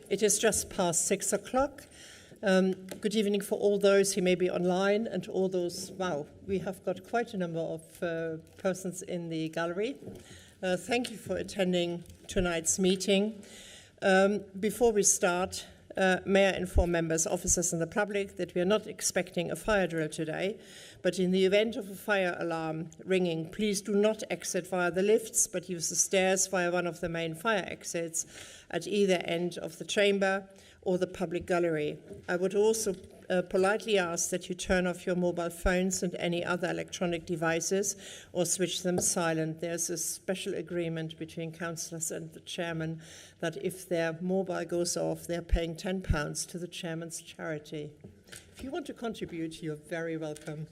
It is just past 6 o'clock. Good evening for all those who may be online and all those, wow, we have got quite a number of persons in the gallery. Thank you for attending tonight's meeting. Before we start, may I inform members, officers and the public that we are not expecting a fire drill today, but in the event of a fire alarm ringing, please do not exit via the lifts, but use the stairs via one of the main fire exits at either end of the chamber or the public gallery. I would also politely ask that you turn off your mobile phones and any other electronic devices or switch them silent. There's a special agreement between councillors and the chairman that if their mobile goes off, they're paying £10 to the chairman's charity. If you want to contribute, you're very welcome.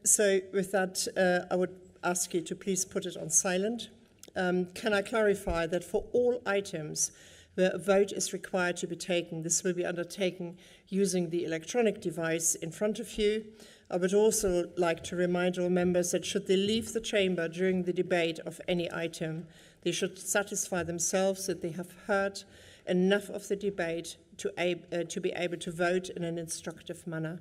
So with that, I would ask you to please put it on silent. Can I clarify that for all items where a vote is required to be taken, this will be undertaken using the electronic device in front of you. I would also like to remind all members that should they leave the chamber during the debate of any item, they should satisfy themselves that they have heard enough of the debate to be able to vote in an instructive manner.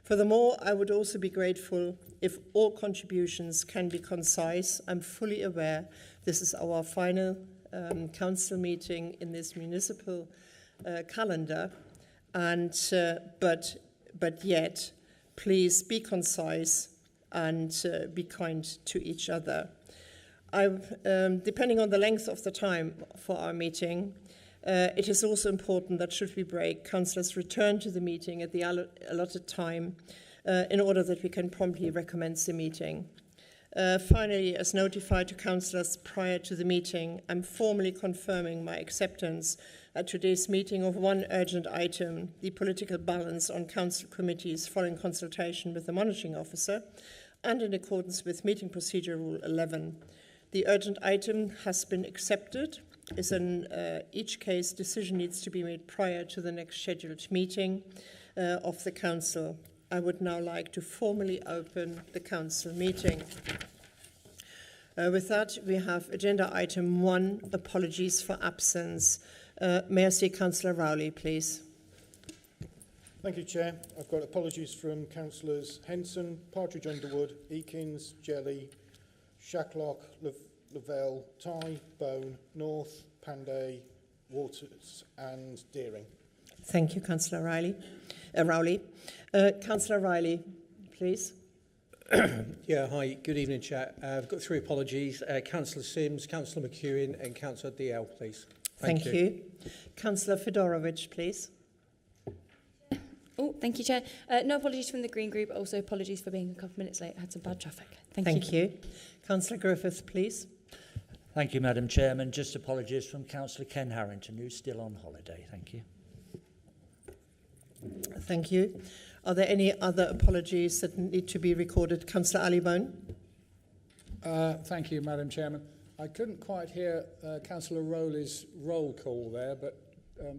Furthermore, I would also be grateful if all contributions can be concise. I'm fully aware this is our final council meeting in this municipal calendar, and but yet, please be concise and be kind to each other. Depending on the length of the time for our meeting, it is also important that should we break, councillors return to the meeting at the allotted time in order that we can promptly recommence the meeting. Finally, as notified to councillors prior to the meeting, I'm formally confirming my acceptance at today's meeting of one urgent item, the political balance on council committees following consultation with the monitoring officer and in accordance with meeting procedure rule 11. The urgent item has been accepted. As in each case, decision needs to be made prior to the next scheduled meeting of the council. I would now like to formally open the council meeting. With that, we have agenda item 1, apologies for absence. May I see Councillor Rowley, please? Thank you, Chair. I've got apologies from Councillors Henson, Partridge Underwood, Eakins, Jelly, Shacklock, Lavelle, Tye, Bone, North, Panday, Waters and Deering. Thank you, Councillor Rowley. Councillor Riley, please. Yeah, hi, good evening, Chair. I've got 3 apologies. Councillor Sims, Councillor McEwen and Councillor DL, please. Thank you. Councillor Fedorovich, please. Oh, thank you, Chair. No apologies from the Green Group. Also, apologies for being a couple of minutes late. I had some bad traffic. Thank you. Councillor Griffiths, please. Thank you, Madam Chairman. Just apologies from Councillor Ken Harrington, who's still on holiday. Thank you. Thank you. Are there any other apologies that need to be recorded? Councillor Allibone. Thank you, Madam Chairman. I couldn't quite hear Councillor Rowley's roll call there, but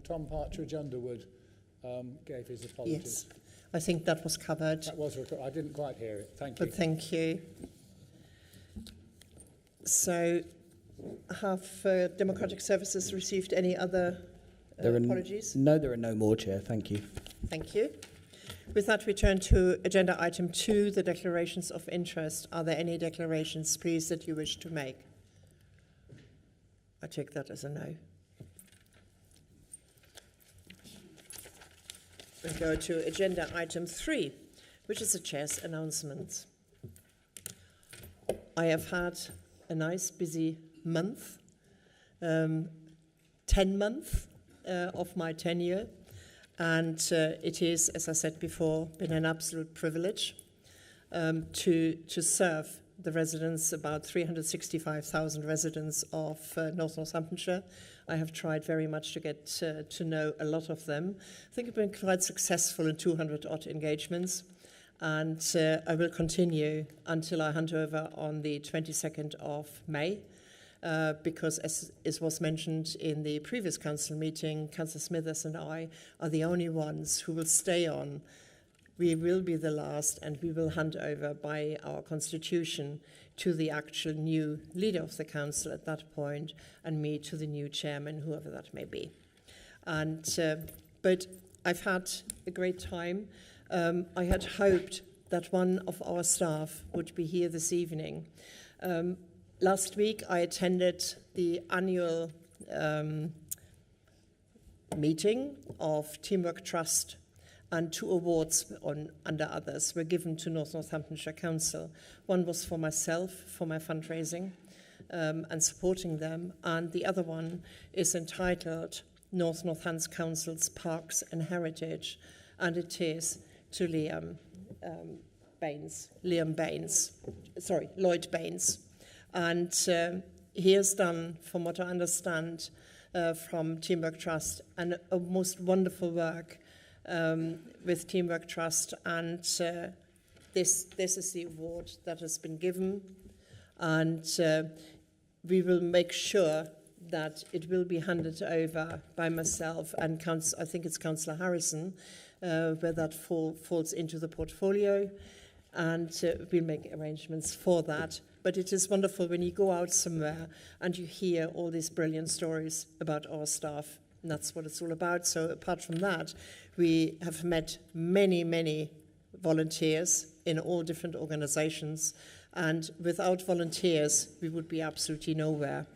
Tom Partridge Underwood gave his apologies. Yes, I think that was covered. That was recorded. I didn't quite hear it. Thank you. But thank you. So, have Democratic Services received any other apologies? No, there are no more, Chair. Thank you. Thank you. With that, we turn to agenda item 2, the declarations of interest. Are there any declarations, please, that you wish to make? I take that as a no. We go to agenda item 3, which is the Chair's announcements. I have had a nice, busy month, 10 months of my tenure. And it is, as I said before, been an absolute privilege to serve the residents, about 365,000 residents of North Northamptonshire. I have tried very much to get to know a lot of them. I think I've been quite successful in 200-odd engagements, and I will continue until I hand over on the 22nd of May. Because as was mentioned in the previous council meeting, Councillor Smithers and I are the only ones who will stay on we will be the last, and we will hand over by our constitution to the actual new leader of the council at that point, and me to the new chairman, whoever that may be. And but I've had a great time. I had hoped that one of our staff would be here this evening. Last week I attended the annual meeting of Teamwork Trust, and 2 awards under others were given to Northamptonshire Council. One was for myself, for my fundraising and supporting them, and the other one is entitled Northants Council's Parks and Heritage, and it is to Lloyd Baines. And he has done, from what I understand from Teamwork Trust, a most wonderful work with Teamwork Trust, and this is the award that has been given, and we will make sure that it will be handed over by myself and I think it's Councillor Harrison, where that falls into the portfolio, and we'll make arrangements for that. But it is wonderful when you go out somewhere and you hear all these brilliant stories about our staff, and that's what it's all about. So apart from that, we have met many, many volunteers in all different organizations, and without volunteers, we would be absolutely nowhere.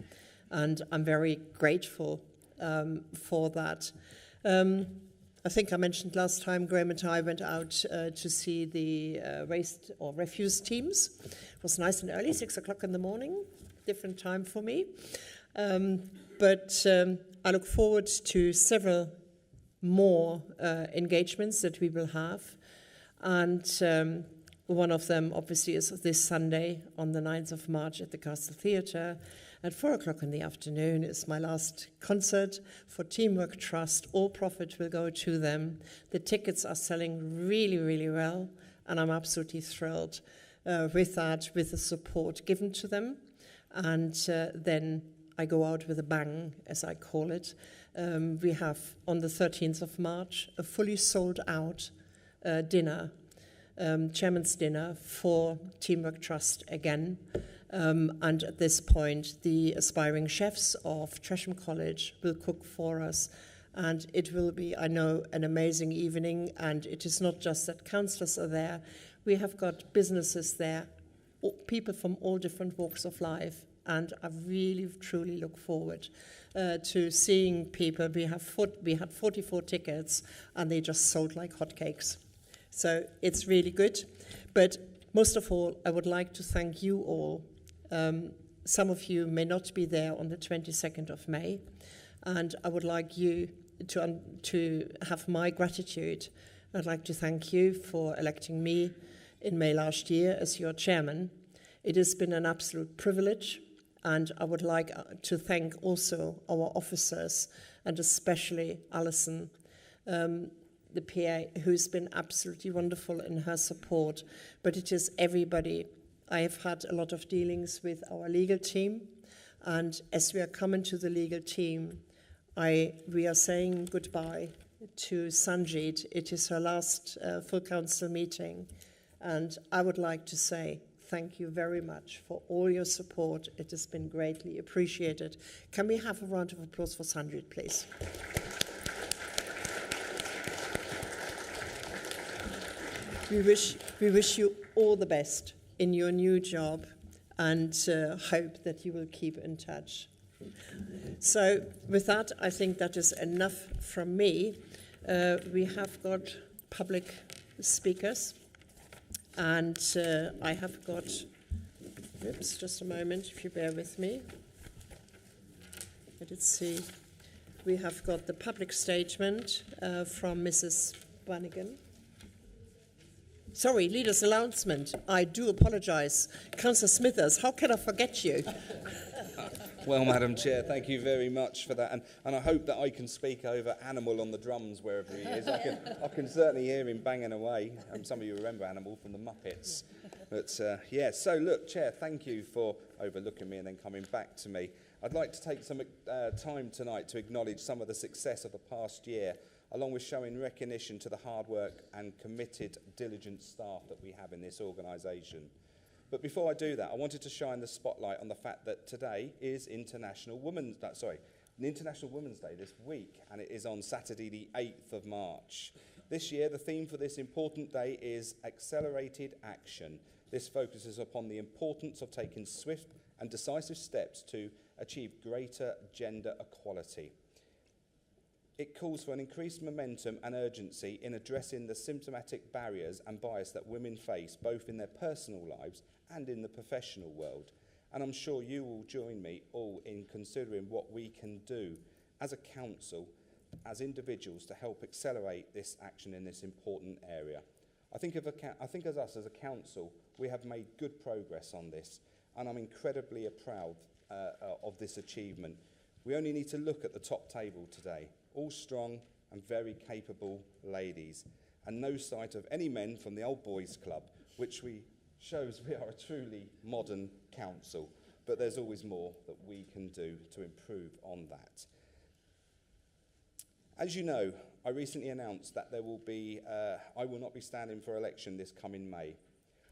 And I'm very grateful for that. I think I mentioned last time, Graham and I went out to see the waste or refuse teams. It was nice and early, 6 o'clock in the morning, different time for me. But I look forward to several more engagements that we will have. And one of them, obviously, is this Sunday on the 9th of March at the Castle Theatre. At 4 o'clock in the afternoon is my last concert for Teamwork Trust. All profit will go to them. The tickets are selling really, really well, and I'm absolutely thrilled with that, with the support given to them. And then I go out with a bang, as I call it. We have, on the 13th of March, a fully sold out dinner, Chairman's Dinner for Teamwork Trust again. And at this point, the aspiring chefs of Tresham College will cook for us. And it will be, I know, an amazing evening. And it is not just that councillors are there. We have got businesses there, people from all different walks of life. And I really, truly look forward to seeing people. We had 44 tickets, and they just sold like hotcakes. So it's really good. But most of all, I would like to thank you all. Some of you may not be there on the 22nd of May, and I would like you to have my gratitude. I'd like to thank you for electing me in May last year as your chairman. It has been an absolute privilege, and I would like to thank also our officers, and especially Alison, the PA, who's been absolutely wonderful in her support, but it is everybody. I have had a lot of dealings with our legal team, and as we are coming to the legal team, we are saying goodbye to Sanjit. It is her last full council meeting, and I would like to say thank you very much for all your support. It has been greatly appreciated. Can we have a round of applause for Sanjit, please? We wish you all the best in your new job, and hope that you will keep in touch. So with that, I think that is enough from me. We have got public speakers, and I have got, oops, just a moment, if you bear with me. Let's see. We have got the public statement from Mrs. Brannigan. Sorry, leader's announcement. I do apologise. Councillor Smithers, how can I forget you? Well, Madam Chair, thank you very much for that. And I hope that I can speak over Animal on the drums wherever he is. I can certainly hear him banging away. Some of you remember Animal from the Muppets. But, yeah, so look, Chair, thank you for overlooking me and then coming back to me. I'd like to take some time tonight to acknowledge some of the success of the past year. along with showing recognition to the hard work and committed, diligent staff that we have in this organisation. But before I do that, I wanted to shine the spotlight on the fact that today is International Women's Day this week, and it is on Saturday the 8th of March. This year, the theme for this important day is Accelerated Action. This focuses upon the importance of taking swift and decisive steps to achieve greater gender equality. It calls for an increased momentum and urgency in addressing the symptomatic barriers and bias that women face, both in their personal lives and in the professional world. And I'm sure you will join me all in considering what we can do as a council, as individuals, to help accelerate this action in this important area. I think as us as a council, we have made good progress on this, and I'm incredibly proud of this achievement. We only need to look at the top table today. All strong and very capable ladies, and no sight of any men from the old boys club, which shows we are a truly modern council. But there's always more that we can do to improve on that. As you know, I recently announced that I will not be standing for election this coming May.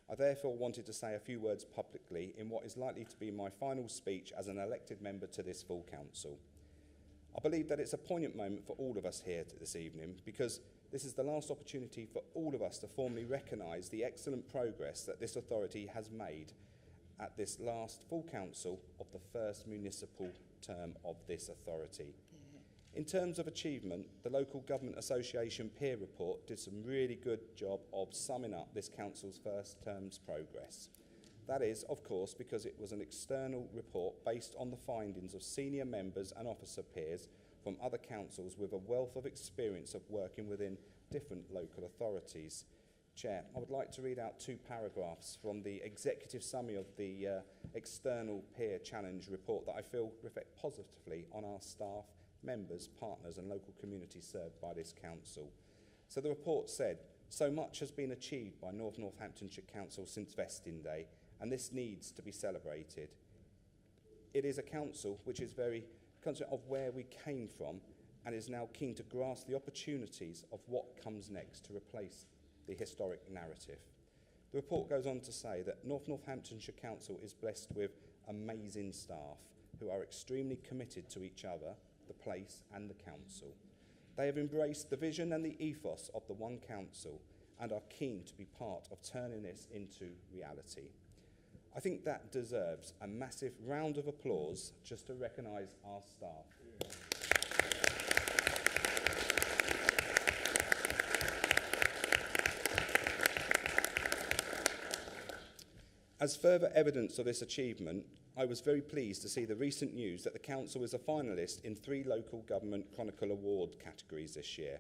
I therefore wanted to say a few words publicly in what is likely to be my final speech as an elected member to this full council. I believe that it's a poignant moment for all of us here this evening, because this is the last opportunity for all of us to formally recognise the excellent progress that this authority has made at this last full council of the first municipal term of this authority. In terms of achievement, the Local Government Association peer report did some really good job of summing up this council's first term's progress. That is, of course, because it was an external report based on the findings of senior members and officer peers from other councils with a wealth of experience of working within different local authorities. Chair, I would like to read out 2 paragraphs from the executive summary of the external peer challenge report that I feel reflect positively on our staff, members, partners and local communities served by this council. So the report said, so much has been achieved by North Northamptonshire Council since Vesting Day, and this needs to be celebrated. It is a council which is very conscious of where we came from and is now keen to grasp the opportunities of what comes next to replace the historic narrative. The report goes on to say that North Northamptonshire Council is blessed with amazing staff who are extremely committed to each other, the place and the council. They have embraced the vision and the ethos of the One Council and are keen to be part of turning this into reality. I think that deserves a massive round of applause just to recognise our staff. As further evidence of this achievement, I was very pleased to see the recent news that the Council is a finalist in 3 Local Government Chronicle Award categories this year.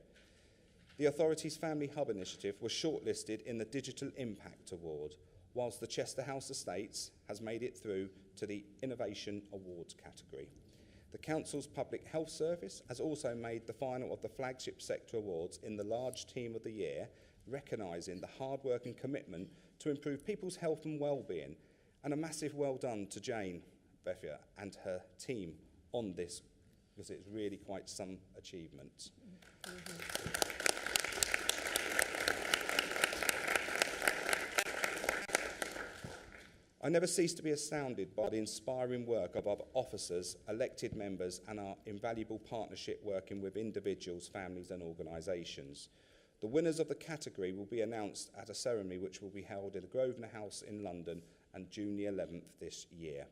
The authority's Family Hub initiative was shortlisted in the Digital Impact Award, whilst the Chester House Estates has made it through to the Innovation Awards category. The Council's Public Health Service has also made the final of the Flagship Sector Awards in the Large Team of the Year, recognising the hard work and commitment to improve people's health and well-being. And a massive well done to Jane Beffier and her team on this, because it's really quite some achievement. I never cease to be astounded by the inspiring work of our officers, elected members and our invaluable partnership working with individuals, families and organisations. The winners of the category will be announced at a ceremony which will be held in the Grosvenor House in London on June the 11th this year.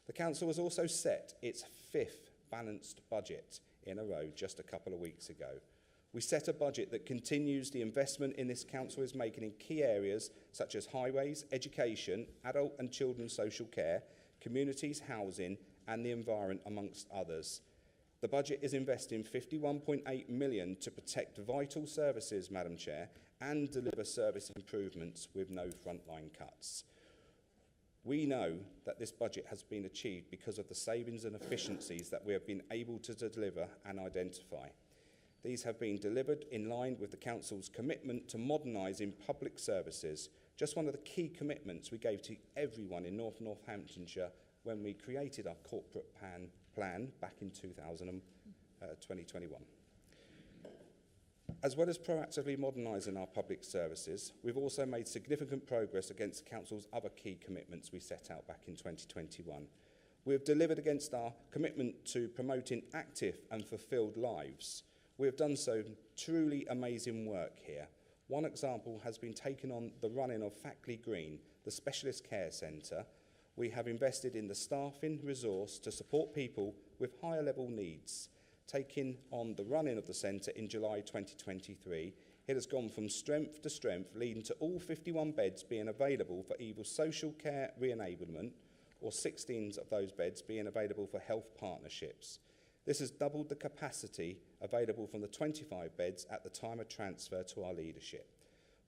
The Council has also set its 5th balanced budget in a row just a couple of weeks ago. We set a budget that continues the investment in this council is making in key areas such as highways, education, adult and children's social care, communities, housing and the environment amongst others. The budget is investing £51.8 million to protect vital services, Madam Chair, and deliver service improvements with no frontline cuts. We know that this budget has been achieved because of the savings and efficiencies that we have been able to deliver and identify. These have been delivered in line with the Council's commitment to modernising public services, just one of the key commitments we gave to everyone in North Northamptonshire when we created our corporate plan back in 2021. As well as proactively modernising our public services, we've also made significant progress against the Council's other key commitments we set out back in 2021. We have delivered against our commitment to promoting active and fulfilled lives. We have done so truly amazing work here. One example has been taken on the running of Fackley Green, the Specialist Care Centre. We have invested in the staffing resource to support people with higher level needs. Taking on the running of the centre in July 2023, it has gone from strength to strength, leading to all 51 beds being available for either social care re-enablement or 16 of those beds being available for health partnerships. This has doubled the capacity available from the 25 beds at the time of transfer to our leadership.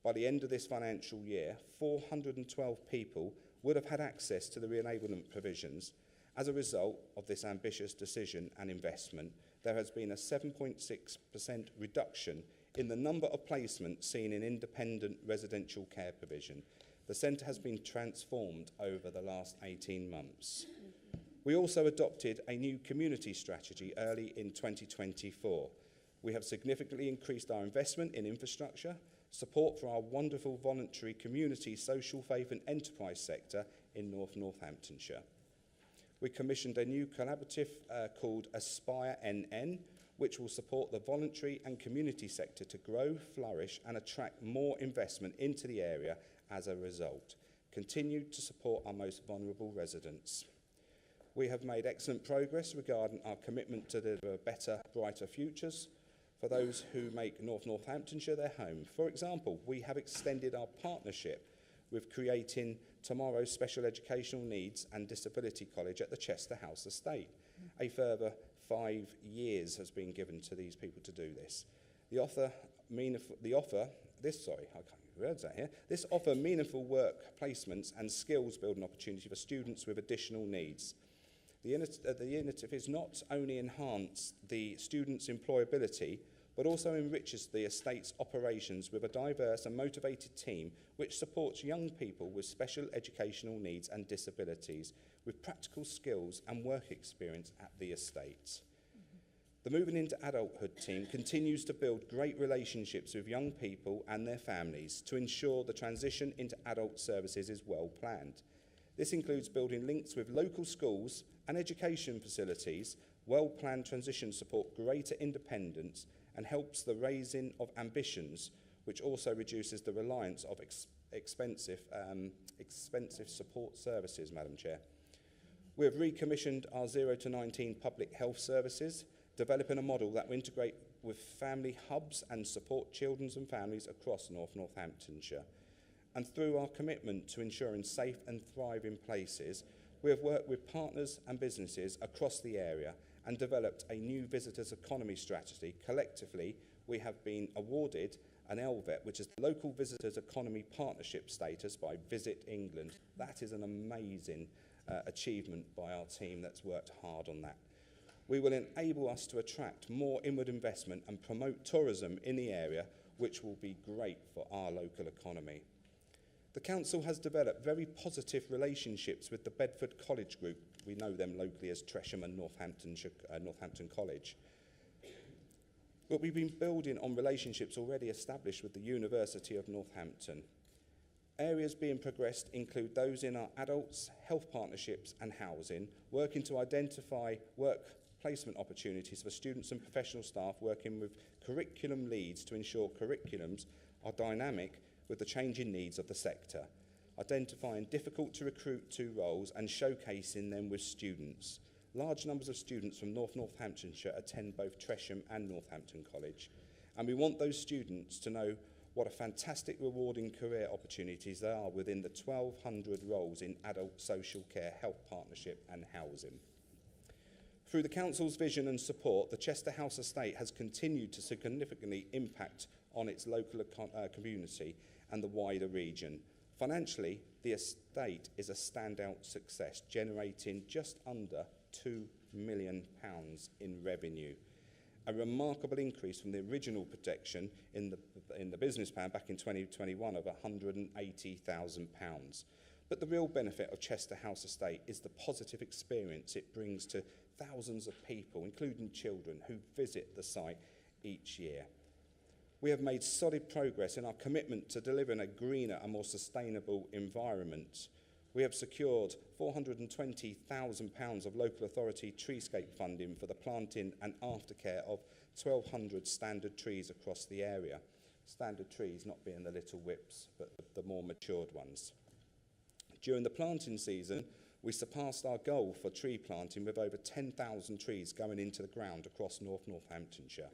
By the end of this financial year, 412 people would have had access to the re-enablement provisions. As a result of this ambitious decision and investment, there has been a 7.6% reduction in the number of placements seen in independent residential care provision. The centre has been transformed over the last 18 months. We also adopted a new community strategy early in 2024. We have significantly increased our investment in infrastructure, support for our wonderful voluntary community, social faith and enterprise sector in Northamptonshire. We commissioned a new collaborative called Aspire NN, which will support the voluntary and community sector to grow, flourish and attract more investment into the area as a result. Continued to support our most vulnerable residents. We have made excellent progress regarding our commitment to deliver better, brighter futures for those who make Northamptonshire their home. For example, we have extended our partnership with creating tomorrow's Special Educational Needs and Disability College at the Chester House Estate. A further 5 years has been given to these people to do this. This offer meaningful work placements and skills building opportunity for students with additional needs. The initiative is not only enhance the students' employability, but also enriches the estate's operations with a diverse and motivated team which supports young people with special educational needs and disabilities with practical skills and work experience at the estate. The Moving into Adulthood team continues to build great relationships with young people and their families to ensure the transition into adult services is well planned. This includes building links with local schools and education facilities. Well-planned transitions support greater independence and helps the raising of ambitions, which also reduces the reliance of expensive support services, Madam Chair. We have recommissioned our 0 to 19 public health services, developing a model that will integrate with family hubs and support children and families across Northamptonshire. And through our commitment to ensuring safe and thriving places, we have worked with partners and businesses across the area and developed a new visitors economy strategy. Collectively, we have been awarded an LVET, which is the Local Visitors Economy Partnership status by Visit England. That is an amazing achievement by our team that's worked hard on that. We will enable us to attract more inward investment and promote tourism in the area, which will be great for our local economy. The Council has developed very positive relationships with the Bedford College Group. We know them locally as Tresham and Northampton College. But we've been building on relationships already established with the University of Northampton. Areas being progressed include those in our adults, health partnerships and housing, working to identify work placement opportunities for students and professional staff, working with curriculum leads to ensure curriculums are dynamic with the changing needs of the sector, identifying difficult to recruit to roles and showcasing them with students. Large numbers of students from Northamptonshire attend both Tresham and Northampton College, and we want those students to know what a fantastic rewarding career opportunities there are within the 1,200 roles in adult social care, health partnership and housing. Through the Council's vision and support, the Chester House Estate has continued to significantly impact on its local community and the wider region. Financially, the estate is a standout success, generating just under £2 million in revenue, a remarkable increase from the original projection in the business plan back in 2021 of £180,000. But the real benefit of Chester House Estate is the positive experience it brings to thousands of people, including children, who visit the site each year. We have made solid progress in our commitment to delivering a greener and more sustainable environment. We have secured £420,000 of local authority treescape funding for the planting and aftercare of 1,200 standard trees across the area. Standard trees not being the little whips, but the more matured ones. During the planting season, we surpassed our goal for tree planting with over 10,000 trees going into the ground across Northamptonshire.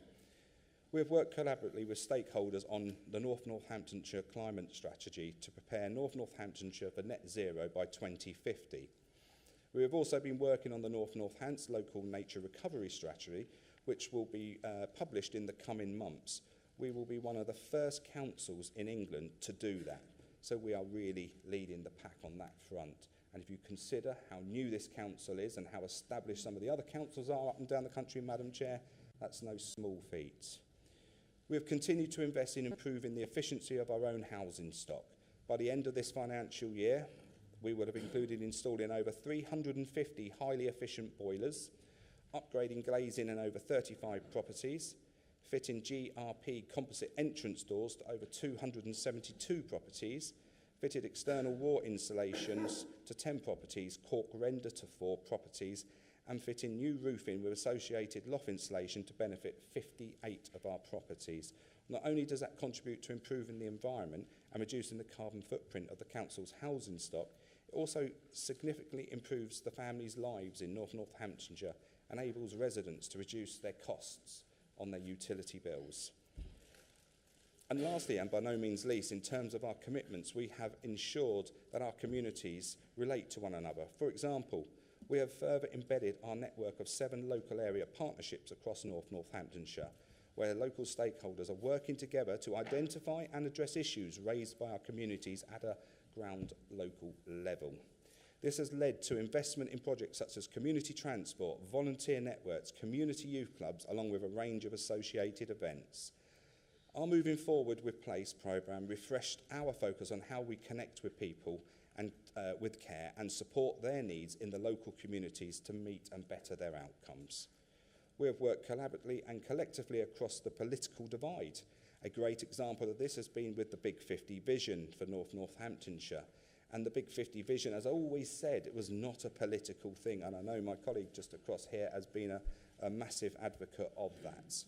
We have worked collaboratively with stakeholders on the Northamptonshire climate strategy to prepare Northamptonshire for net zero by 2050. We have also been working on the Northants local nature recovery strategy, which will be published in the coming months. We will be one of the first councils in England to do that. So we are really leading the pack on that front. And if you consider how new this council is and how established some of the other councils are up and down the country, Madam Chair, that's no small feat. We have continued to invest in improving the efficiency of our own housing stock. By the end of this financial year, we would have included installing over 350 highly efficient boilers, upgrading glazing in over 35 properties, fitting GRP composite entrance doors to over 272 properties, fitted external wall insulations to 10 properties, cork render to 4 properties, and fitting new roofing with associated loft insulation to benefit 58 of our properties. Not only does that contribute to improving the environment and reducing the carbon footprint of the council's housing stock, it also significantly improves the families' lives in Northamptonshire, enables residents to reduce their costs on their utility bills. And lastly, and by no means least, in terms of our commitments, we have ensured that our communities relate to one another. For example, we have further embedded our network of 7 local area partnerships across Northamptonshire, where local stakeholders are working together to identify and address issues raised by our communities at a ground local level. This has led to investment in projects such as community transport, volunteer networks, community youth clubs, along with a range of associated events. Our Moving Forward with Place programme refreshed our focus on how we connect with people and with care and support their needs in the local communities to meet and better their outcomes. We have worked collaboratively and collectively across the political divide. A great example of this has been with the Big 50 vision for Northamptonshire. And the Big 50 vision, as I always said, it was not a political thing. And I know my colleague just across here has been a massive advocate of that.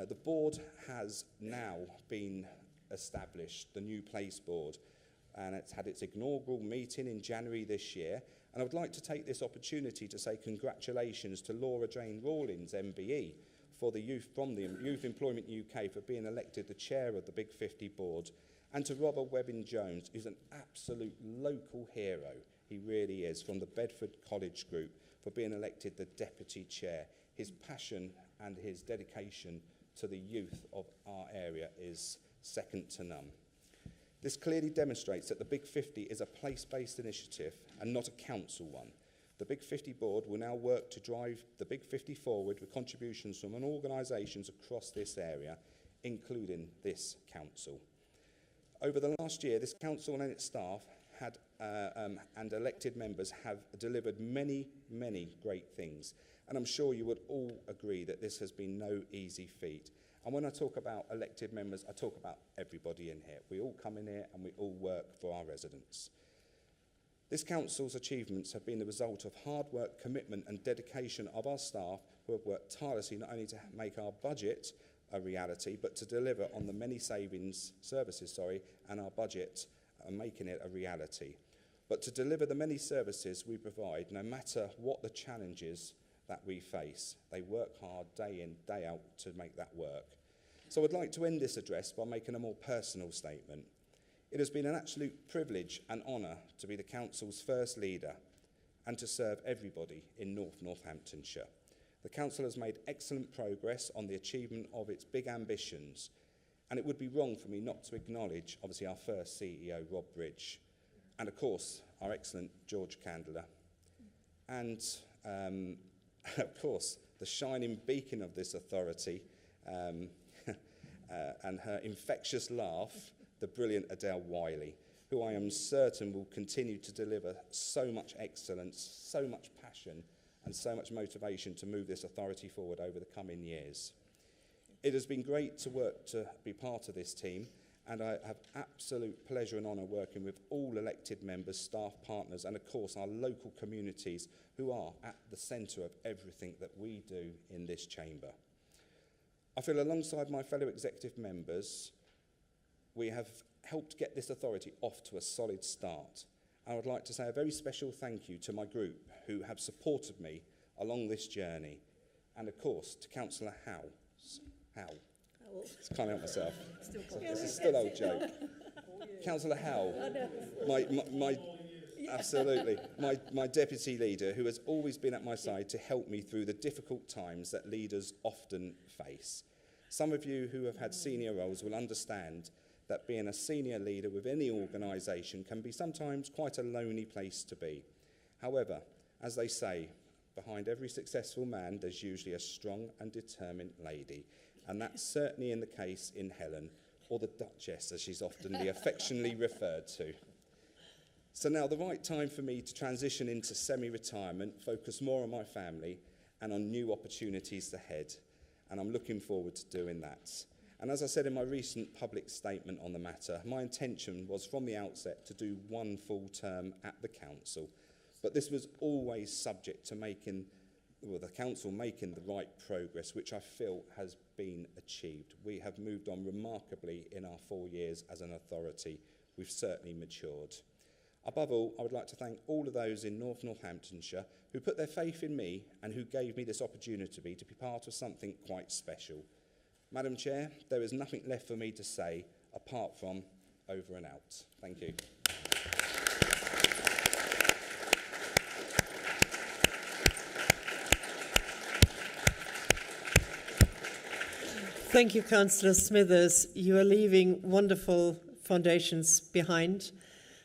The board has now been established, the new Place Board, and it's had its inaugural meeting in January this year. And I would like to take this opportunity to say congratulations to Laura Jane Rawlins, MBE, from the Youth Employment UK for being elected the chair of the Big 50 board, and to Robert Webbing-Jones, who's an absolute local hero, he really is, from the Bedford College Group, for being elected the deputy chair. His passion and his dedication to the youth of our area is second to none. This clearly demonstrates that the Big 50 is a place-based initiative and not a council one. The Big 50 board will now work to drive the Big 50 forward with contributions from organisations across this area, including this council. Over the last year, this council and its staff and elected members have delivered many, many great things. And I'm sure you would all agree that this has been no easy feat. And when I talk about elected members, I talk about everybody in here. We all come in here and we all work for our residents. This council's achievements have been the result of hard work, commitment and dedication of our staff who have worked tirelessly not only to make our budget a reality, but to deliver on the many services, and our budget and making it a reality. But to deliver the many services we provide, no matter what the challenges that we face, they work hard day in, day out to make that work. So I'd like to end this address by making a more personal statement. It has been an absolute privilege and honour to be the council's first leader and to serve everybody in Northamptonshire. The council has made excellent progress on the achievement of its big ambitions, and it would be wrong for me not to acknowledge, obviously, our first CEO, Rob Bridge, and, of course, our excellent George Candler, and, of course, the shining beacon of this authority and her infectious laugh, the brilliant Adele Wiley, who I am certain will continue to deliver so much excellence, so much passion, and so much motivation to move this authority forward over the coming years. It has been great to be part of this team, and I have absolute pleasure and honour working with all elected members, staff, partners, and of course our local communities who are at the centre of everything that we do in this chamber. I feel alongside my fellow executive members, we have helped get this authority off to a solid start. I would like to say a very special thank you to my group who have supported me along this journey, and of course to Councillor Howe. I can't help myself. It's a still old joke. Councillor Howe, absolutely, my deputy leader, who has always been at my side to help me through the difficult times that leaders often face. Some of you who have had senior roles will understand that being a senior leader with any organisation can be sometimes quite a lonely place to be. However, as they say, behind every successful man, there's usually a strong and determined lady. And that's certainly in the case in Helen, or the Duchess, as she's often affectionately referred to. So now the right time for me to transition into semi-retirement, focus more on my family and on new opportunities ahead. And I'm looking forward to doing that. And as I said in my recent public statement on the matter, my intention was from the outset to do one full term at the council. But this was always subject to the council making the right progress, which I feel has been achieved. We have moved on remarkably in our 4 years as an authority. We've certainly matured. Above all, I would like to thank all of those in North Northamptonshire who put their faith in me and who gave me this opportunity to be part of something quite special. Madam Chair, there is nothing left for me to say apart from over and out. Thank you. Thank you, Councillor Smithers. You are leaving wonderful foundations behind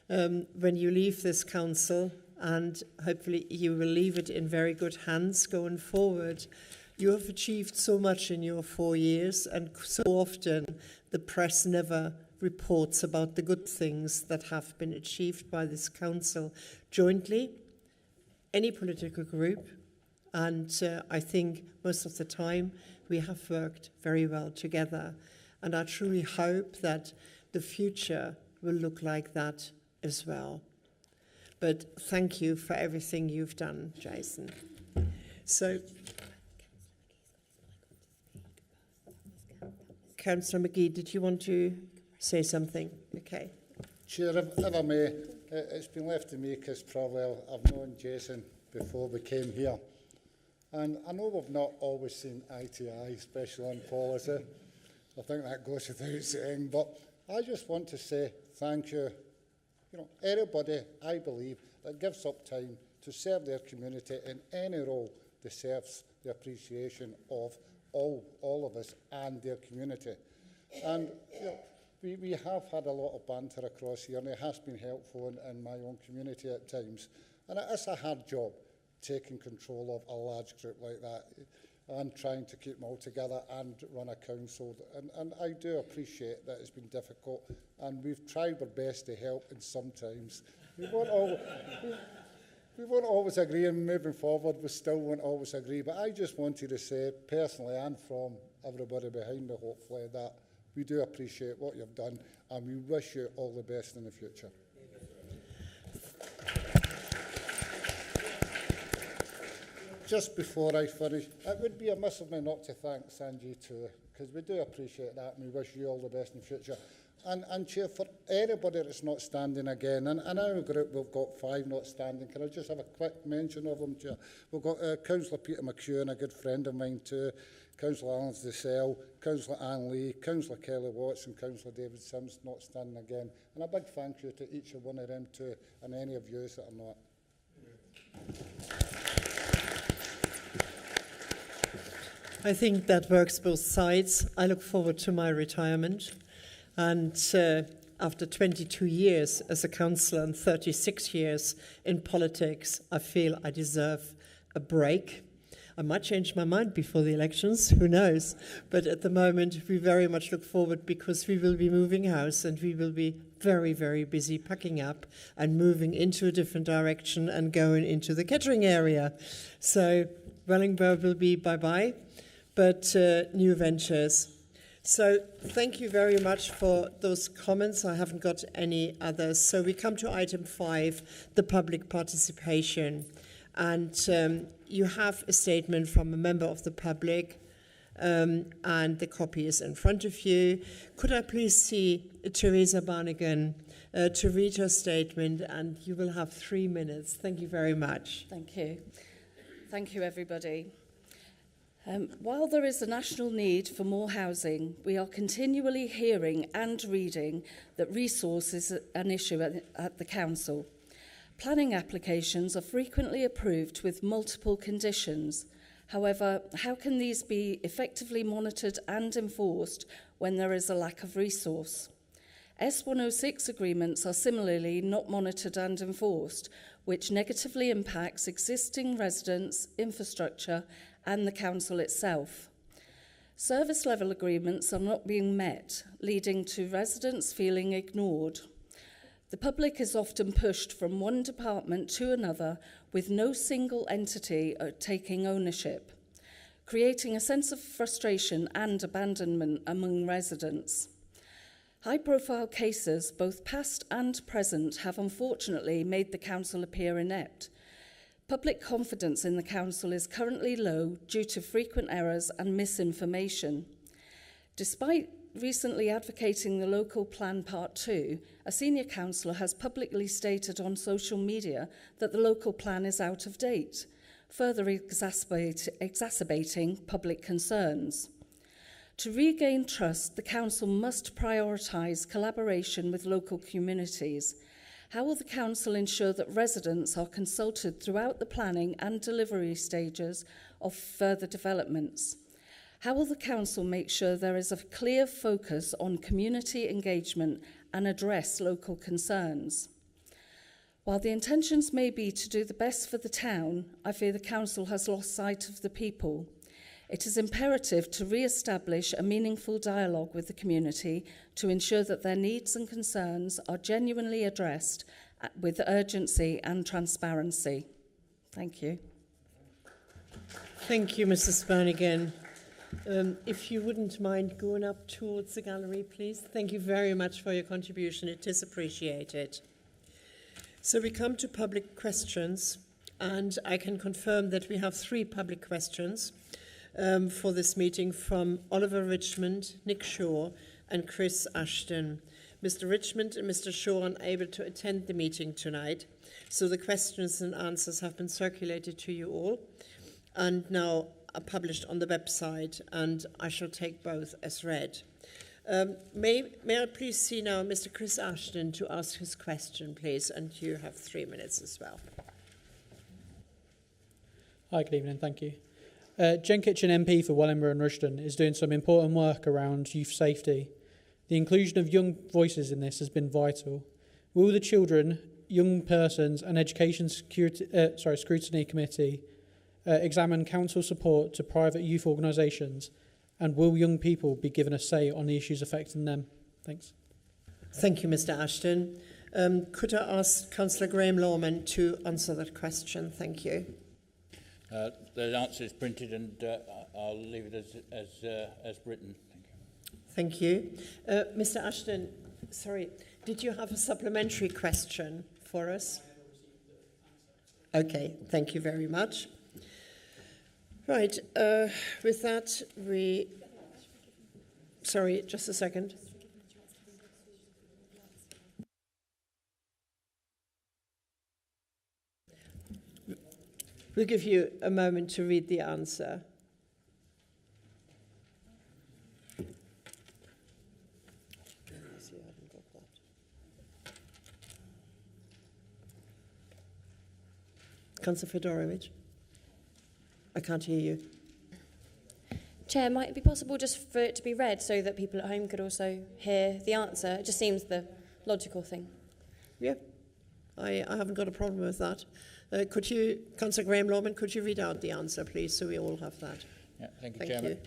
when you leave this council, and hopefully you will leave it in very good hands going forward. You have achieved so much in your 4 years, and so often the press never reports about the good things that have been achieved by this council jointly, any political group, and I think most of the time we have worked very well together. And I truly hope that the future will look like that as well. But thank you for everything you've done, Jason. So, Councillor McGee, did you want to say something? Okay. Chair, if I may, it's been left to me because probably I've known Jason before we came here. And I know we've not always seen eye to eye, especially on policy. I think that goes without saying. But I just want to say thank you. You know, everybody, I believe, that gives up time to serve their community in any role deserves the appreciation of all of us and their community. And you know, we have had a lot of banter across here, and it has been helpful in my own community at times. And it's a hard job, taking control of a large group like that and trying to keep them all together and run a council. And I do appreciate that it's been difficult, and we've tried our best to help, and sometimes we won't always agree, and moving forward we still won't always agree. But I just wanted to say personally, and from everybody behind me hopefully, that we do appreciate what you've done, and we wish you all the best in the future. Just before I finish, it would be amiss of me not to thank Sanjay too, because we do appreciate that, and we wish you all the best in the future. And Chair, for anybody that's not standing again, and in our group we've got 5 not standing, can I just have a quick mention of them, Chair? We've got Councillor Peter McEwen, a good friend of mine too, Councillor Alan Dessell, Councillor Anne Lee, Councillor Kelly Watts, and Councillor David Sims not standing again. And a big thank you to each and one of them too, and any of you that are not. I think that works both sides. I look forward to my retirement. And after 22 years as a councillor and 36 years in politics, I feel I deserve a break. I might change my mind before the elections, who knows? But at the moment, we very much look forward, because we will be moving house and we will be very, very busy packing up and moving into a different direction and going into the Kettering area. So Wellingborough will be bye-bye. but new ventures. So thank you very much for those comments. I haven't got any others. So we come to item 5, the public participation. And you have a statement from a member of the public, and the copy is in front of you. Could I please see Teresa Barnigan to read her statement, and you will have 3 minutes. Thank you very much. Thank you. Thank you, everybody. While there is a national need for more housing, we are continually hearing and reading that resource is an issue at the council. Planning applications are frequently approved with multiple conditions. However, how can these be effectively monitored and enforced when there is a lack of resource? S106 agreements are similarly not monitored and enforced, which negatively impacts existing residents, infrastructure, and the council itself. Service level agreements are not being met, leading to residents feeling ignored. The public is often pushed from one department to another with no single entity taking ownership, creating a sense of frustration and abandonment among residents. High-profile cases, both past and present, have unfortunately made the council appear inept. Public confidence in the council is currently low due to frequent errors and misinformation. Despite recently advocating the local plan part 2, a senior councillor has publicly stated on social media that the local plan is out of date, further exacerbating public concerns. To regain trust, the council must prioritise collaboration with local communities. How will the council ensure that residents are consulted throughout the planning and delivery stages of further developments? How will the council make sure there is a clear focus on community engagement and address local concerns? While the intentions may be to do the best for the town, I fear the council has lost sight of the people. It is imperative to re-establish a meaningful dialogue with the community to ensure that their needs and concerns are genuinely addressed with urgency and transparency. Thank you. Thank you, Mrs. Barnigan. If you wouldn't mind going up towards the gallery, please. Thank you very much for your contribution. It is appreciated. So we come to public questions, and I can confirm that we have 3 public questions for this meeting from Oliver Richmond, Nick Shaw, and Chris Ashton. Mr. Richmond and Mr. Shaw are unable to attend the meeting tonight, so the questions and answers have been circulated to you all and now are published on the website, and I shall take both as read. May I please see now Mr. Chris Ashton to ask his question, please, and you have 3 minutes as well. Hi, good evening, thank you. Jen Kitchen MP for Wellingborough and Rushden is doing some important work around youth safety. The inclusion of young voices in this has been vital. Will the Children, Young Persons and Education Scrutiny Committee examine council support to private youth organisations, and will young people be given a say on the issues affecting them? Thanks. Thank you, Mr. Ashton. Could I ask Councillor Graham Lawman to answer that question? Thank you. The answer is printed, and I'll leave it as written. Thank you. Mr. Ashton, sorry, did you have a supplementary question for us? Okay, thank you very much. Right, with that, sorry, just a second. We'll give you a moment to read the answer. Councillor Fedorovich, I can't hear you. Chair, might it be possible just for it to be read so that people at home could also hear the answer? It just seems the logical thing. Yeah, I haven't got a problem with that. Could you, Councillor Graham Lawman, could you read out the answer, please, so we all have that? Yeah, thank you, Chairman.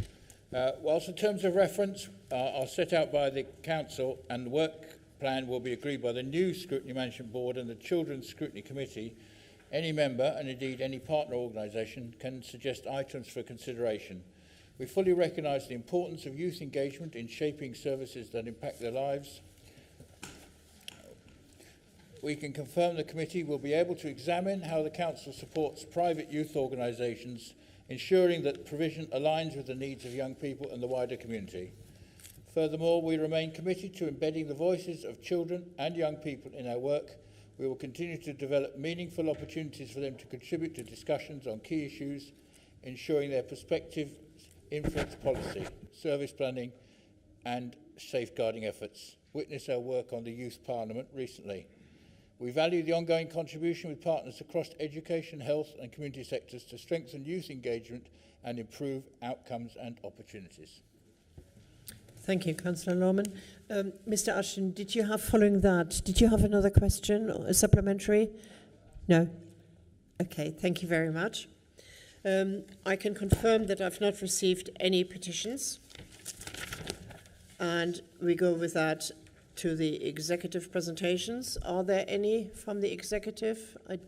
Whilst the terms of reference are set out by the Council and the work plan will be agreed by the new Scrutiny Management Board and the Children's Scrutiny Committee, any member, and indeed any partner organisation, can suggest items for consideration. We fully recognise the importance of youth engagement in shaping services that impact their lives. We can confirm the committee will be able to examine how the council supports private youth organisations, ensuring that provision aligns with the needs of young people and the wider community. Furthermore, we remain committed to embedding the voices of children and young people in our work. We will continue to develop meaningful opportunities for them to contribute to discussions on key issues, ensuring their perspective influence policy, service planning and safeguarding efforts. Witness our work on the Youth Parliament recently. We value the ongoing contribution with partners across education, health and community sectors to strengthen youth engagement and improve outcomes and opportunities. Thank you, Councillor Norman. Mr. Ashton, did you have, following that, did you have another question or a supplementary? No? Okay, thank you very much. I can confirm that I've not received any petitions. And we go with that to the executive presentations. Are there any from the executive? I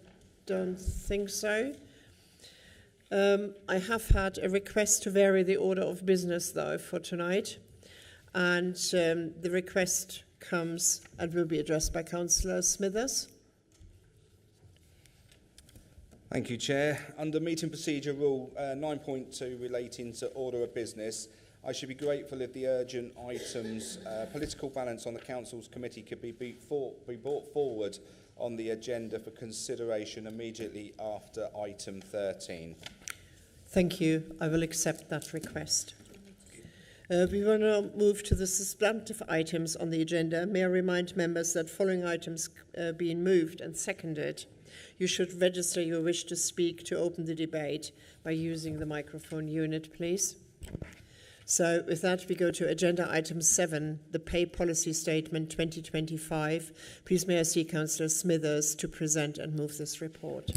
don't think so. I have had a request to vary the order of business, though, for tonight. And the request comes and will be addressed by Councillor Smithers. Thank you, Chair. Under Meeting Procedure Rule 9.2 relating to order of business, I should be grateful if the urgent items, political balance on the Council's committee could be brought forward on the agenda for consideration immediately after item 13. Thank you. I will accept that request. We will now move to the substantive items on the agenda. May I remind members that following items being moved and seconded, you should register your wish to speak to open the debate by using the microphone unit, please. So with that, we go to agenda item 7, the Pay Policy Statement 2025. Please may I see Councillor Smithers to present and move this report.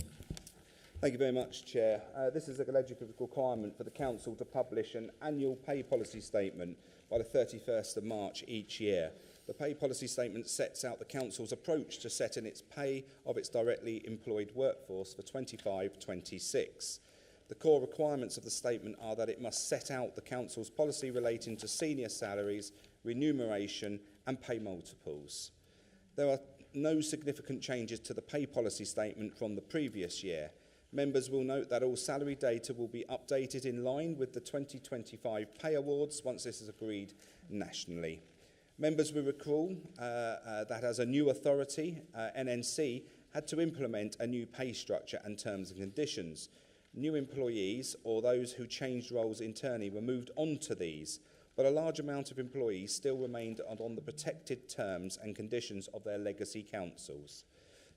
Thank you very much, Chair. This is a legislative requirement for the Council to publish an annual pay policy statement by the 31st of March each year. The pay policy statement sets out the Council's approach to setting its pay of its directly employed workforce for 25-26. The core requirements of the statement are that it must set out the Council's policy relating to senior salaries, remuneration and pay multiples. There are no significant changes to the pay policy statement from the previous year. Members will note that all salary data will be updated in line with the 2025 pay awards once this is agreed nationally. Members will recall that as a new authority, NNC had to implement a new pay structure and terms and conditions. New employees or those who changed roles internally were moved on to these, but a large amount of employees still remained on the protected terms and conditions of their legacy councils.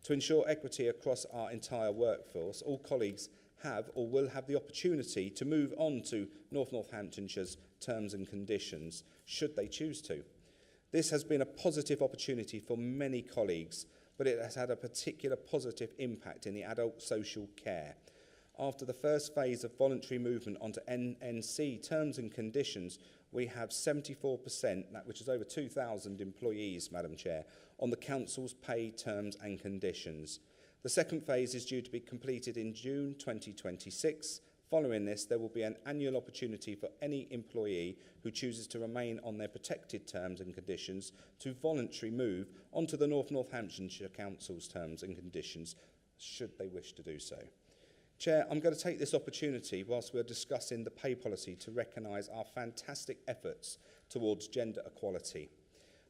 To ensure equity across our entire workforce, all colleagues have or will have the opportunity to move on to North Northamptonshire's terms and conditions, should they choose to. This has been a positive opportunity for many colleagues, but it has had a particular positive impact in the adult social care. After the first phase of voluntary movement onto NNC terms and conditions, we have 74%, which is over 2,000 employees, Madam Chair, on the Council's pay terms and conditions. The second phase is due to be completed in June 2026. Following this, there will be an annual opportunity for any employee who chooses to remain on their protected terms and conditions to voluntarily move onto the North Northamptonshire Council's terms and conditions, should they wish to do so. Chair, I'm going to take this opportunity whilst we're discussing the pay policy to recognise our fantastic efforts towards gender equality.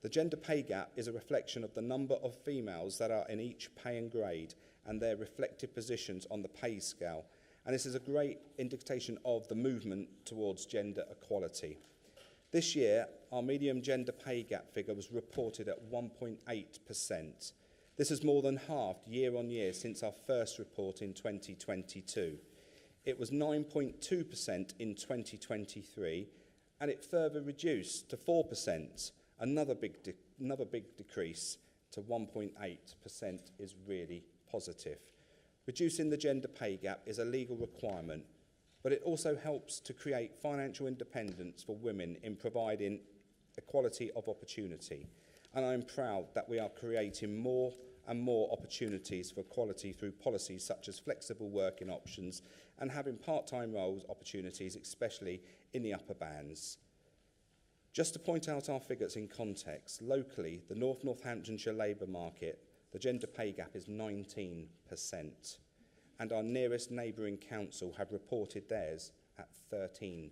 The gender pay gap is a reflection of the number of females that are in each pay and grade and their reflective positions on the pay scale, and this is a great indication of the movement towards gender equality. This year, our median gender pay gap figure was reported at 1.8%. This has more than halved year on year since our first report in 2022. It was 9.2% in 2023, and it further reduced to 4%. Another big decrease to 1.8% is really positive. Reducing the gender pay gap is a legal requirement, but it also helps to create financial independence for women in providing equality of opportunity. And I'm proud that we are creating more and more opportunities for equality through policies such as flexible working options and having part-time roles opportunities, especially in the upper bands. Just to point out our figures in context, locally, the North Northamptonshire labour market, the gender pay gap is 19%, and our nearest neighbouring council have reported theirs at 13%.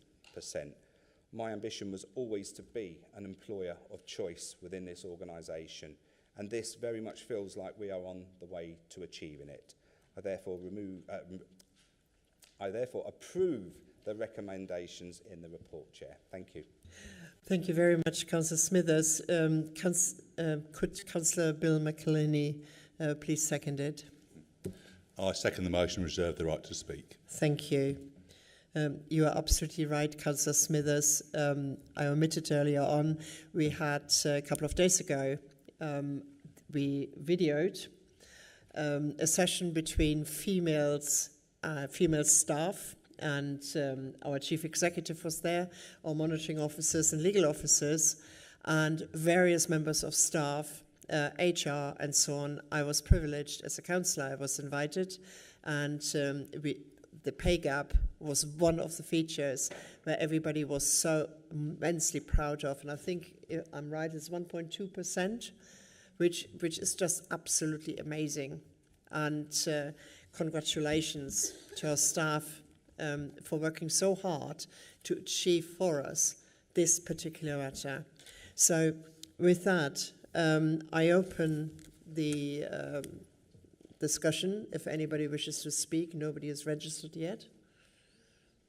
My ambition was always to be an employer of choice within this organisation, and this very much feels like we are on the way to achieving it. I therefore approve the recommendations in the report, Chair. Thank you. Thank you very much, Councillor Smithers. Could Councillor Bill McElhinney please second it? I second the motion, reserve the right to speak. Thank you. You are absolutely right, Councillor Smithers. I omitted earlier on, we had a couple of days ago, we videoed a session between female staff, and our chief executive was there, our monitoring officers and legal officers, and various members of staff, HR and so on. I was privileged as a councillor, I was invited, and the pay gap was one of the features where everybody was so immensely proud of, and I think, if I'm right, it's 1.2%, which is just absolutely amazing. And congratulations to our staff for working so hard to achieve for us this particular matter. So with that, I open the discussion. If anybody wishes to speak, nobody is registered yet.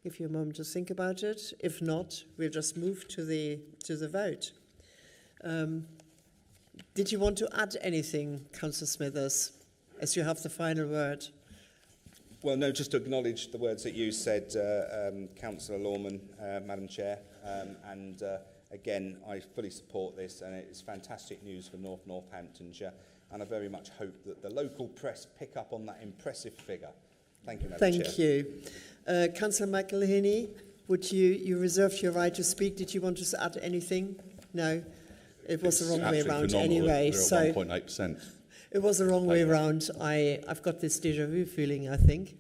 Give you a moment to think about it. If not, we'll just move to the vote. Did you want to add anything, Councillor Smithers, as you have the final word? Well, no, just to acknowledge the words that you said, Councillor Lorman, Madam Chair, and again, I fully support this, and it's fantastic news for North Northamptonshire, and I very much hope that the local press pick up on that impressive figure. Thank you, Madam Chair. Thank you. Councillor McElhinney, would you reserved your right to speak. Did you want to add anything? No? It was the wrong way around anyway. We're at 1.8%. It was the wrong way around. I've got this déjà vu feeling, I think.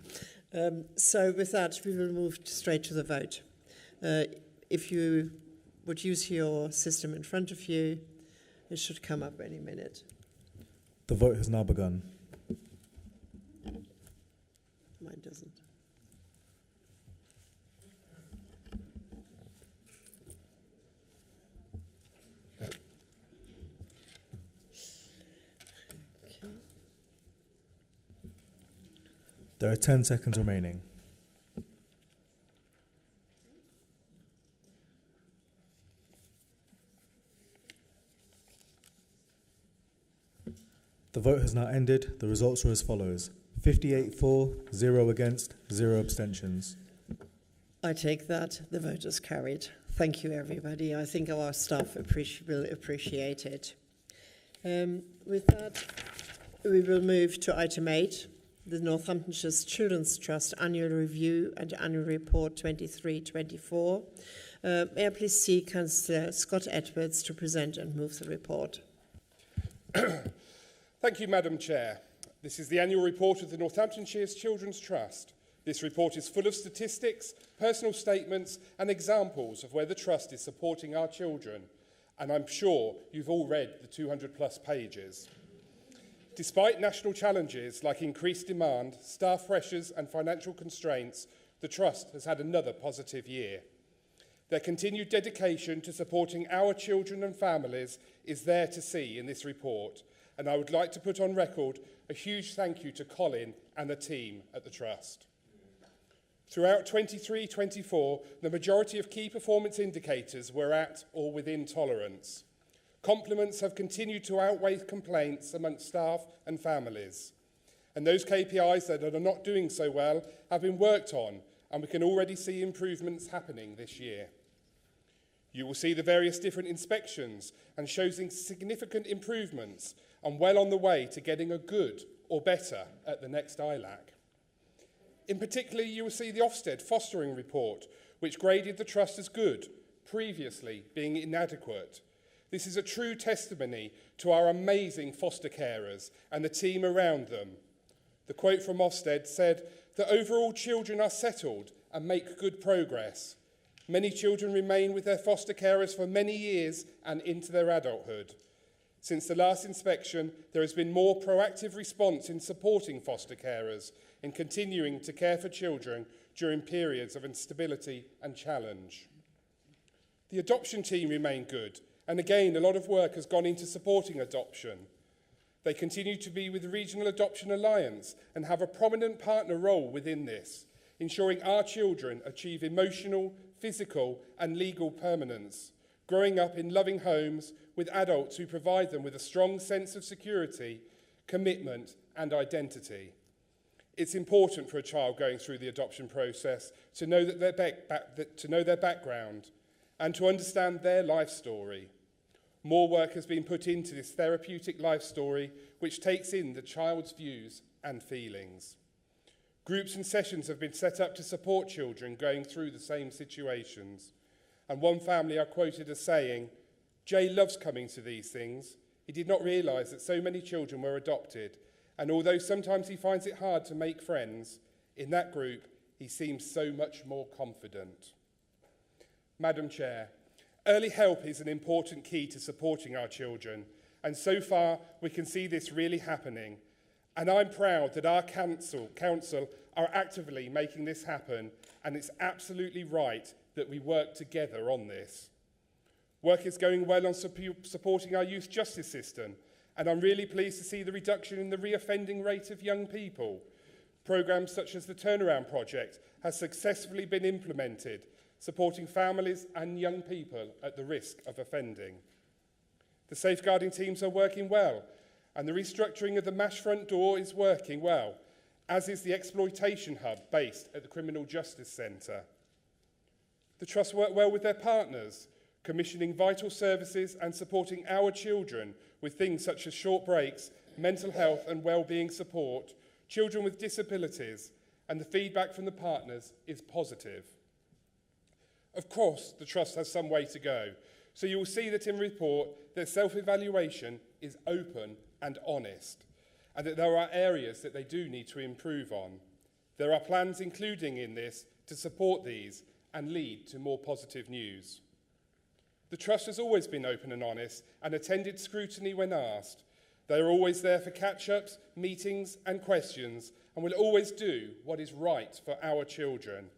So with that, we will move straight to the vote. If you would use your system in front of you, it should come up any minute. The vote has now begun. Mine doesn't. There are 10 seconds remaining. The vote has now ended. The results are as follows: 58 for, 0 against, 0 abstentions. I take that. The vote is carried. Thank you, everybody. I think our staff will appreciate it. With that, we will move to item 8, the Northamptonshire Children's Trust Annual Review and Annual Report 23-24. May I please see Councillor Scott Edwards to present and move the report. Thank you, Madam Chair. This is the annual report of the Northamptonshire Children's Trust. This report is full of statistics, personal statements and examples of where the Trust is supporting our children, and I'm sure you've all read the 200+ pages. Despite national challenges like increased demand, staff pressures and financial constraints, the Trust has had another positive year. Their continued dedication to supporting our children and families is there to see in this report, and I would like to put on record a huge thank you to Colin and the team at the Trust. Throughout 23-24, the majority of key performance indicators were at or within tolerance. Compliments have continued to outweigh complaints amongst staff and families. And those KPIs that are not doing so well have been worked on, and we can already see improvements happening this year. You will see the various different inspections and showing significant improvements and well on the way to getting a good or better at the next ILAC. In particular, you will see the Ofsted fostering report, which graded the Trust as good, previously being inadequate. This is a true testimony to our amazing foster carers and the team around them. The quote from Ofsted said that overall children are settled and make good progress. Many children remain with their foster carers for many years and into their adulthood. Since the last inspection, there has been more proactive response in supporting foster carers in continuing to care for children during periods of instability and challenge. The adoption team remain good, and again, a lot of work has gone into supporting adoption. They continue to be with the Regional Adoption Alliance and have a prominent partner role within this, ensuring our children achieve emotional, physical and legal permanence, growing up in loving homes with adults who provide them with a strong sense of security, commitment and identity. It's important for a child going through the adoption process to know their background and to understand their life story. More work has been put into this therapeutic life story, which takes in the child's views and feelings. Groups and sessions have been set up to support children going through the same situations. And one family are quoted as saying, "Jay loves coming to these things. He did not realise that so many children were adopted, and although sometimes he finds it hard to make friends, in that group he seems so much more confident." Madam Chair, early help is an important key to supporting our children, and so far we can see this really happening. And I'm proud that our council are actively making this happen, and it's absolutely right that we work together on this. Work is going well on supporting our youth justice system, and I'm really pleased to see the reduction in the reoffending rate of young people. Programmes such as the Turnaround Project has successfully been implemented, supporting families and young people at the risk of offending. The safeguarding teams are working well, and the restructuring of the MASH front door is working well, as is the exploitation hub based at the Criminal Justice Centre. The Trust work well with their partners, commissioning vital services and supporting our children with things such as short breaks, mental health and well-being support, children with disabilities, and the feedback from the partners is positive. Of course, the Trust has some way to go, so you will see that in the report their self-evaluation is open and honest, and that there are areas that they do need to improve on. There are plans including in this to support these and lead to more positive news. The Trust has always been open and honest and attended scrutiny when asked. They are always there for catch-ups, meetings and questions, and will always do what is right for our children.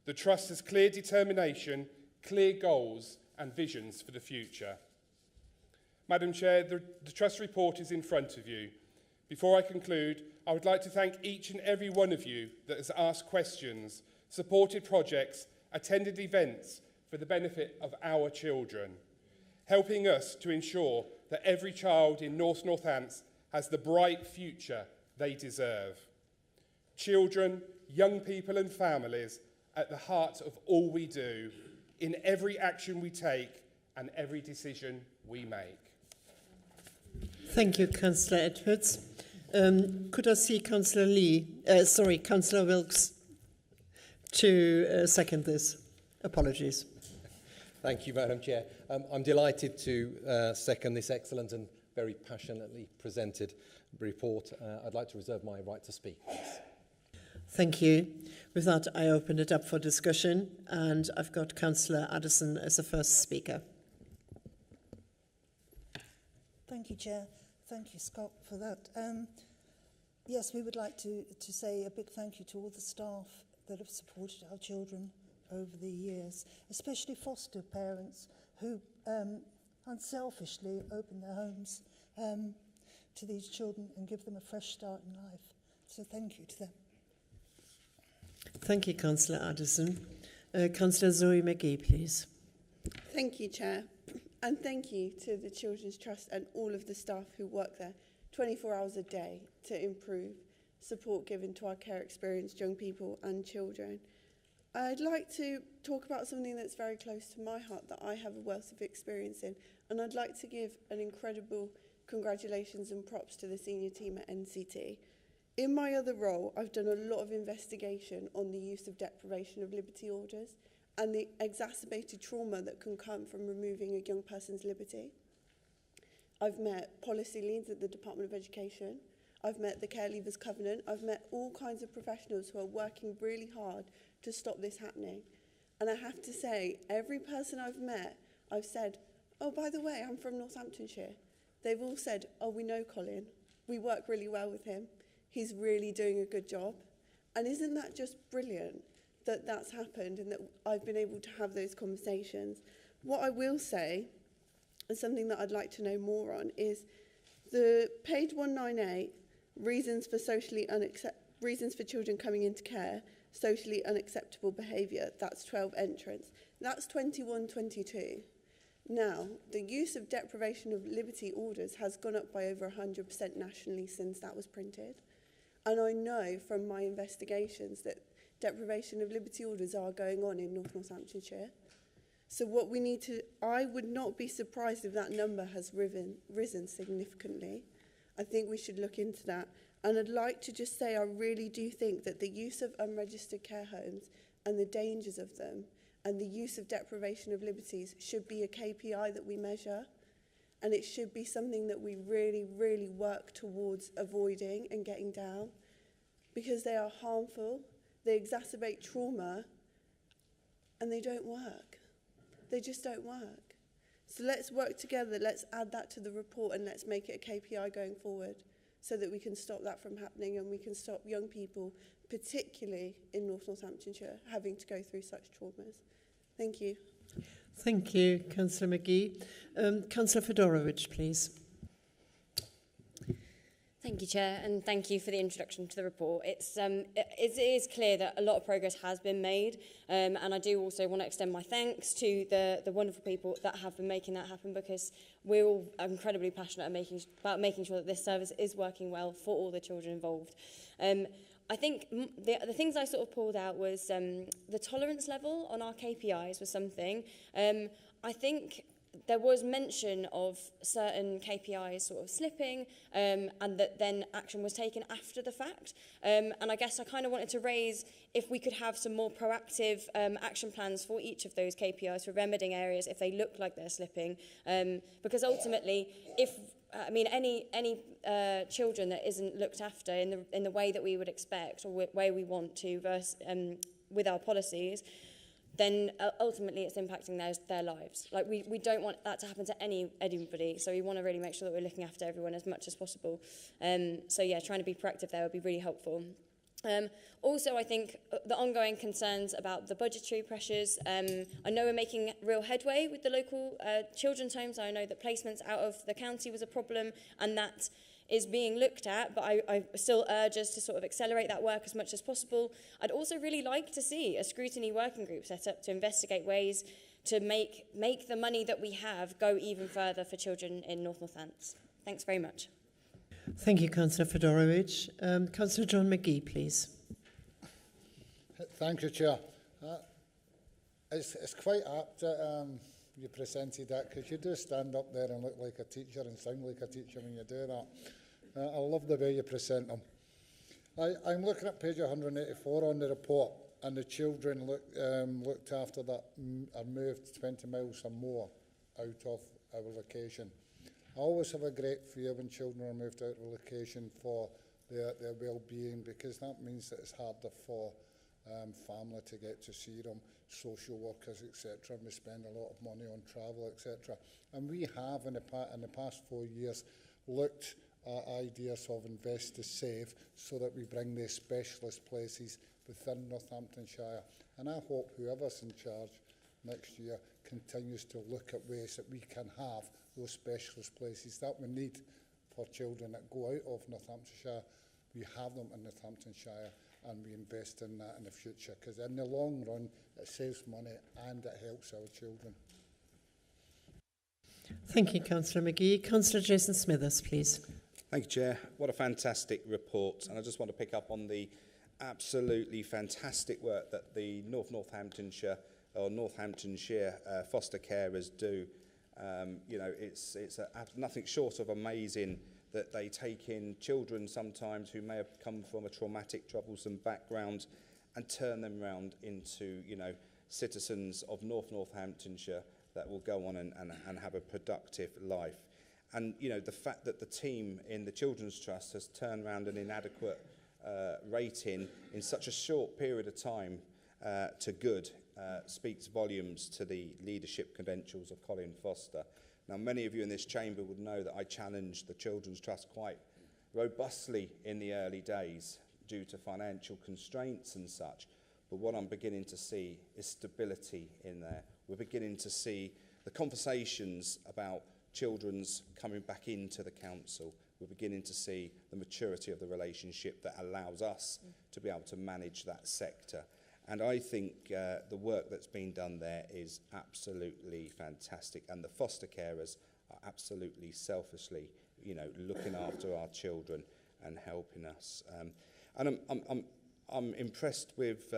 The Trust has clear determination, clear goals and visions for the future. Madam Chair, the Trust report is in front of you. Before I conclude, I would like to thank each and every one of you that has asked questions, supported projects, attended events for the benefit of our children, helping us to ensure that every child in North Northants has the bright future they deserve. Children, young people and families at the heart of all we do, in every action we take and every decision we make. Thank you, Councillor Edwards. Could I see Councillor Councillor Wilkes to second this? Apologies. Thank you, Madam Chair. I'm delighted to second this excellent and very passionately presented report. I'd like to reserve my right to speak, please. Thank you. With that, I open it up for discussion, and I've got Councillor Addison as the first speaker. Thank you, Chair. Thank you, Scott, for that. Yes, we would like to say a big thank you to all the staff that have supported our children over the years, especially foster parents who unselfishly open their homes to these children and give them a fresh start in life. So thank you to them. Thank you, Councillor Addison. Councillor Zoe McGee, please. Thank you, Chair. And thank you to the Children's Trust and all of the staff who work there 24 hours a day to improve support given to our care experienced young people and children. I'd like to talk about something that's very close to my heart that I have a wealth of experience in, and I'd like to give an incredible congratulations and props to the senior team at NCT. In my other role, I've done a lot of investigation on the use of deprivation of liberty orders and the exacerbated trauma that can come from removing a young person's liberty. I've met policy leads at the Department of Education. I've met the Care Leavers Covenant. I've met all kinds of professionals who are working really hard to stop this happening. And I have to say, every person I've met, I've said, oh, by the way, I'm from Northamptonshire. They've all said, oh, we know Colin. We work really well with him. He's really doing a good job. And isn't that just brilliant that that's happened and that I've been able to have those conversations? What I will say, and something that I'd like to know more on, is the page 198, reasons for children coming into care, socially unacceptable behaviour, that's 12 entrants. That's 21-22. Now, the use of deprivation of liberty orders has gone up by over 100% nationally since that was printed. And I know from my investigations that deprivation of liberty orders are going on in North Northamptonshire. So what we need to, I would not be surprised if that number has risen significantly. I think we should look into that. And I'd like to just say I really do think that the use of unregistered care homes and the dangers of them and the use of deprivation of liberties should be a KPI that we measure. And it should be something that we really, really work towards avoiding and getting down, because they are harmful, they exacerbate trauma, and they don't work. They just don't work. So let's work together, let's add that to the report, and let's make it a KPI going forward so that we can stop that from happening and we can stop young people, particularly in North Northamptonshire, having to go through such traumas. Thank you. Thank you, Councillor McGee. Councillor Fedorovich, please. Thank you, Chair, and thank you for the introduction to the report. It is clear that a lot of progress has been made, and I do also want to extend my thanks to the wonderful people that have been making that happen, because we're all incredibly passionate about making sure that this service is working well for all the children involved. I think the things I sort of pulled out was the tolerance level on our KPIs was something. I think there was mention of certain KPIs sort of slipping and that then action was taken after the fact. And I guess I kind of wanted to raise if we could have some more proactive action plans for each of those KPIs for remedying areas if they look like they're slipping. Because ultimately, if any children that isn't looked after in the way that we would expect or way we want to with our policies, then ultimately it's impacting their lives. Like we don't want that to happen to anybody, so we want to really make sure that we're looking after everyone as much as possible. So yeah, trying to be proactive there would be really helpful. Also, I think the ongoing concerns about the budgetary pressures. I know we're making real headway with the local children's homes. I know that placements out of the county was a problem, and that is being looked at, but I still urge us to sort of accelerate that work as much as possible. I'd also really like to see a scrutiny working group set up to investigate ways to make the money that we have go even further for children in North Northants. Thanks very much. Thank you, Councillor Fedorovich. Councillor John McGee, please. Thank you, Chair. It's quite apt that you presented that, because you do stand up there and look like a teacher and sound like a teacher when you do that. I love the way you present them. I'm looking at page 184 on the report, and the children looked after that are moved 20 miles or more out of our location. I always have a great fear when children are moved out of location for their well-being, because that means that it's harder for family to get to see them, social workers, etc. And we spend a lot of money on travel, etc. And we have in the past 4 years looked at ideas of invest to save, so that we bring these specialist places within Northamptonshire. And I hope whoever's in charge next year continues to look at ways that we can have those specialist places that we need for children that go out of Northamptonshire. We have them in Northamptonshire, and we invest in that in the future, because in the long run it saves money and it helps our children. Thank you, Councillor McGee. Councillor Jason Smithers, please. Thank you, Chair. What a fantastic report. And I just want to pick up on the absolutely fantastic work that the Northamptonshire foster carers do. You know, it's nothing short of amazing that they take in children sometimes who may have come from a traumatic, troublesome background and turn them around into, you know, citizens of Northamptonshire that will go on and have a productive life. And, you know, the fact that the team in the Children's Trust has turned around an inadequate rating in such a short period of time to good speaks volumes to the leadership credentials of Colin Foster. Now, many of you in this chamber would know that I challenged the Children's Trust quite robustly in the early days due to financial constraints and such. But what I'm beginning to see is stability in there. We're beginning to see the conversations about children's coming back into the council. We're beginning to see the maturity of the relationship that allows us to be able to manage that sector. And I think the work that's been done there is absolutely fantastic. And the foster carers are absolutely selfishly, you know, looking after our children and helping us. And I'm impressed with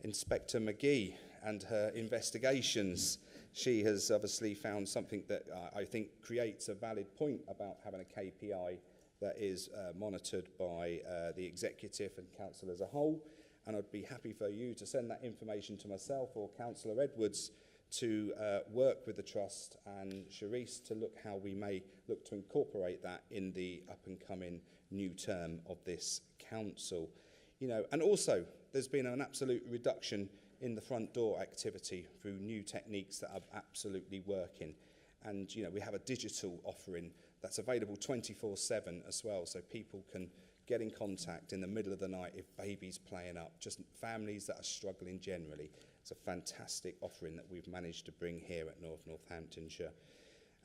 Inspector McGee and her investigations. She has obviously found something that I think creates a valid point about having a KPI that is monitored by the executive and council as a whole. And I'd be happy for you to send that information to myself or Councillor Edwards to work with the Trust and Charisse to look how we may look to incorporate that in the up-and-coming new term of this council. You know, and also, there's been an absolute reduction in the front door activity through new techniques that are absolutely working. And, you know, we have a digital offering that's available 24/7 as well, so people can get in contact in the middle of the night if baby's playing up, just families that are struggling generally. It's a fantastic offering that we've managed to bring here at Northamptonshire.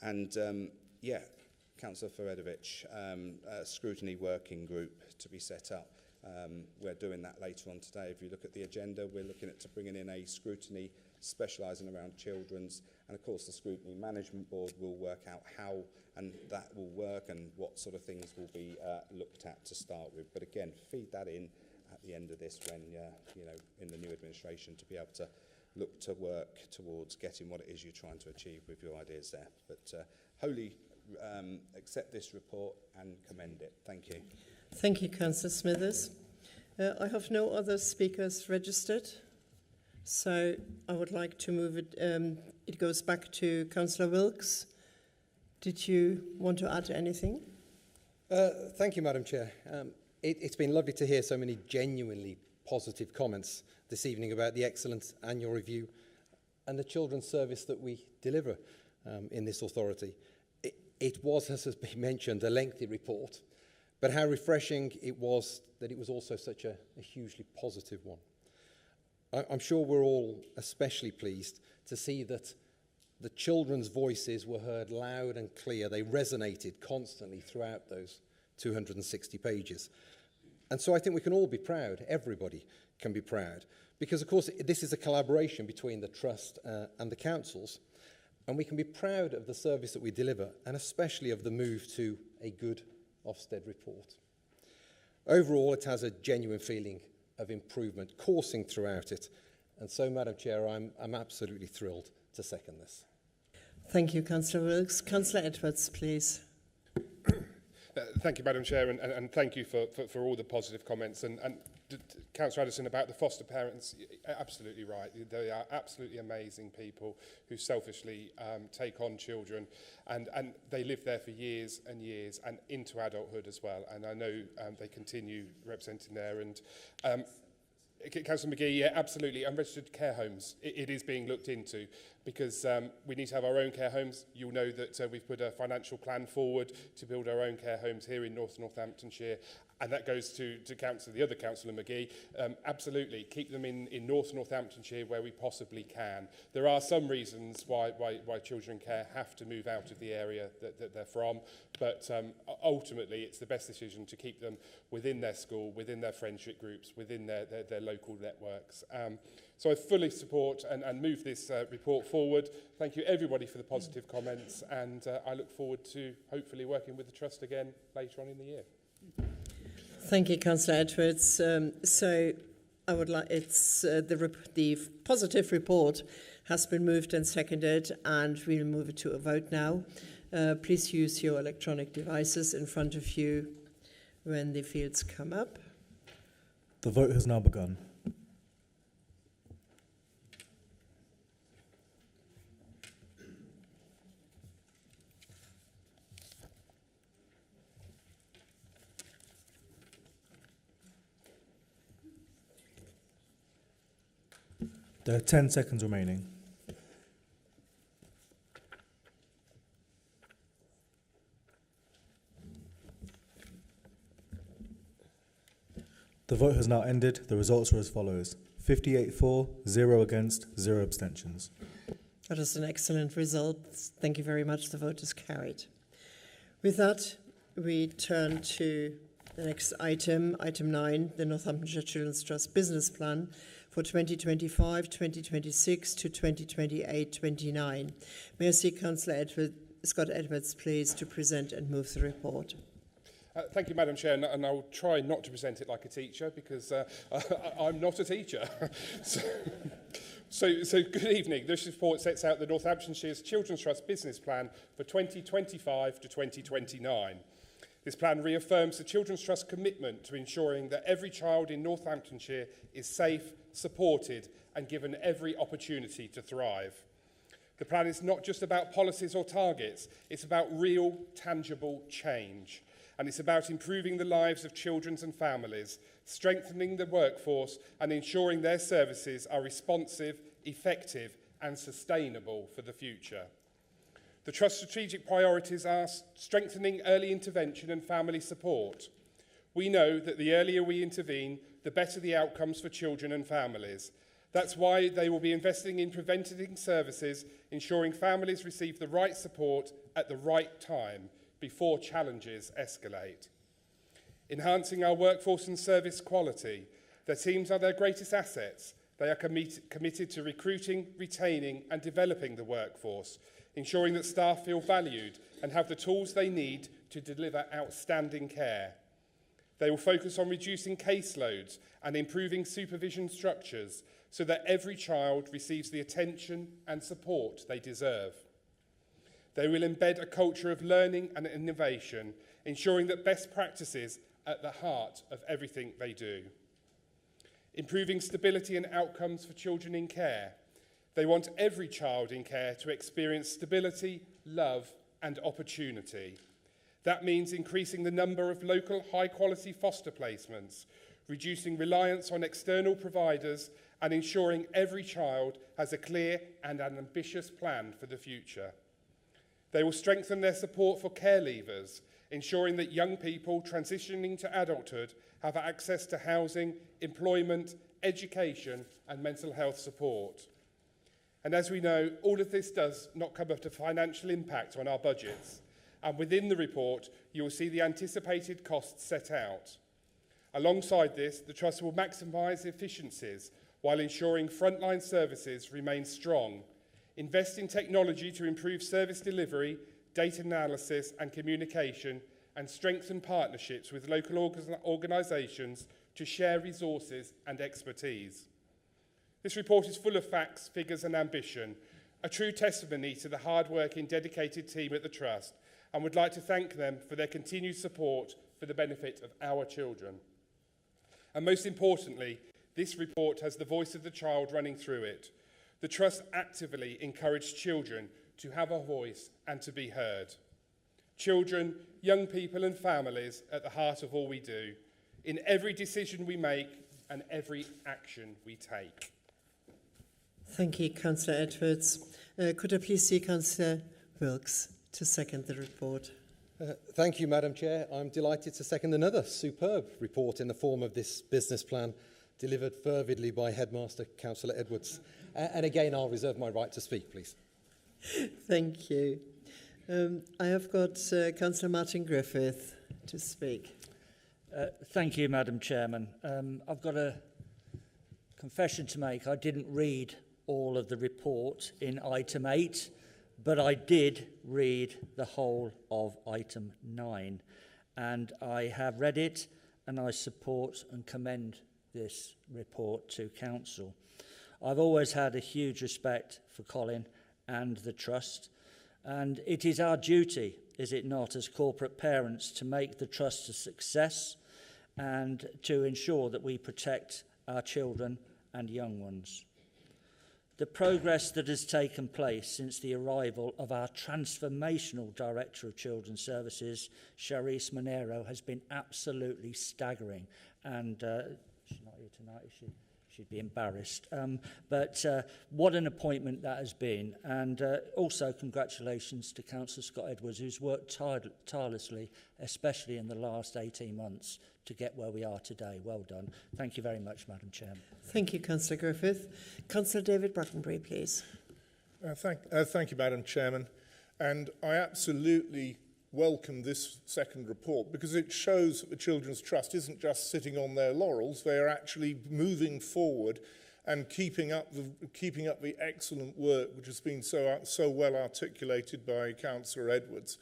And, yeah, Councillor Feredovich, a scrutiny working group to be set up. We're doing that later on today. If you look at the agenda, we're looking at bringing in a scrutiny specialising around children's, and of course the Scrutiny Management Board will work out how and that will work and what sort of things will be looked at to start with. But again, feed that in at the end of this when, you know, in the new administration to be able to look to work towards getting what it is you're trying to achieve with your ideas there. But wholly accept this report and commend it. Thank you. Thank you, Councillor Smithers. I have no other speakers registered, so I would like to move it. It goes back to Councillor Wilkes. Did you want to add anything? Thank you, Madam Chair. It's been lovely to hear so many genuinely positive comments this evening about the excellent annual review and the children's service that we deliver in this authority. It was, as has been mentioned, a lengthy report, but how refreshing it was that it was also such a hugely positive one. I'm sure we're all especially pleased to see that the children's voices were heard loud and clear. They resonated constantly throughout those 260 pages. And so I think we can all be proud, everybody can be proud, because of course this is a collaboration between the Trust and the councils, and we can be proud of the service that we deliver, and especially of the move to a good Ofsted report. Overall, it has a genuine feeling of improvement coursing throughout it, and so, Madam Chair, I'm absolutely thrilled to second this. Thank you, Councillor Wilkes. Councillor Edwards, please. Thank you, Madam Chair, and thank you for all the positive comments. And Councillor Addison, about the foster parents, absolutely right. They are absolutely amazing people who selfishly take on children, and they live there for years and years and into adulthood as well. And I know they continue representing there. And Councillor McGee, yeah, absolutely. Unregistered care homes, it is being looked into because we need to have our own care homes. You'll know that we've put a financial plan forward to build our own care homes here in Northamptonshire. And that goes to the other Councillor McGee. Absolutely, keep them in Northamptonshire where we possibly can. There are some reasons why children in care have to move out of the area that they're from, but ultimately it's the best decision to keep them within their school, within their friendship groups, within their local networks. So I fully support and move this report forward. Thank you everybody for the positive comments, and I look forward to hopefully working with the Trust again later on in the year. Thank you, Councillor Edwards. So I would like the positive report has been moved and seconded, and we'll move it to a vote now. Please use your electronic devices in front of you when the fields come up. The vote has now begun. There are 10 seconds remaining. The vote has now ended. The results are as follows. 58 for, 0 against, 0 abstentions. That is an excellent result. Thank you very much. The vote is carried. With that, we turn to the next item, item 9, the Northamptonshire Children's Trust Business Plan for 2025, 2026 to 2028-29. May I see Councillor Scott Edwards, please, to present and move the report. Thank you, Madam Chair, and I'll try not to present it like a teacher because I'm not a teacher. So good evening. This report sets out the Northamptonshire's Children's Trust Business Plan for 2025 to 2029. This plan reaffirms the Children's Trust commitment to ensuring that every child in Northamptonshire is safe, supported and given every opportunity to thrive. The plan is not just about policies or targets, it's about real, tangible change. And it's about improving the lives of children and families, strengthening the workforce and ensuring their services are responsive, effective and sustainable for the future. The Trust's strategic priorities are strengthening early intervention and family support. We know that the earlier we intervene, the better the outcomes for children and families. That's why they will be investing in preventative services, ensuring families receive the right support at the right time, before challenges escalate. Enhancing our workforce and service quality. Their teams are their greatest assets. They are committed to recruiting, retaining and developing the workforce, ensuring that staff feel valued and have the tools they need to deliver outstanding care. They will focus on reducing caseloads and improving supervision structures so that every child receives the attention and support they deserve. They will embed a culture of learning and innovation, ensuring that best practices are at the heart of everything they do. Improving stability and outcomes for children in care. They want every child in care to experience stability, love and opportunity. That means increasing the number of local high-quality foster placements, reducing reliance on external providers and ensuring every child has a clear and an ambitious plan for the future. They will strengthen their support for care leavers, ensuring that young people transitioning to adulthood have access to housing, employment, education and mental health support. And as we know, all of this does not come at a financial impact on our budgets. And within the report, you will see the anticipated costs set out. Alongside this, the Trust will maximise efficiencies while ensuring frontline services remain strong, invest in technology to improve service delivery, data analysis and communication, and strengthen partnerships with local organisations to share resources and expertise. This report is full of facts, figures and ambition, a true testimony to the hard-working, dedicated team at the Trust, and would like to thank them for their continued support for the benefit of our children. And most importantly, this report has the voice of the child running through it. The Trust actively encouraged children to have a voice and to be heard. Children, young people and families at the heart of all we do, in every decision we make and every action we take. Thank you, Councillor Edwards. Could I please see Councillor Wilkes to second the report? Thank you, Madam Chair. I'm delighted to second another superb report in the form of this business plan, delivered fervidly by Headmaster Councillor Edwards. And again, I'll reserve my right to speak, please. Thank you. I have got Councillor Martin Griffith to speak. Thank you, Madam Chairman. I've got a confession to make. I didn't read all of the report in item 8, but I did read the whole of item 9. And I have read it, and I support and commend this report to Council. I've always had a huge respect for Colin and the Trust, and it is our duty, is it not, as corporate parents, to make the Trust a success and to ensure that we protect our children and young ones. The progress that has taken place since the arrival of our transformational Director of Children's Services, Charisse Monero, has been absolutely staggering. And she's not here tonight, is she? she'd be embarrassed. But what an appointment that has been. And also congratulations to Councillor Scott Edwards, who's worked tirelessly, especially in the last 18 months, to get where we are today. Well done. Thank you very much, Madam Chairman. Thank you, Councillor Griffith. Councillor David Brackenbury, please. Thank you, Madam Chairman. And I absolutely welcome this second report because it shows that the Children's Trust isn't just sitting on their laurels, they are actually moving forward and keeping up the excellent work which has been so well articulated by Councillor Edwards.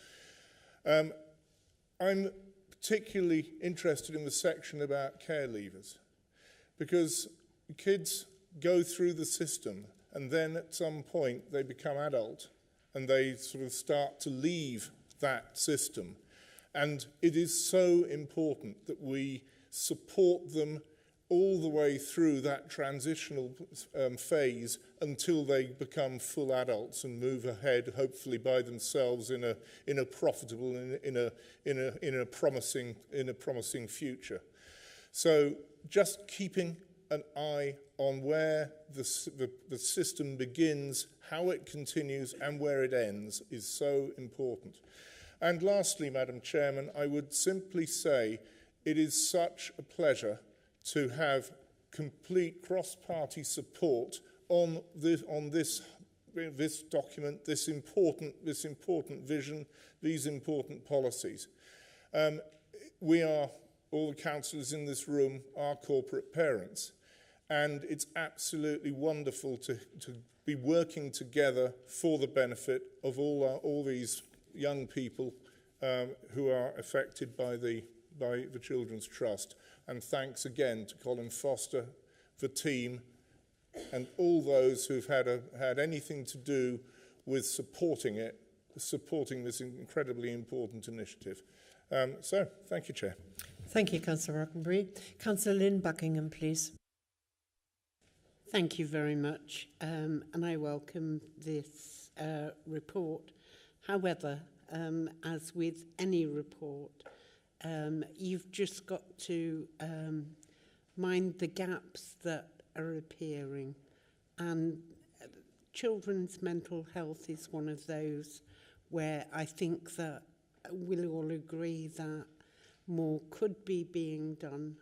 I'm particularly interested in the section about care leavers because kids go through the system and then at some point they become adult and they sort of start to leave that system. And it is so important that we support them all the way through that transitional phase until they become full adults and move ahead, hopefully by themselves in a profitable, in a promising future. So just keeping an eye on where the system begins, how it continues and where it ends is so important. And lastly, Madam Chairman, I would simply say it is such a pleasure to have complete cross-party support on this document, this important vision, these important policies. We are, all the councillors in this room, are corporate parents, and it's absolutely wonderful to be working together for the benefit of all these young people who are affected by the Children's Trust. And thanks again to Colin Foster, the team, and all those who've had anything to do with supporting this incredibly important initiative. So, thank you, Chair. Thank you, Councillor Rockenbury. Councillor Lynn Buckingham, please. Thank you very much, and I welcome this report. However, as with any report, you've just got to mind the gaps that are appearing, and children's mental health is one of those where I think that we'll all agree that more could be being done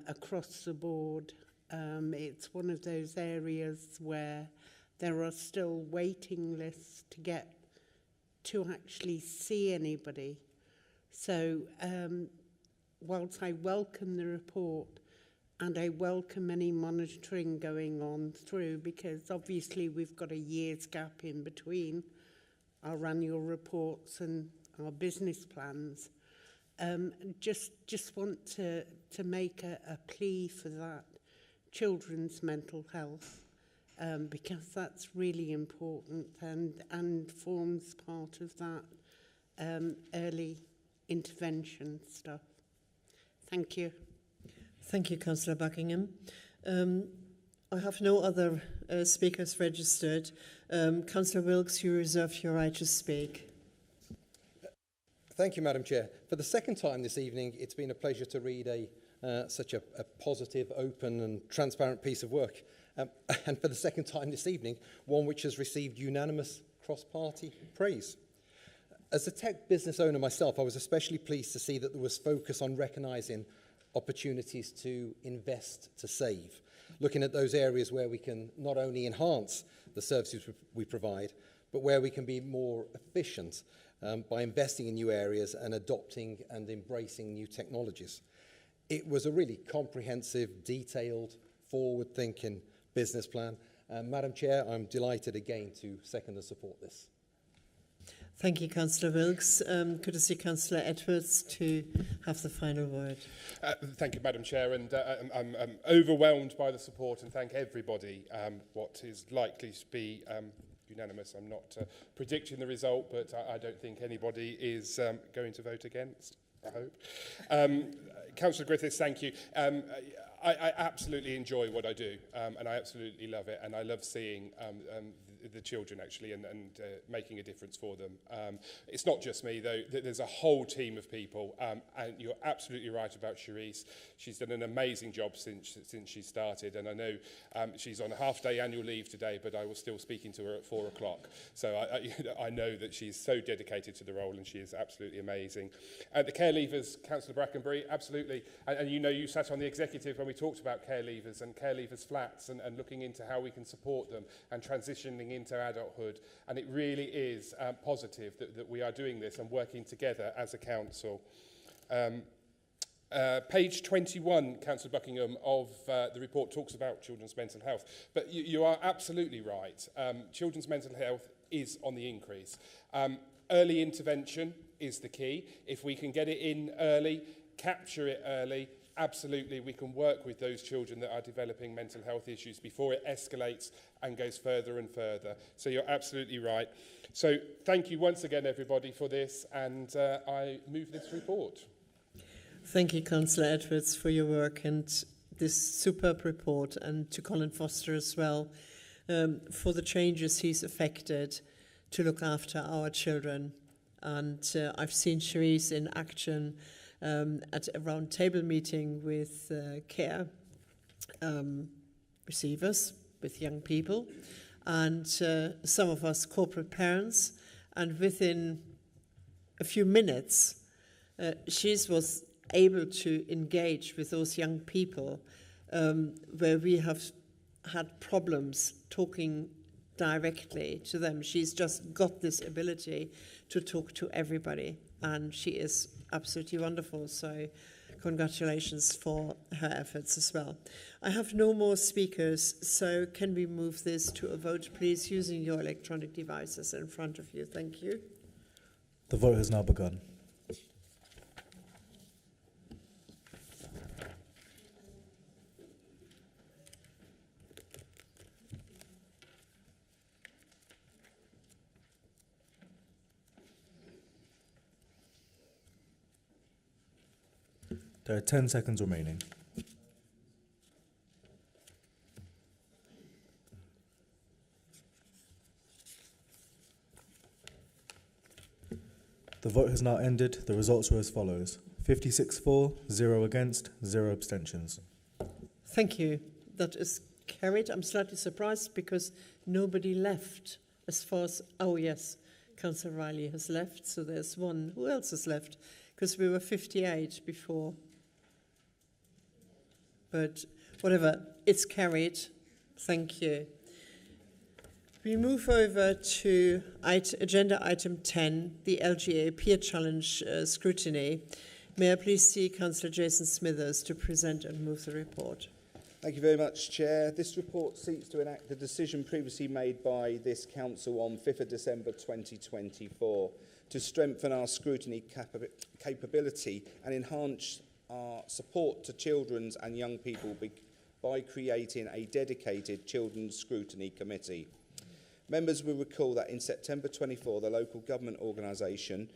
across the board. It's one of those areas where there are still waiting lists to get to actually see anybody. So whilst I welcome the report and I welcome any monitoring going on through, because obviously we've got a year's gap in between our annual reports and our business plans, just want to make a plea for that children's mental health, because that's really important and forms part of that early intervention stuff. Thank you. Thank you, Councillor Buckingham. I have no other speakers registered. Councillor Wilkes, you reserve your right to speak. Thank you, Madam Chair. For the second time this evening, it's been a pleasure to read such a positive, open and transparent piece of work. And for the second time this evening, one which has received unanimous cross-party praise. As a tech business owner myself, I was especially pleased to see that there was focus on recognising opportunities to invest to save, looking at those areas where we can not only enhance the services we provide, but where we can be more efficient by investing in new areas and adopting and embracing new technologies. It was a really comprehensive, detailed, forward-thinking business plan. Madam Chair, I'm delighted again to second and support this. Thank you, Councillor Wilkes. Could I see Councillor Edwards to have the final word? Thank you, Madam Chair, and I'm overwhelmed by the support and thank everybody. What is likely to be unanimous. I'm not predicting the result, but I don't think anybody is going to vote against, I hope. Councillor Griffiths, thank you. I absolutely enjoy what I do, and I absolutely love it, and I love seeing the children actually and making a difference for them. It's not just me though, there's a whole team of people, and you're absolutely right about Charisse. She's done an amazing job since she started, and I know she's on a half-day annual leave today, but I was still speaking to her at 4 o'clock. So I know that she's so dedicated to the role, and she is absolutely amazing. The care leavers, Councillor Brackenbury, absolutely. And you know, you sat on the executive when we talked about care leavers and care leavers flats and looking into how we can support them and transitioning into adulthood. And it really is positive that we are doing this and working together as a council. Page 21, Councillor Buckingham, of the report talks about children's mental health. But you are absolutely right. Children's mental health is on the increase. Early intervention is the key. If we can get it in early, capture it early, absolutely we can work with those children that are developing mental health issues before it escalates and goes further and further. So you're absolutely right. So thank you once again, everybody, for this, and I move this report. Thank you, Councillor Edwards, for your work and this superb report, and to Colin Foster as well for the changes he's affected to look after our children. And I've seen Charisse in action at a round table meeting with care receivers, with young people, and some of us corporate parents. And within a few minutes, she was able to engage with those young people where we have had problems talking directly to them. She's just got this ability to talk to everybody, and she is absolutely wonderful. So congratulations for her efforts as well. I have no more speakers, so can we move this to a vote, please, using your electronic devices in front of you? Thank you. The vote has now begun. There are 10 seconds remaining. The vote has now ended. The results were as follows: 56 for, 0 against, 0 abstentions. Thank you. That is carried. I'm slightly surprised because nobody left as far as... Oh, yes, Councillor Riley has left, so there's one. Who else has left? Because we were 58 before. But whatever, it's carried. Thank you. We move over to agenda item 10, the LGA Peer Challenge scrutiny. May I please see Councillor Jason Smithers to present and move the report. Thank you very much, Chair. This report seeks to enact the decision previously made by this Council on 5th of December 2024 to strengthen our scrutiny capability and enhance our support to children's and young people by creating a dedicated Children's Scrutiny Committee. Members will recall that in September 24, the local government organisation,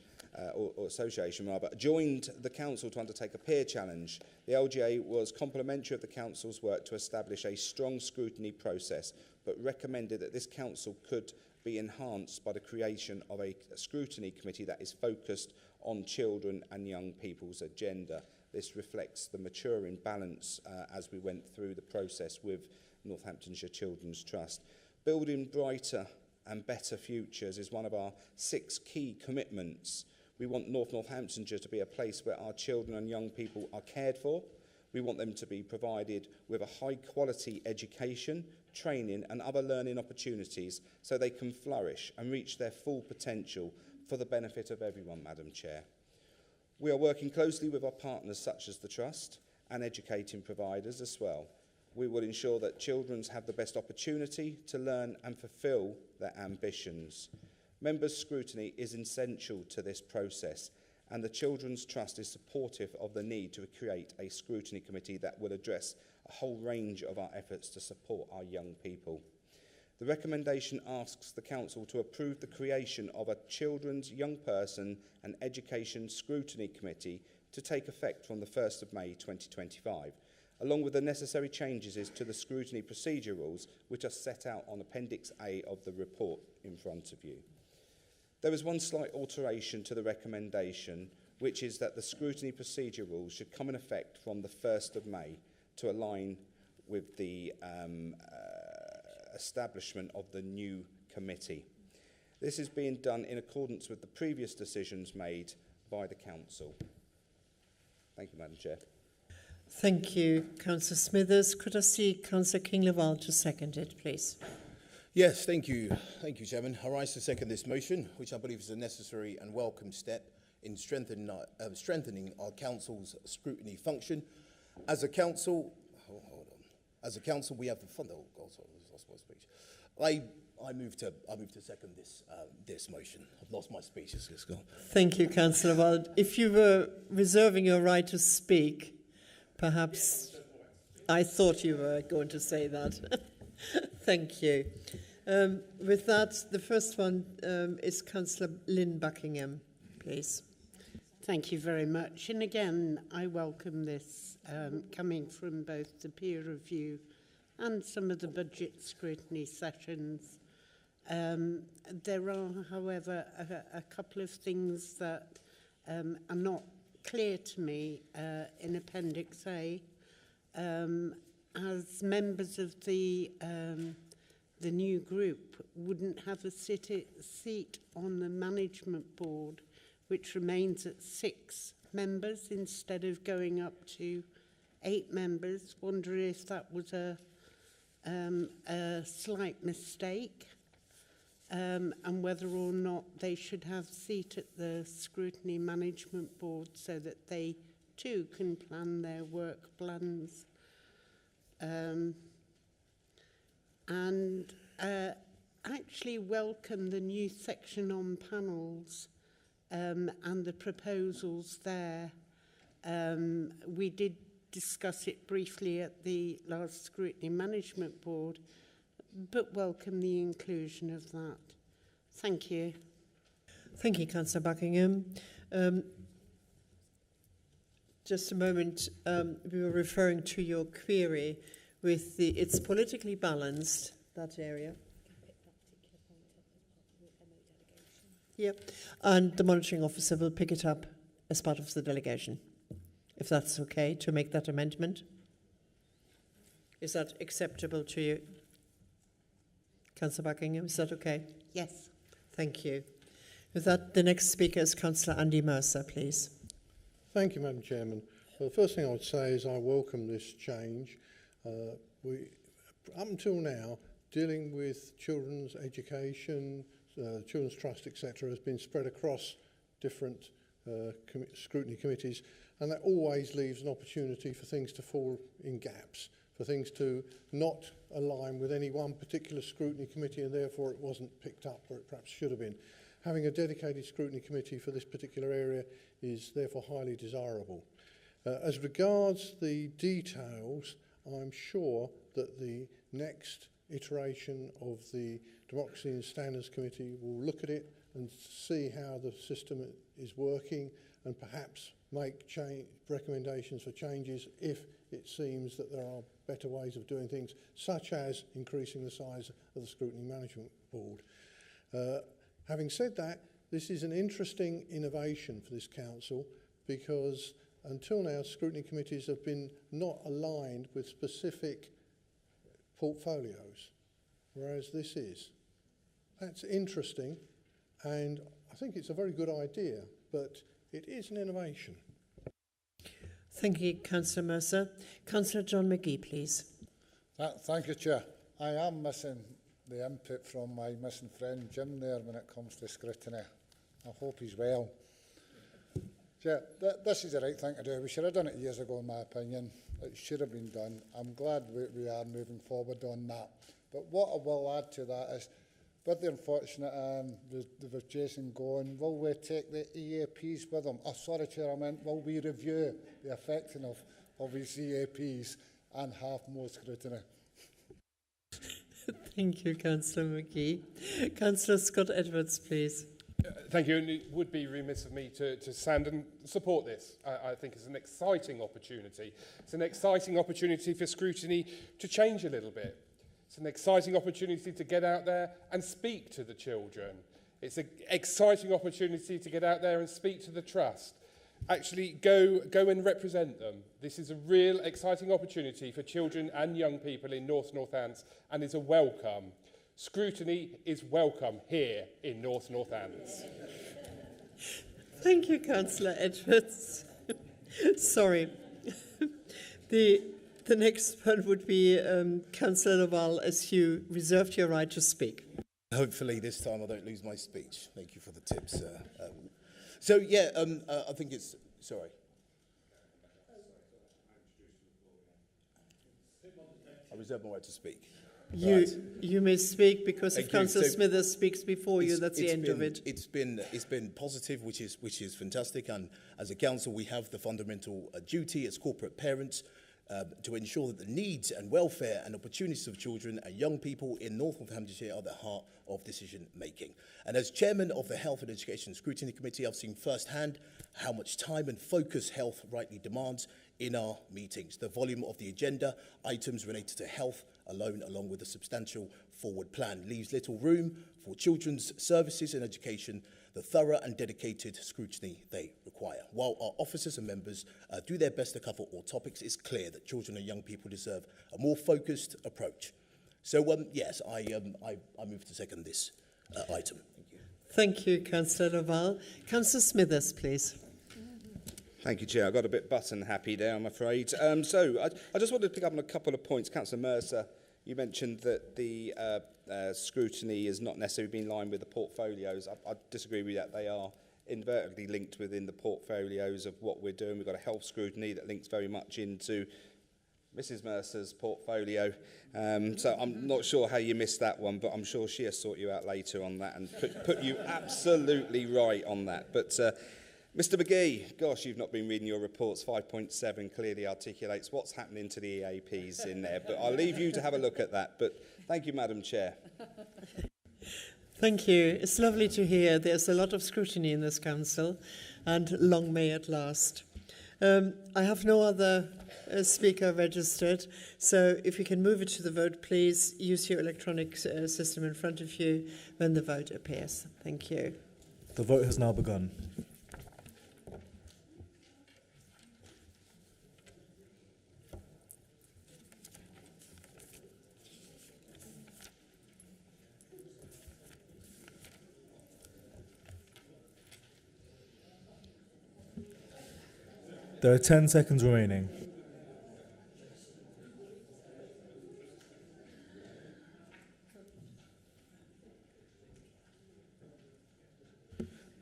or association rather, joined the council to undertake a peer challenge. The LGA was complimentary of the council's work to establish a strong scrutiny process, but recommended that this council could be enhanced by the creation of a scrutiny committee that is focused on children and young people's agenda. This reflects the maturing balance as we went through the process with Northamptonshire Children's Trust. Building brighter and better futures is one of our 6 key commitments. We want Northamptonshire to be a place where our children and young people are cared for. We want them to be provided with a high-quality education, training and other learning opportunities so they can flourish and reach their full potential for the benefit of everyone, Madam Chair. We are working closely with our partners such as the Trust and educating providers as well. We will ensure that children have the best opportunity to learn and fulfil their ambitions. Members' scrutiny is essential to this process, and the Children's Trust is supportive of the need to create a scrutiny committee that will address a whole range of our efforts to support our young people. The recommendation asks the Council to approve the creation of a Children's, Young Person and Education Scrutiny Committee to take effect from the 1st of May 2025. along with the necessary changes to the scrutiny procedure rules, which are set out on Appendix A of the report in front of you. There is one slight alteration to the recommendation, which is that the scrutiny procedure rules should come in effect from the 1st of May to align with the establishment of the new committee. This is being done in accordance with the previous decisions made by the Council. Thank you, Madam Chair. Thank you, Councillor Smithers. Could I see Councillor King-Laval to second it, please? Yes, thank you. Thank you, Chairman. I rise to second this motion, which I believe is a necessary and welcome step in strengthening our Council's scrutiny function. As a Council, we have the fund. Oh God, sorry, I lost my speech. I move to second this motion. I've lost my speech. Let's go. Thank you, Councillor Wald. If you were reserving your right to speak, perhaps I thought you were going to say that. Thank you. With that, the first one is Councillor Lynn Buckingham, please. Thank you very much. And again, I welcome this coming from both the peer review and some of the budget scrutiny sessions. There are, however, a couple of things that are not clear to me in Appendix A. As members of the new group wouldn't have a seat on the management board, which remains at 6 members instead of going up to 8 members. Wonder if that was a slight mistake, and whether or not they should have a seat at the scrutiny management board so that they too can plan their work plans. And actually welcome the new section on panels and the proposals there. We did discuss it briefly at the last Scrutiny Management Board, but welcome the inclusion of that. Thank you. Thank you, Councillor Buckingham. Just a moment, we were referring to your query with the, it's politically balanced, that area. Yep, and the monitoring officer will pick it up as part of the delegation, if that's okay, to make that amendment. Is that acceptable to you? Councillor Buckingham, is that okay? Yes. Thank you. With that, the next speaker is Councillor Andy Mercer, please. Thank you, Madam Chairman. Well, the first thing I would say is I welcome this change. We, up until now, dealing with children's education, Children's Trust, etc., has been spread across different scrutiny committees, and that always leaves an opportunity for things to fall in gaps, for things to not align with any one particular scrutiny committee, and therefore it wasn't picked up where it perhaps should have been. Having a dedicated scrutiny committee for this particular area is therefore highly desirable. As regards the details, I'm sure that the next iteration of the Democracy and Standards Committee will look at it and see how the system is working and perhaps make recommendations for changes if it seems that there are better ways of doing things, such as increasing the size of the Scrutiny Management Board. Having said that, this is an interesting innovation for this council because until now scrutiny committees have been not aligned with specific portfolios, whereas this is. That's interesting, and I think it's a very good idea, but it is an innovation. Thank you, Councillor Mercer. Councillor John McGee, please. Thank you, Chair. I am missing the input from my missing friend Jim there when it comes to scrutiny. I hope he's well. Chair, this is the right thing to do. We should have done it years ago, in my opinion. It should have been done. I'm glad we are moving forward on that. But what I will add to that is, with the unfortunate with Jason going, will we take the EAPs with him? Oh, sorry, Chair, I meant will we review the effecting of his EAPs and have more scrutiny? Thank you, Councillor McGee. Councillor Scott Edwards, please. Thank you, and it would be remiss of me to stand and support this. I think it's an exciting opportunity. It's an exciting opportunity for scrutiny to change a little bit. It's an exciting opportunity to get out there and speak to the children. It's an exciting opportunity to get out there and speak to the trust. Actually, go and represent them. This is a real exciting opportunity for children and young people in North Northants, and is a welcome. Scrutiny is welcome here in North Northants. Thank you, Councillor Edwards. Sorry. The next one would be Councillor Laval, as you reserved your right to speak. Hopefully this time I don't lose my speech. Thank you for the tips. So yeah, I think it's, sorry. I reserve my right to speak. You may speak, because if Councillor Smithers speaks before you, that's the end of it. It's been positive, which is fantastic, and as a council we have the fundamental duty as corporate parents to ensure that the needs and welfare and opportunities of children and young people in North Northamptonshire are at the heart of decision making. And as chairman of the Health and Education Scrutiny Committee, I've seen firsthand how much time and focus health rightly demands in our meetings. The volume of the agenda items related to health alone, along with a substantial forward plan, leaves little room for children's services and education, the thorough and dedicated scrutiny they require. While our officers and members do their best to cover all topics, it's clear that children and young people deserve a more focused approach. So yes, I move to second this item. Thank you. Thank you, Councillor Laval. Councillor Smithers, please. Thank you, Chair. I got a bit button happy there, I'm afraid. So I just wanted to pick up on a couple of points. Councillor Mercer, you mentioned that the scrutiny has not necessarily been in line with the portfolios. I disagree with that. They are invertedly linked within the portfolios of what we're doing. We've got a health scrutiny that links very much into Mrs. Mercer's portfolio. So I'm not sure how you missed that one, but I'm sure she'll sort you out later on that and put you absolutely right on that. But Mr. McGee, gosh, you've not been reading your reports. 5.7 clearly articulates what's happening to the EAPs in there, but I'll leave you to have a look at that. But thank you, Madam Chair. Thank you. It's lovely to hear there's a lot of scrutiny in this council, and long may it last. I have no other speaker registered, so if you can move it to the vote, please use your electronic system in front of you when the vote appears. Thank you. The vote has now begun. There are 10 seconds remaining.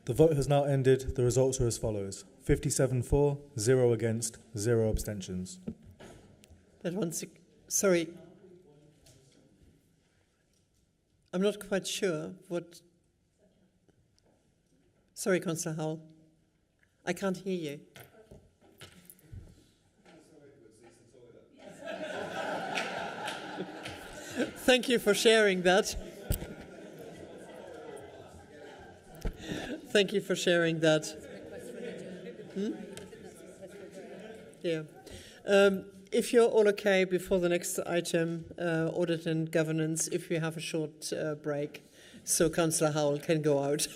The vote has now ended. The results are as follows: 57 for, 0 against, 0 abstentions. That one's, sorry, I'm not quite sure what. Sorry, Councillor Howell, I can't hear you. Thank you for sharing that. Thank you for sharing that. Yeah. If you're all okay before the next item, audit and governance, if we have a short break, so Councillor Howell can go out.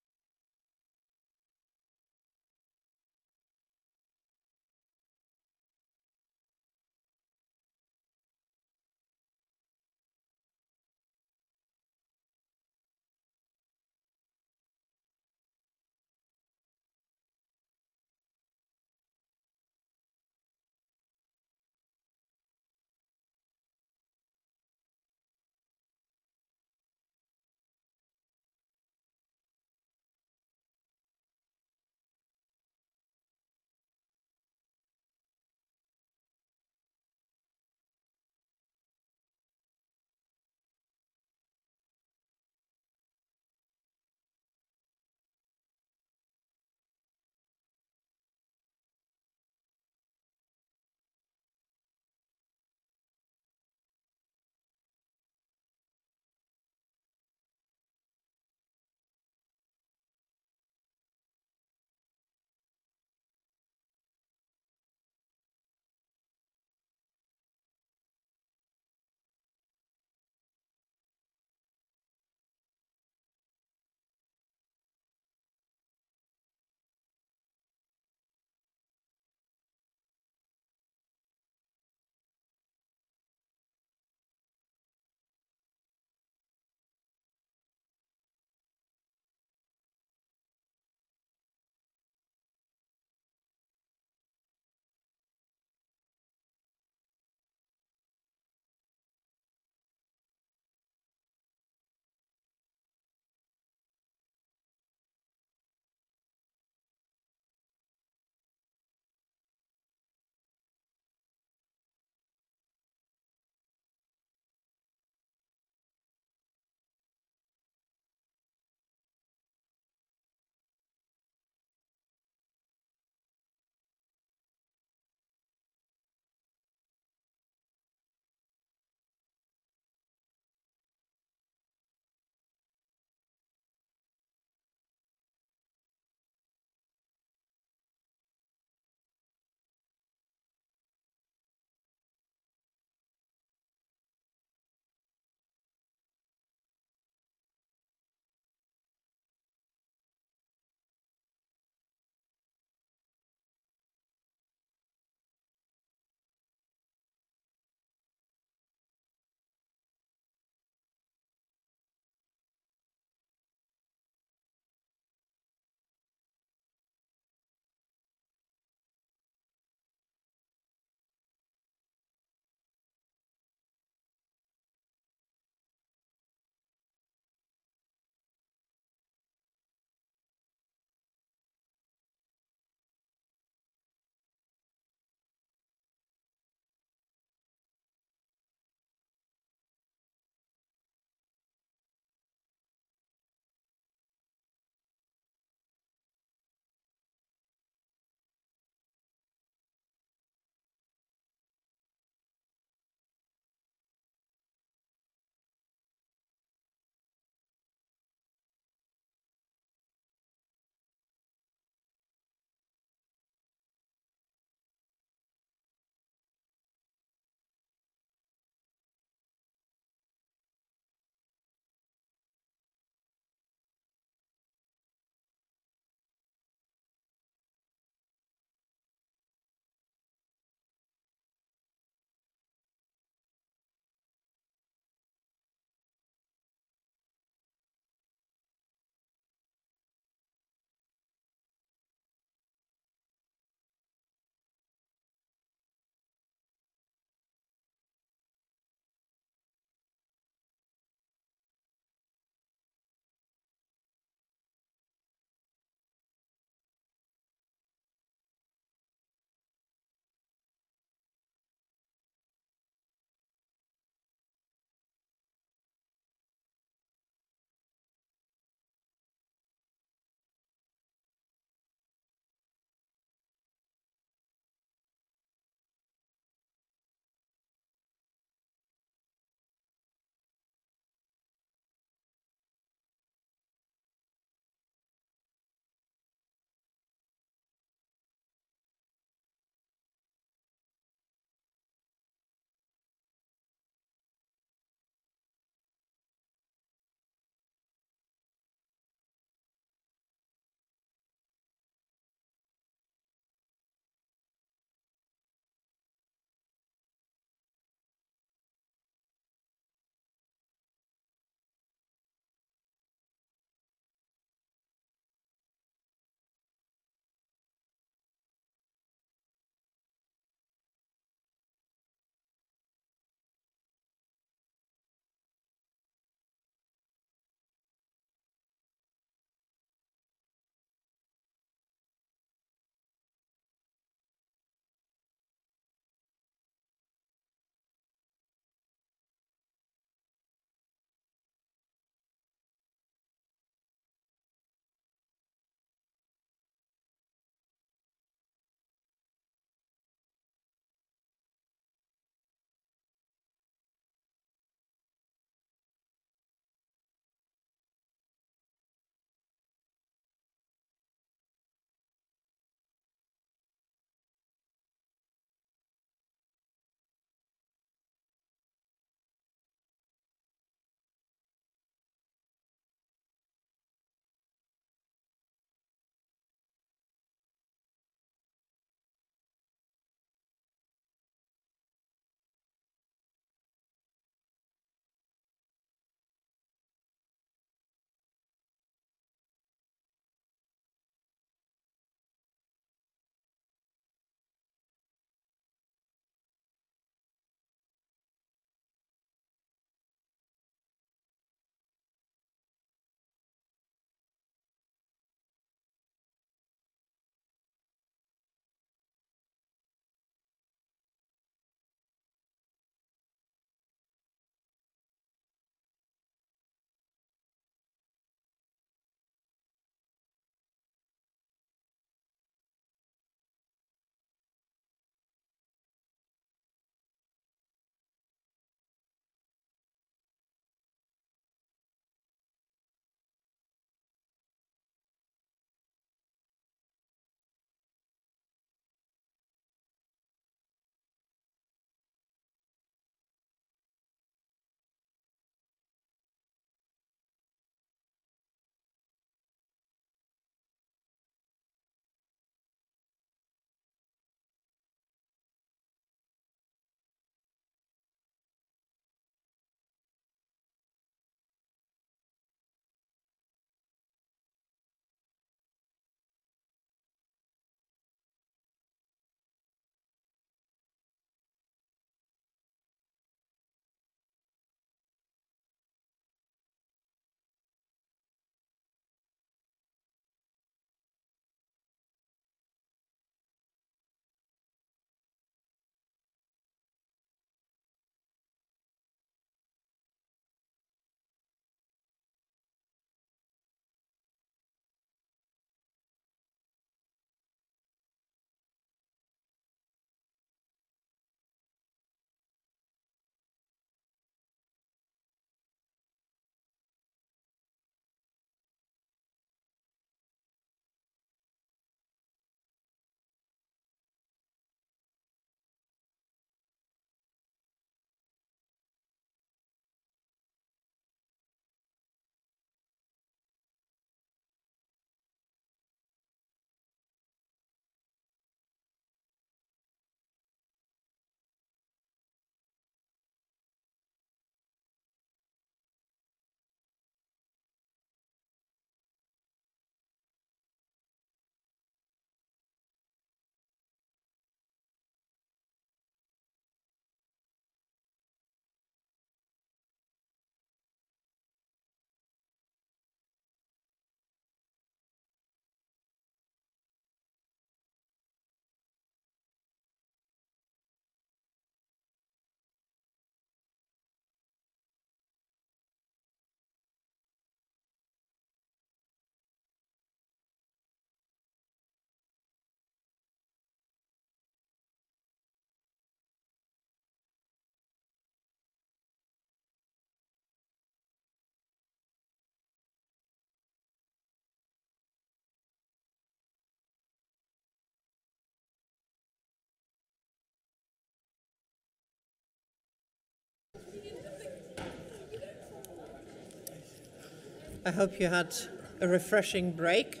I hope you had a refreshing break.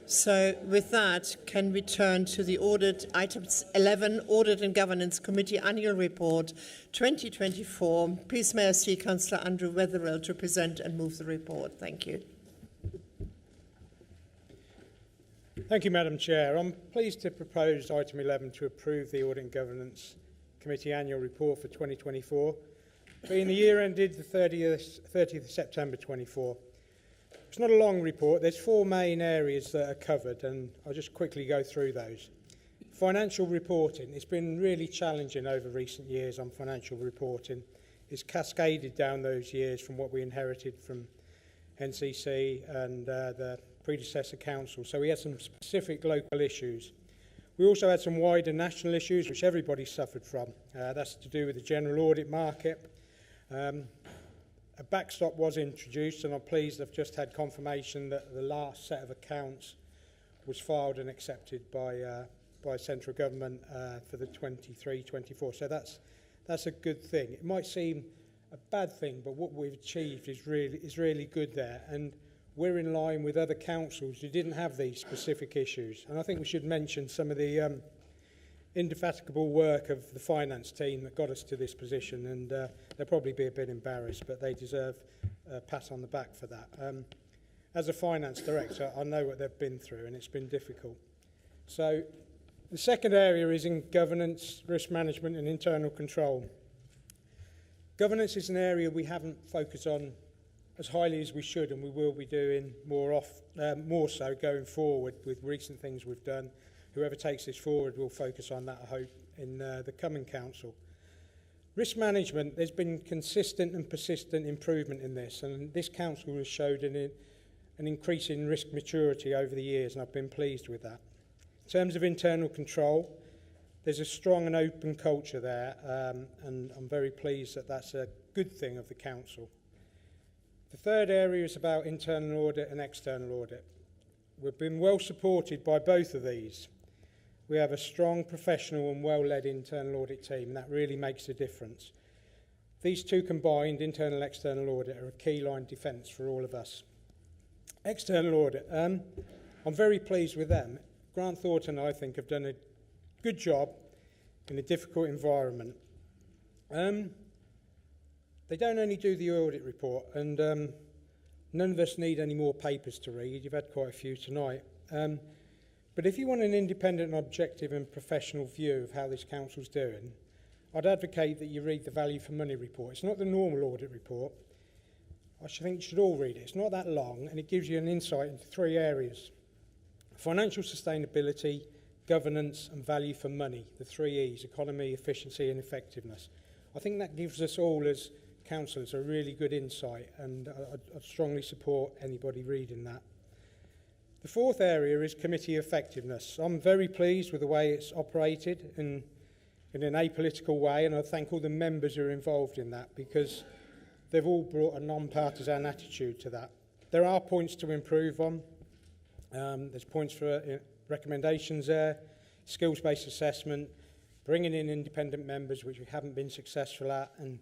So with that, can we turn to the audit, item 11, Audit and Governance Committee Annual Report 2024. Please may I see Councillor Andrew Wetherill to present and move the report. Thank you. Thank you, Madam Chair. I'm pleased to propose item 11 to approve the Audit and Governance Committee Annual Report for 2024, being the year ended the 30th of September 24. It's not a long report. There's 4 main areas that are covered, and I'll just quickly go through those. Financial reporting. It's been really challenging over recent years on financial reporting. It's cascaded down those years from what we inherited from NCC and the predecessor council. So we had some specific local issues. We also had some wider national issues which everybody suffered from. That's to do with the general audit market. A backstop was introduced, and I'm pleased I've just had confirmation that the last set of accounts was filed and accepted by central government for the 23-24. So that's a good thing. It might seem a bad thing, but what we've achieved is really good there, and we're in line with other councils who didn't have these specific issues. And I think we should mention some of the indefatigable work of the finance team that got us to this position, and they'll probably be a bit embarrassed, but they deserve a pat on the back for that. As a finance director, I know what they've been through, and it's been difficult. So the second area is in governance, risk management and internal control. Governance is an area we haven't focused on as highly as we should, and we will be doing more so going forward with recent things we've done. Whoever takes this forward will focus on that, I hope, in the coming council. Risk management, there's been consistent and persistent improvement in this, and this council has showed an increase in risk maturity over the years, and I've been pleased with that. In terms of internal control, there's a strong and open culture there, and I'm very pleased that that's a good thing of the council. The third area is about internal audit and external audit. We've been well supported by both of these. We have a strong, professional and well-led internal audit team, and that really makes a difference. These two combined, internal and external audit, are a key line defence for all of us. External audit, I'm very pleased with them. Grant Thornton, I think, have done a good job in a difficult environment. They don't only do the audit report, and none of us need any more papers to read. You've had quite a few tonight. But if you want an independent, objective and professional view of how this council's doing, I'd advocate that you read the Value for Money report. It's not the normal audit report. I think you should all read it. It's not that long, and it gives you an insight into 3 areas: financial sustainability, governance and value for money, the 3 E's, economy, efficiency and effectiveness. I think that gives us all as councillors a really good insight, and I'd strongly support anybody reading that. The fourth area is committee effectiveness. I'm very pleased with the way it's operated in an apolitical way, and I thank all the members who are involved in that, because they've all brought a non-partisan attitude to that. There are points to improve on. There's points for recommendations there, skills-based assessment, bringing in independent members, which we haven't been successful at, and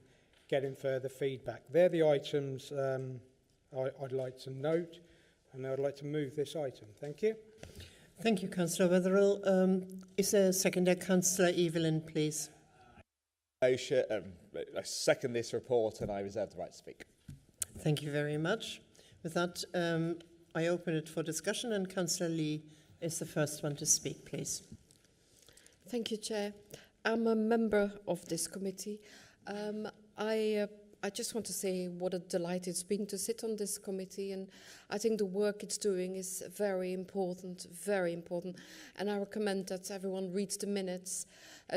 getting further feedback. They're the items I'd like to note, and I'd like to move this item. Thank you. Thank you, Councillor Wetherill. Is there a seconder? Councillor Evelyn, please. I second this report, and I reserve the right to speak. Thank you very much. With that, I open it for discussion, and Councillor Lee is the first one to speak, please. Thank you, Chair. I'm a member of this committee. I just want to say what a delight it's been to sit on this committee, and I think the work it's doing is very important, and I recommend that everyone reads the minutes.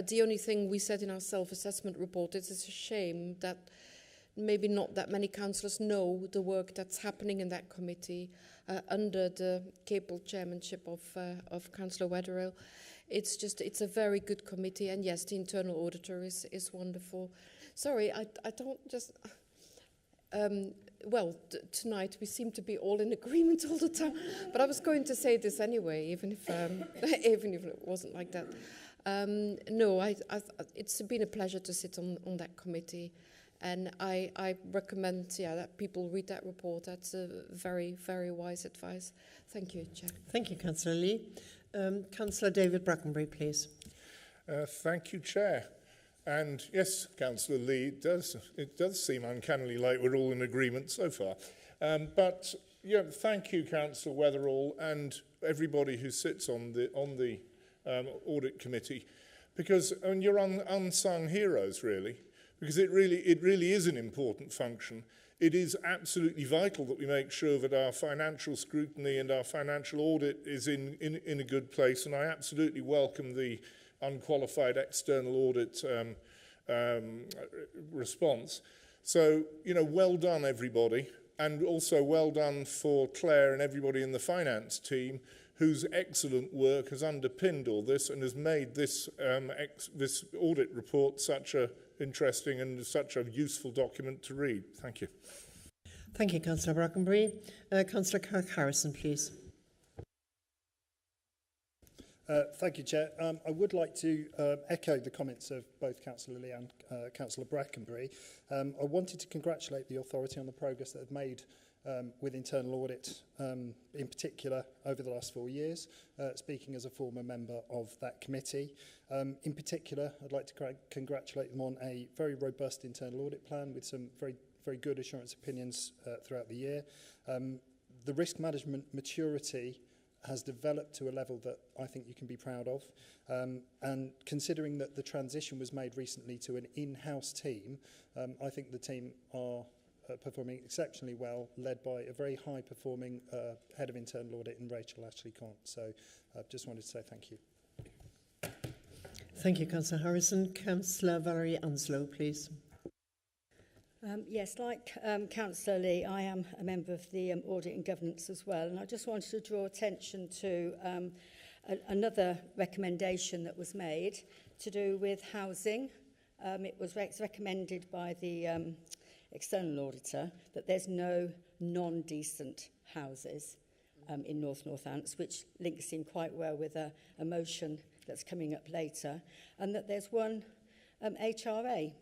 The only thing we said in our self-assessment report is it's a shame that maybe not that many councillors know the work that's happening in that committee under the capable chairmanship of Councillor Wetherill. It's a very good committee, and yes, the internal auditor is wonderful. Sorry, I don't just... tonight we seem to be all in agreement all the time, but I was going to say this anyway, even if it wasn't like that. It's been a pleasure to sit on that committee, And I recommend that people read that report. That's a very, very wise advice. Thank you, Chair. Thank you, Councillor Lee. Councillor David Brackenbury, please. Thank you, Chair. And yes, Councillor Lee, it does seem uncannily like we're all in agreement so far. But yeah, thank you, Councillor Weatherall, and everybody who sits on the Audit Committee, because you're unsung heroes, really. Because it really is an important function. It is absolutely vital that we make sure that our financial scrutiny and our financial audit is in a good place, and I absolutely welcome the unqualified external audit response. So, well done, everybody, and also well done for Claire and everybody in the finance team whose excellent work has underpinned all this and has made this, this audit report such a interesting and such a useful document to read. Thank you. Thank you, Councillor Brackenbury. Councillor Kirk-Harrison, please. Thank you, Chair. I would like to echo the comments of both Councillor Lee and Councillor Brackenbury. I wanted to congratulate the authority on the progress that they've made with internal audit, in particular over the last 4 years, speaking as a former member of that committee. In particular, I'd like to congratulate them on a very robust internal audit plan with some very good assurance opinions throughout the year. The risk management maturity has developed to a level that I think you can be proud of. And considering that the transition was made recently to an in-house team, I think the team are performing exceptionally well, led by a very high-performing head of internal audit in Rachel Ashley-Cont. So I just wanted to say thank you. Thank you, Councillor Harrison. Councillor Valerie Anslow, please. Yes, like Councillor Lee, I am a member of the Audit and Governance as well, and I just wanted to draw attention to another recommendation that was made to do with housing. It was recommended by the external auditor that there's no non-decent houses in North Northants, which links in quite well with a motion that's coming up later, and that there's one HRA.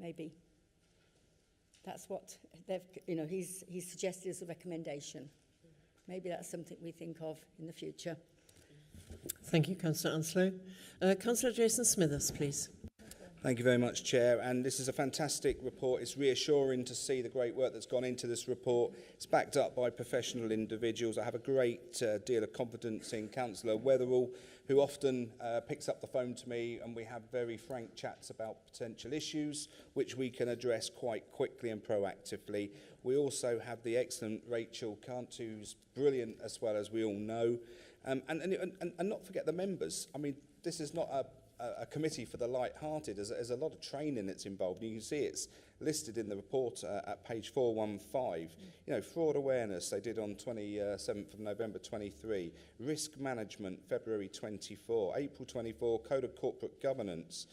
Maybe. That's what they've, he's suggested as a recommendation. Maybe that's something we think of in the future. Thank you, Councillor Anslow. Councillor Jason Smithers, please. Thank you very much, Chair. And this is a fantastic report. It's reassuring to see the great work that's gone into this report. It's backed up by professional individuals. I have a great deal of confidence in Councillor Weatherall, who often picks up the phone to me, and we have very frank chats about potential issues, which we can address quite quickly and proactively. We also have the excellent Rachel Cont, who's brilliant as well, as we all know. And not forget the members. I mean, this is not a committee for the light-hearted. There's a lot of training that's involved. You can see it's listed in the report at page 415. Fraud awareness they did on 27th of November 23. Risk management, February 24. April 24, Code of Corporate Governance.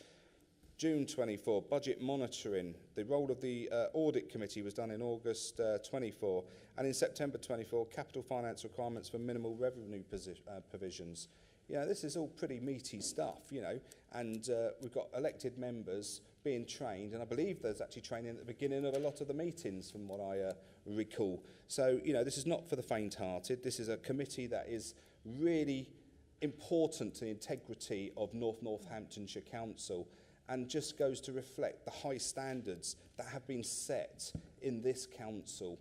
June 24, budget monitoring. The role of the audit committee was done in August 24. And in September 24, capital finance requirements for minimal revenue provisions. This is all pretty meaty stuff, and we've got elected members being trained, and I believe there's actually training at the beginning of a lot of the meetings from what I recall. So, this is not for the faint-hearted. This is a committee that is really important to the integrity of North Northamptonshire Council, and just goes to reflect the high standards that have been set in this council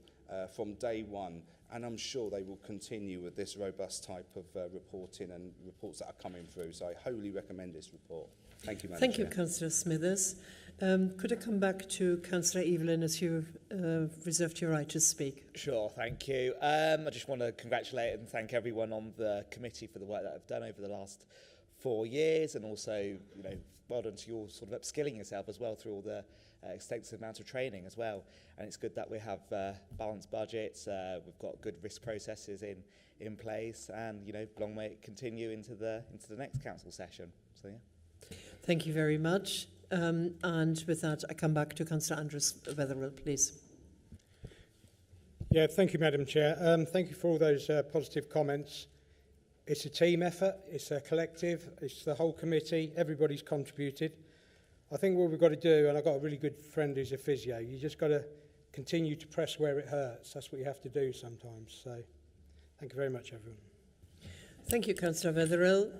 from day one. And I'm sure they will continue with this robust type of reporting and reports that are coming through. So I wholly recommend this report. Thank you, Madam Chair. Thank you, Councillor Smithers. Could I come back to Councillor Evelyn, as you reserved your right to speak? Sure, thank you. I just want to congratulate and thank everyone on the committee for the work that I've done over the last 4 years, and also, well done to you all sort of upskilling yourself as well through all the extensive amount of training as well. And it's good that we have balanced budgets, we've got good risk processes in place, and long may it continue into the next council session. So yeah. Thank you very much. And with that, I come back to Councillor Andrews Weatherall, please. Yeah, thank you, Madam Chair. Thank you for all those positive comments. It's a team effort, it's a collective, it's the whole committee, everybody's contributed. I think what we've got to do, and I've got a really good friend who's a physio, you just got to continue to press where it hurts. That's what you have to do sometimes. So thank you very much, everyone. Thank you, Councillor Wetherill.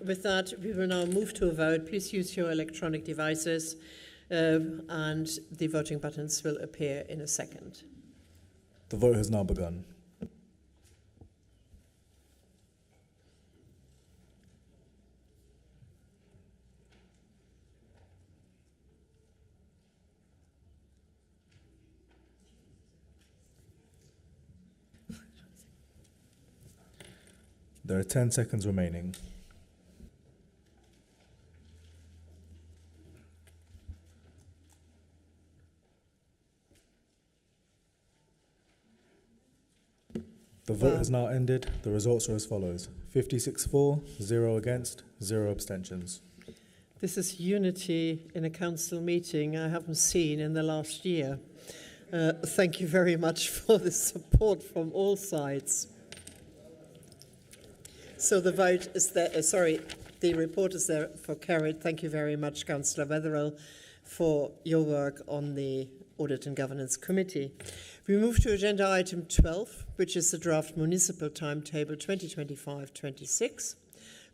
With that, we will now move to a vote. Please use your electronic devices and the voting buttons will appear in a second. The vote has now begun. There are 10 seconds remaining. The vote has now ended. The results are as follows. 56 for, 0 against, 0 abstentions. This is unity in a council meeting I haven't seen in the last year. Thank you very much for the support from all sides. So the vote is there, the report is there for carried. Thank you very much, Councillor Wetherill, for your work on the Audit and Governance Committee. We move to agenda item 12, which is the draft municipal timetable 2025-26.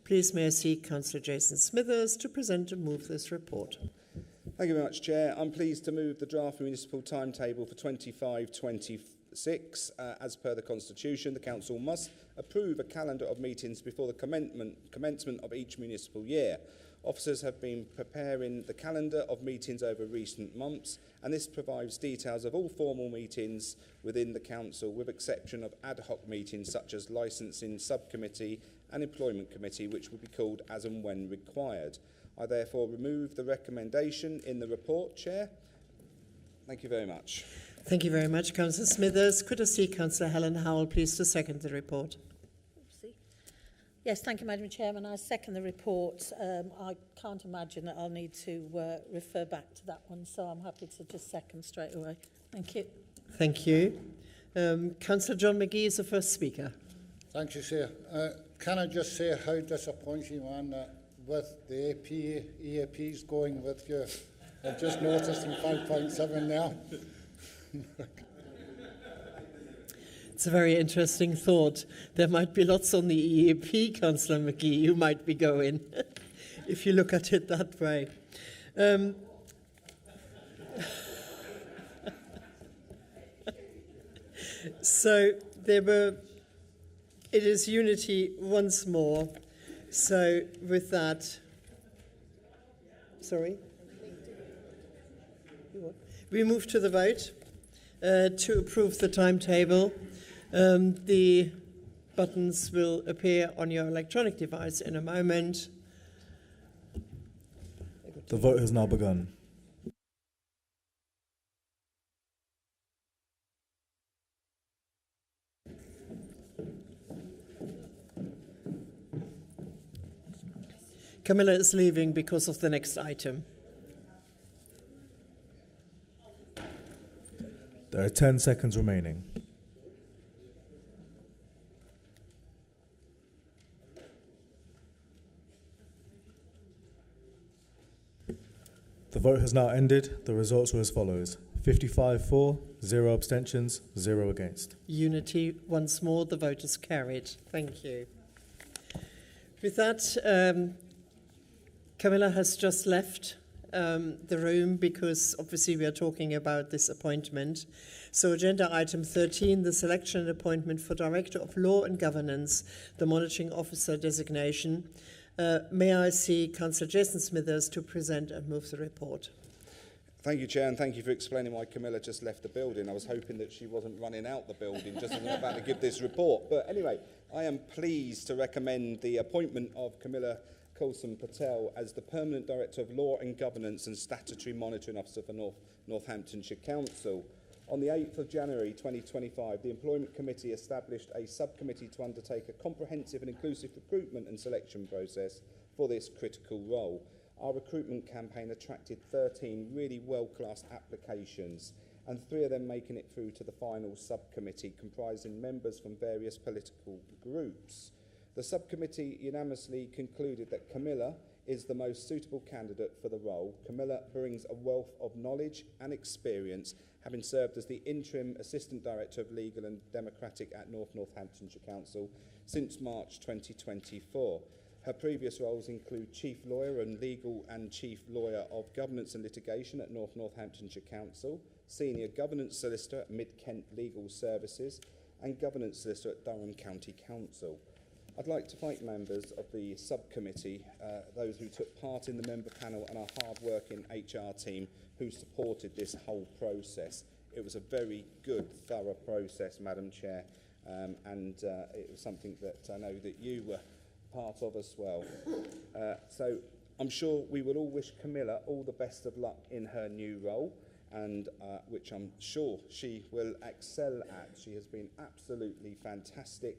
Please may I seek Councillor Jason Smithers to present and move this report. Thank you very much, Chair. I'm pleased to move the draft municipal timetable for 25-26. As per the Constitution, the Council must approve a calendar of meetings before the commencement of each municipal year. Officers have been preparing the calendar of meetings over recent months, and this provides details of all formal meetings within the Council, with exception of ad hoc meetings such as licensing subcommittee and employment committee, which will be called as and when required. I therefore remove the recommendation in the report, Chair. Thank you very much. Thank you very much, Councillor Smithers. Could I see Councillor Helen Howell, please, to second the report? Yes, thank you, Madam Chairman. I second the report. I can't imagine that I'll need to refer back to that one, so I'm happy to just second straight away. Thank you. Thank you. Councillor John McGee is the first speaker. Thank you, Chair. Can I just say how disappointing I am that with the EAPs going with you, I've just noticed in 5.7 now. It's a very interesting thought. There might be lots on the EAP, Councillor McGee, you might be going, if you look at it that way. So it is unity once more. So with that, we move to the vote to approve the timetable. The buttons will appear on your electronic device in a moment. The vote has now begun. Camilla is leaving because of the next item. There are 10 seconds remaining. The vote has now ended. The results are as follows. 55 for, 0 abstentions, 0 against. Unity once more. The vote is carried. Thank you. With that, Camilla has just left the room because obviously we are talking about this appointment. So agenda item 13, the selection and appointment for Director of Law and Governance, the Monitoring Officer designation. May I see Councillor Jason Smithers to present and move the report. Thank you, Chair, and thank you for explaining why Camilla just left the building. I was hoping that she wasn't running out the building just as I'm about to give this report. But anyway, I am pleased to recommend the appointment of Camilla Coulson Patel as the Permanent Director of Law and Governance and Statutory Monitoring Officer for Northamptonshire Council. On the 8th of January 2025, the Employment Committee established a subcommittee to undertake a comprehensive and inclusive recruitment and selection process for this critical role. Our recruitment campaign attracted 13 really well-classed applications, and 3 of them making it through to the final subcommittee, comprising members from various political groups. The subcommittee unanimously concluded that Camilla is the most suitable candidate for the role. Camilla brings a wealth of knowledge and experience, having served as the Interim Assistant Director of Legal and Democratic at North Northamptonshire Council since March 2024. Her previous roles include Chief Lawyer and Legal and Chief Lawyer of Governance and Litigation at North Northamptonshire Council, Senior Governance Solicitor at Mid-Kent Legal Services, and Governance Solicitor at Durham County Council. I'd like to thank members of the subcommittee, those who took part in the member panel, and our hard-working HR team who supported this whole process. It was a very good, thorough process, Madam Chair, and it was something that I know that you were part of as well. So I'm sure we will all wish Camilla all the best of luck in her new role, and which I'm sure she will excel at. She has been absolutely fantastic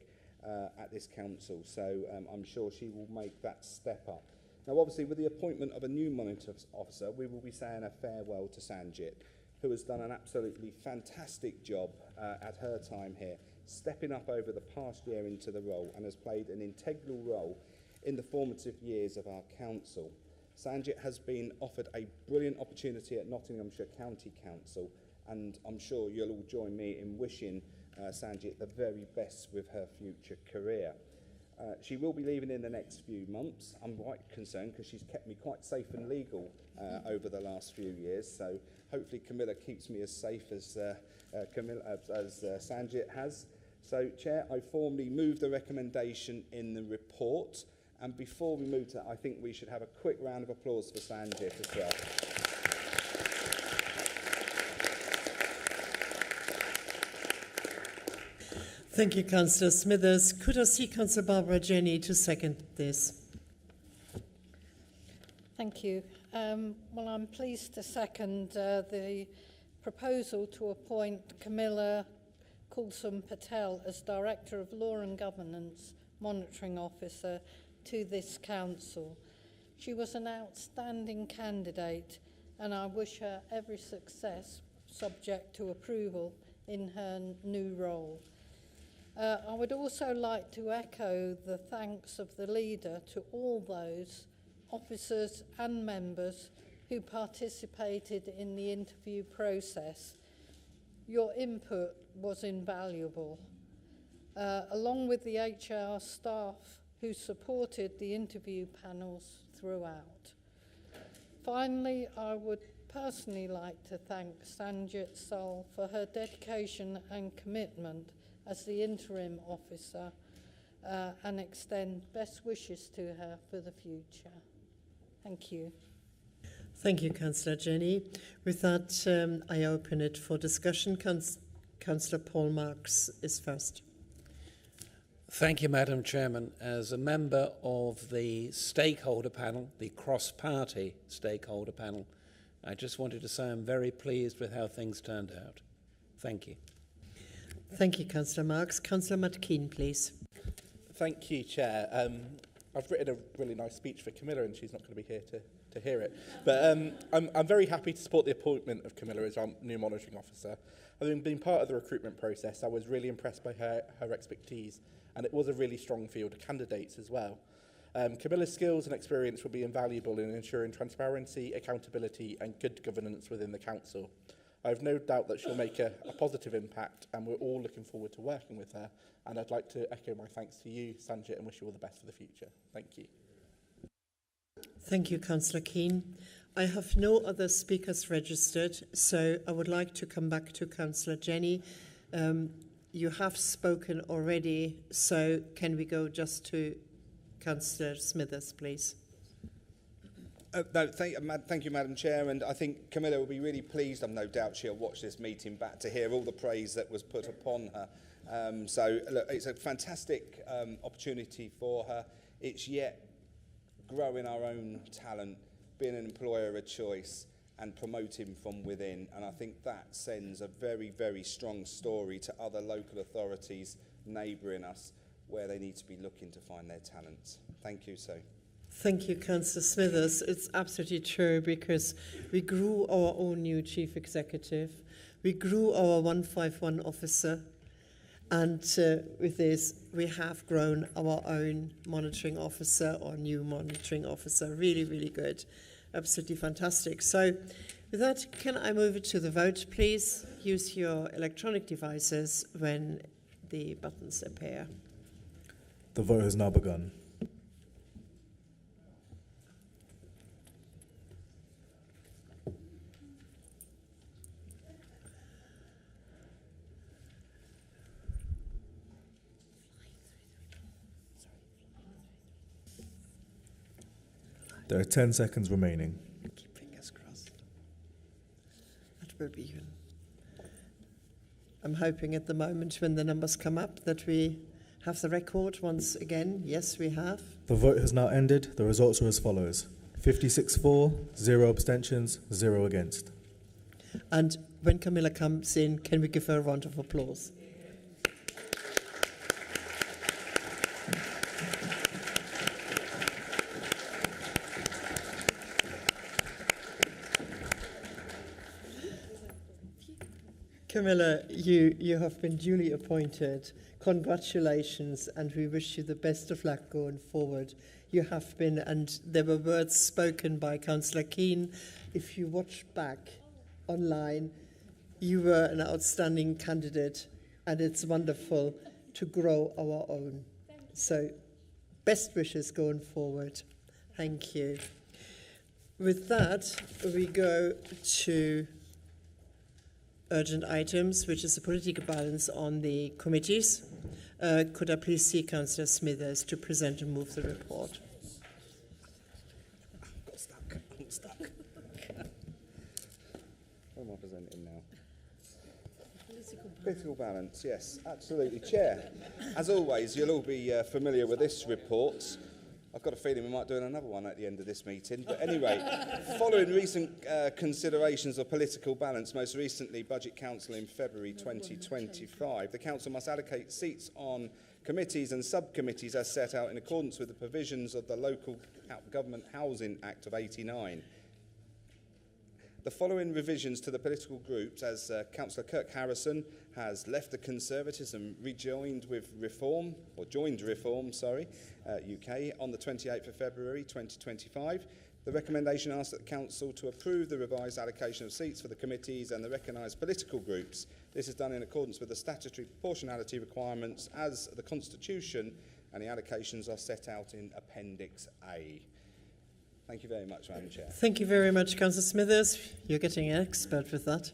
at this council, so I'm sure she will make that step up. Now, obviously, with the appointment of a new monitoring officer, we will be saying a farewell to Sanjit, who has done an absolutely fantastic job at her time here, stepping up over the past year into the role, and has played an integral role in the formative years of our council. Sanjit has been offered a brilliant opportunity at Nottinghamshire County Council, and I'm sure you'll all join me in wishing Sanjit the very best with her future career. She will be leaving in the next few months. I'm quite concerned because she's kept me quite safe and legal over the last few years, so hopefully Camilla keeps me as safe as Sanjit has. So, Chair, I formally move the recommendation in the report. And before we move to that, I think we should have a quick round of applause for Sanjit as well. Thank you, Councillor Smithers. Could I see Councillor Barbara Jenny to second this? Thank you. Well, I'm pleased to second the proposal to appoint Camilla Kulsum Patel as Director of Law and Governance Monitoring Officer to this council. She was an outstanding candidate, and I wish her every success, subject to approval, in her new role. I would also like to echo the thanks of the leader to all those officers and members who participated in the interview process. Your input was invaluable, along with the HR staff who supported the interview panels throughout. Finally, I would personally like to thank Sanjit Sal for her dedication and commitment as the interim officer and extend best wishes to her for the future. Thank you. Thank you, Councillor Jenny. With that, I open it for discussion. Councillor Paul Marks is first. Thank you, Madam Chairman. As a member of the stakeholder panel, the cross-party stakeholder panel, I just wanted to say I'm very pleased with how things turned out. Thank you. Thank you, Councillor Marks. Councillor McKean, please. Thank you, Chair. I've written a really nice speech for Camilla, and she's not going to be here to hear it. But I'm very happy to support the appointment of Camilla as our new monitoring officer. Having been part of the recruitment process, I was really impressed by her expertise, and it was a really strong field of candidates as well. Camilla's skills and experience will be invaluable in ensuring transparency, accountability and good governance within the council. I have no doubt that she'll make a positive impact, and we're all looking forward to working with her. And I'd like to echo my thanks to you, Sanjit, and wish you all the best for the future. Thank you. Thank you, Councillor Keane. I have no other speakers registered, so I would like to come back to Councillor Jenny. You have spoken already, so can we go just to Councillor Smithers, please? Thank you, Madam Chair, and I think Camilla will be really pleased. I'm no doubt she'll watch this meeting back to hear all the praise that was put upon her. So look, it's a fantastic opportunity for her. It's yet growing our own talent, being an employer of choice and promoting from within. And I think that sends a very, very strong story to other local authorities neighbouring us where they need to be looking to find their talents. Thank you, so. Thank you, Councillor Smithers. It's absolutely true, because we grew our own new chief executive. We grew our 151 officer. And with this, we have grown our own monitoring officer or new monitoring officer. Really, really good. Absolutely fantastic. So with that, can I move it to the vote, please? Use your electronic devices when the buttons appear. The vote has now begun. There are 10 seconds remaining. Keep fingers crossed. That will be even. I'm hoping at the moment when the numbers come up that we have the record once again. Yes, we have. The vote has now ended. The results are as follows. 56 for, 0 abstentions, 0 against. And when Camilla comes in, can we give her a round of applause? Camilla, you have been duly appointed. Congratulations, and we wish you the best of luck going forward. You have been, and there were words spoken by Councillor Keane. If you watch back online, you were an outstanding candidate, and it's wonderful to grow our own. So, best wishes going forward. Thank you. With that, we go to urgent items, which is the political balance on the committees. Could I please see Councillor Smithers to present and move the report? Got stuck. I'm stuck. What am I presenting now? Political balance, yes, absolutely. Chair, as always, you'll all be familiar with this report. I've got a feeling we might do another one at the end of this meeting. But anyway, following recent considerations of political balance, most recently Budget Council in February 2025, the Council must allocate seats on committees and subcommittees as set out in accordance with the provisions of the Local Government Housing Act of '89. The following revisions to the political groups, as Councillor Kirk Harrison has left the Conservatives and rejoined with Reform, or joined Reform, UK, on the 28th of February 2025. The recommendation asks that the Council to approve the revised allocation of seats for the committees and the recognised political groups. This is done in accordance with the statutory proportionality requirements as the Constitution, and the allocations are set out in Appendix A. Thank you very much, Madam Chair. Thank you very much, Councillor Smithers. You're getting an expert with that.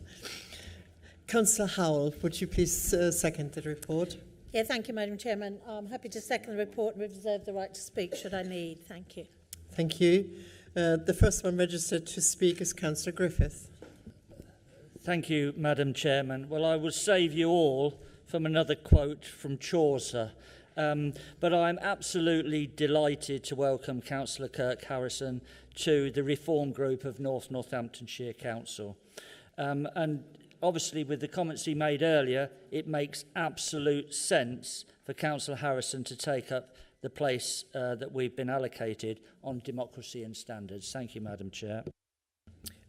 Councillor Howell, would you please second the report? Yeah, thank you, Madam Chairman. I'm happy to second the report and reserve the right to speak should I need. Thank you. Thank you. The first one registered to speak is Councillor Griffith. Thank you, Madam Chairman. Well, I will save you all from another quote from Chaucer. But I'm absolutely delighted to welcome Councillor Kirk Harrison to the Reform Group of North Northamptonshire Council. And obviously, with the comments he made earlier, it makes absolute sense for Councillor Harrison to take up the place that we've been allocated on democracy and standards. Thank you, Madam Chair.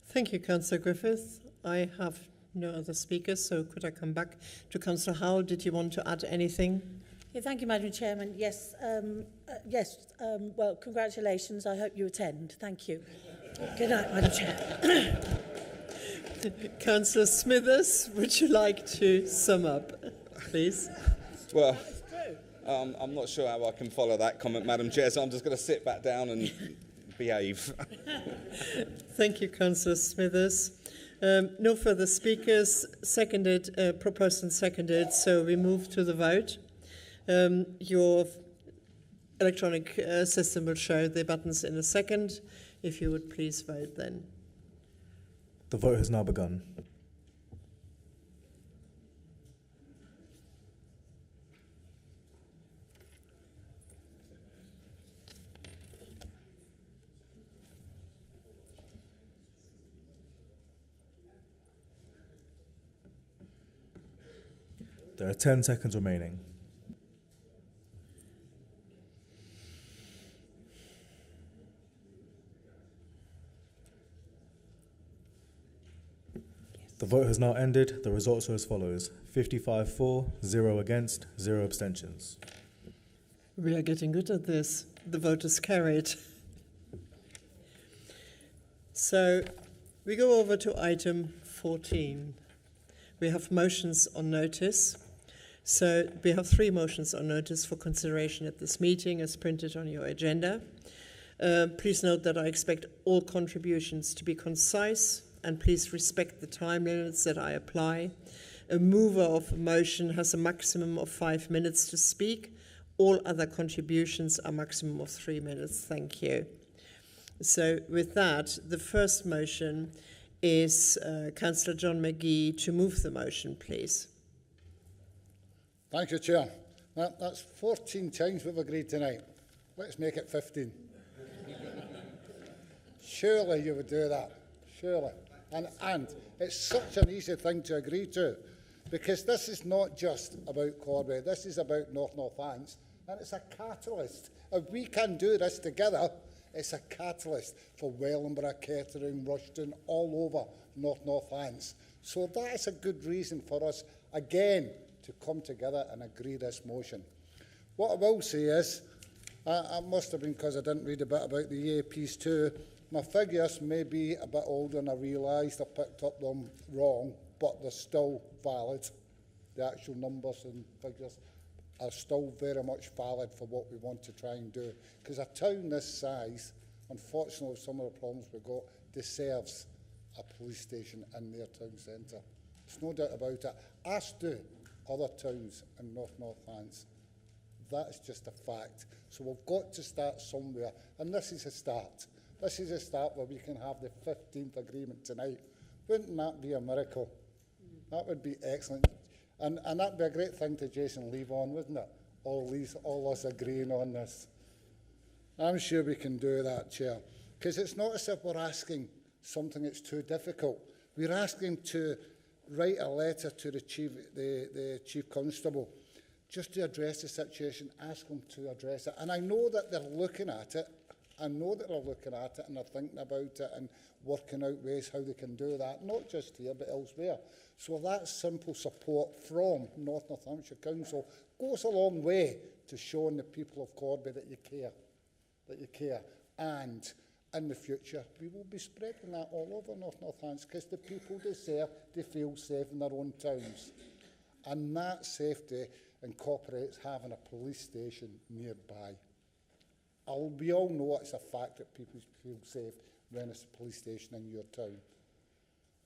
Thank you, Councillor Griffith. I have no other speakers, so could I come back to Councillor Howell? Did you want to add anything? Yeah, thank you, Madam Chairman. Yes, well, congratulations. I hope you attend. Thank you. Good night, Madam Chair. Councillor Smithers, would you like to sum up, please? Well, I'm not sure how I can follow that comment, Madam Chair, so I'm just going to sit back down and behave. Thank you, Councillor Smithers. No further speakers. Seconded, proposed and seconded, so we move to the vote. Your electronic system will show the buttons in a second. If you would please vote then. The vote has now begun. There are 10 seconds remaining. Yes. The vote has now ended. The results are as follows: 55 for, 0 against, 0 abstentions. We are getting good at this. The vote is carried. So we go over to item 14. We have motions on notice. So we have 3 motions on notice for consideration at this meeting as printed on your agenda. Please note that I expect all contributions to be concise, and please respect the time limits that I apply. A mover of a motion has a maximum of 5 minutes to speak. All other contributions are maximum of 3 minutes. Thank you. So with that, the first motion is Councillor John McGee to move the motion, please. Thank you, Chair. That's 14 times we've agreed tonight. Let's make it 15. Surely you would do that. Surely. And it's such an easy thing to agree to, because this is not just about Corby. This is about North-Northants, and it's a catalyst. If we can do this together, it's a catalyst for Wellingborough, Kettering, Rushden, all over North-Northants. So that is a good reason for us, again, to come together and agree this motion. What I will say is, I must have been because I didn't read a bit about the EAPs too. My figures may be a bit older than I realised. I picked up them wrong, but they're still valid. The actual numbers and figures are still very much valid for what we want to try and do. Because a town this size, unfortunately, with some of the problems we've got, deserves a police station in their town centre. There's no doubt about it. As do other towns in North-Northants. That is just a fact. So we've got to start somewhere, and this is a start. This is a start where we can have the 15th agreement tonight. Wouldn't that be a miracle? That would be excellent. And that'd be a great thing to Jason leave on, wouldn't it? All us agreeing on this. I'm sure we can do that, Chair. Because it's not as if we're asking something that's too difficult. We're asking to write a letter to the Chief Constable just to address the situation, ask them to address it. And I know that they're looking at it. I know that they're looking at it and they're thinking about it and working out ways how they can do that, not just here but elsewhere. So that simple support from North-Northamptonshire Council goes a long way to showing the people of Corby that you care, And in the future, we will be spreading that all over North-Northants because the people deserve to feel safe in their own towns. And that safety incorporates having a police station nearby. We all know it's a fact that people feel safe when there's a police station in your town.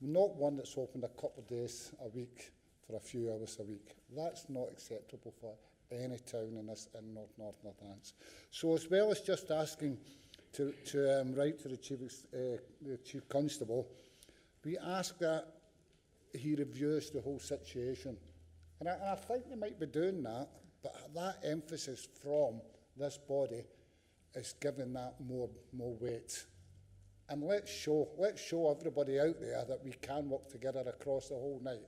Not one that's opened a couple of days a week for a few hours a week. That's not acceptable for any town in North-Northants. So as well as just asking to write to the Chief Constable, we ask that he reviews the whole situation. And I think they might be doing that, but that emphasis from this body is giving that more weight. And let's show everybody out there that we can work together across the whole night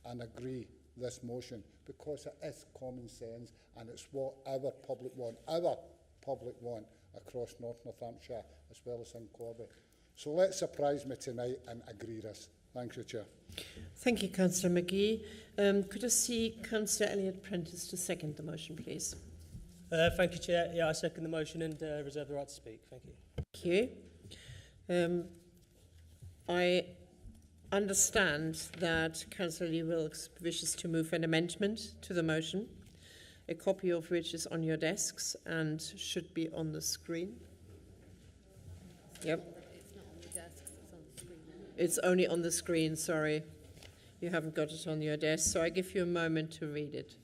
and agree this motion, because it is common sense and it's what our public want across North-Northamptonshire as well as in Corby. So let's surprise me tonight and agree this. Thank you, Chair. Thank you, Councillor McGee. Could I see Councillor Elliott-Prentice to second the motion, please? Thank you, Chair. Yeah, I second the motion and reserve the right to speak. Thank you. Thank you. I understand that Councillor Lee Wilkes wishes to move an amendment to the motion, a copy of which is on your desks and should be on the screen. Yep. It's not on the desks, it's on the screen. It's only on the screen, sorry. You haven't got it on your desk, so I give you a moment to read it.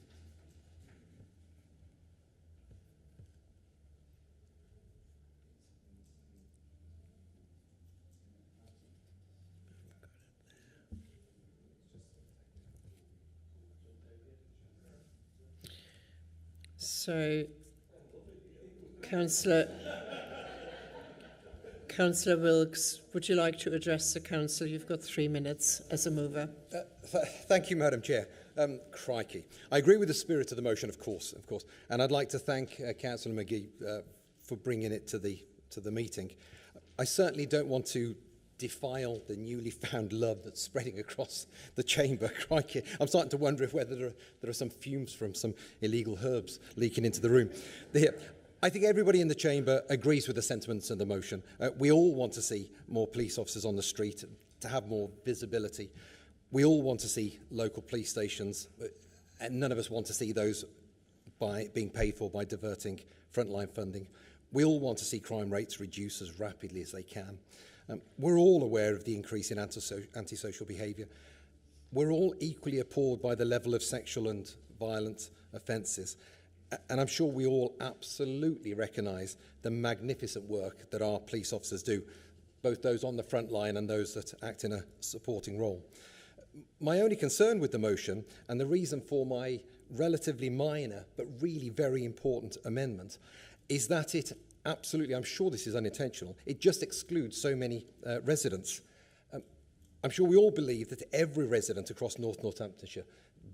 So, Councillor Wilkes, would you like to address the Council? You've got 3 minutes as a mover. Thank you, Madam Chair. Crikey. I agree with the spirit of the motion, of course. And I'd like to thank Councillor McGee for bringing it to the meeting. I certainly don't want to defile the newly found love that's spreading across the chamber. Crikey, I'm starting to wonder if whether there are some fumes from some illegal herbs leaking into the room. I think everybody in the chamber agrees with the sentiments and the motion. We all want to see more police officers on the street, to have more visibility. We all want to see local police stations, and none of us want to see those being paid for by diverting frontline funding. We all want to see crime rates reduce as rapidly as they can. We're all aware of the increase in antisocial behaviour. We're all equally appalled by the level of sexual and violent offences. And I'm sure we all absolutely recognise the magnificent work that our police officers do, both those on the front line and those that act in a supporting role. My only concern with the motion, and the reason for my relatively minor but really very important amendment, is that it absolutely, I'm sure this is unintentional, it just excludes so many residents. I'm sure we all believe that every resident across North Northamptonshire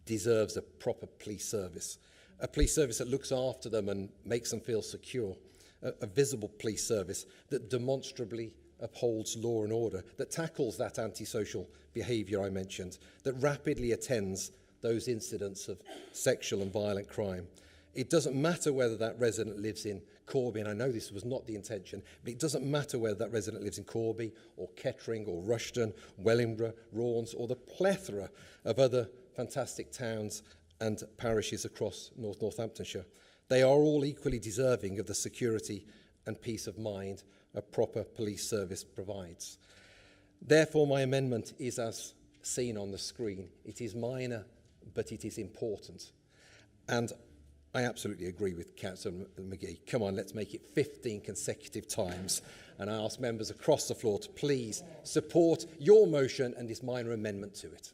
deserves a proper police service. A police service that looks after them and makes them feel secure. A visible police service that demonstrably upholds law and order, that tackles that antisocial behaviour I mentioned, that rapidly attends those incidents of sexual and violent crime. It doesn't matter whether that resident lives in Corby, and I know this was not the intention, but it doesn't matter whether that resident lives in Corby or Kettering or Rushden, Wellingborough, Raunds, or the plethora of other fantastic towns and parishes across North Northamptonshire. They are all equally deserving of the security and peace of mind a proper police service provides. Therefore, my amendment is as seen on the screen. It is minor, but it is important. And I absolutely agree with Councillor McGee. Come on, let's make it 15 consecutive times. And I ask members across the floor to please support your motion and this minor amendment to it.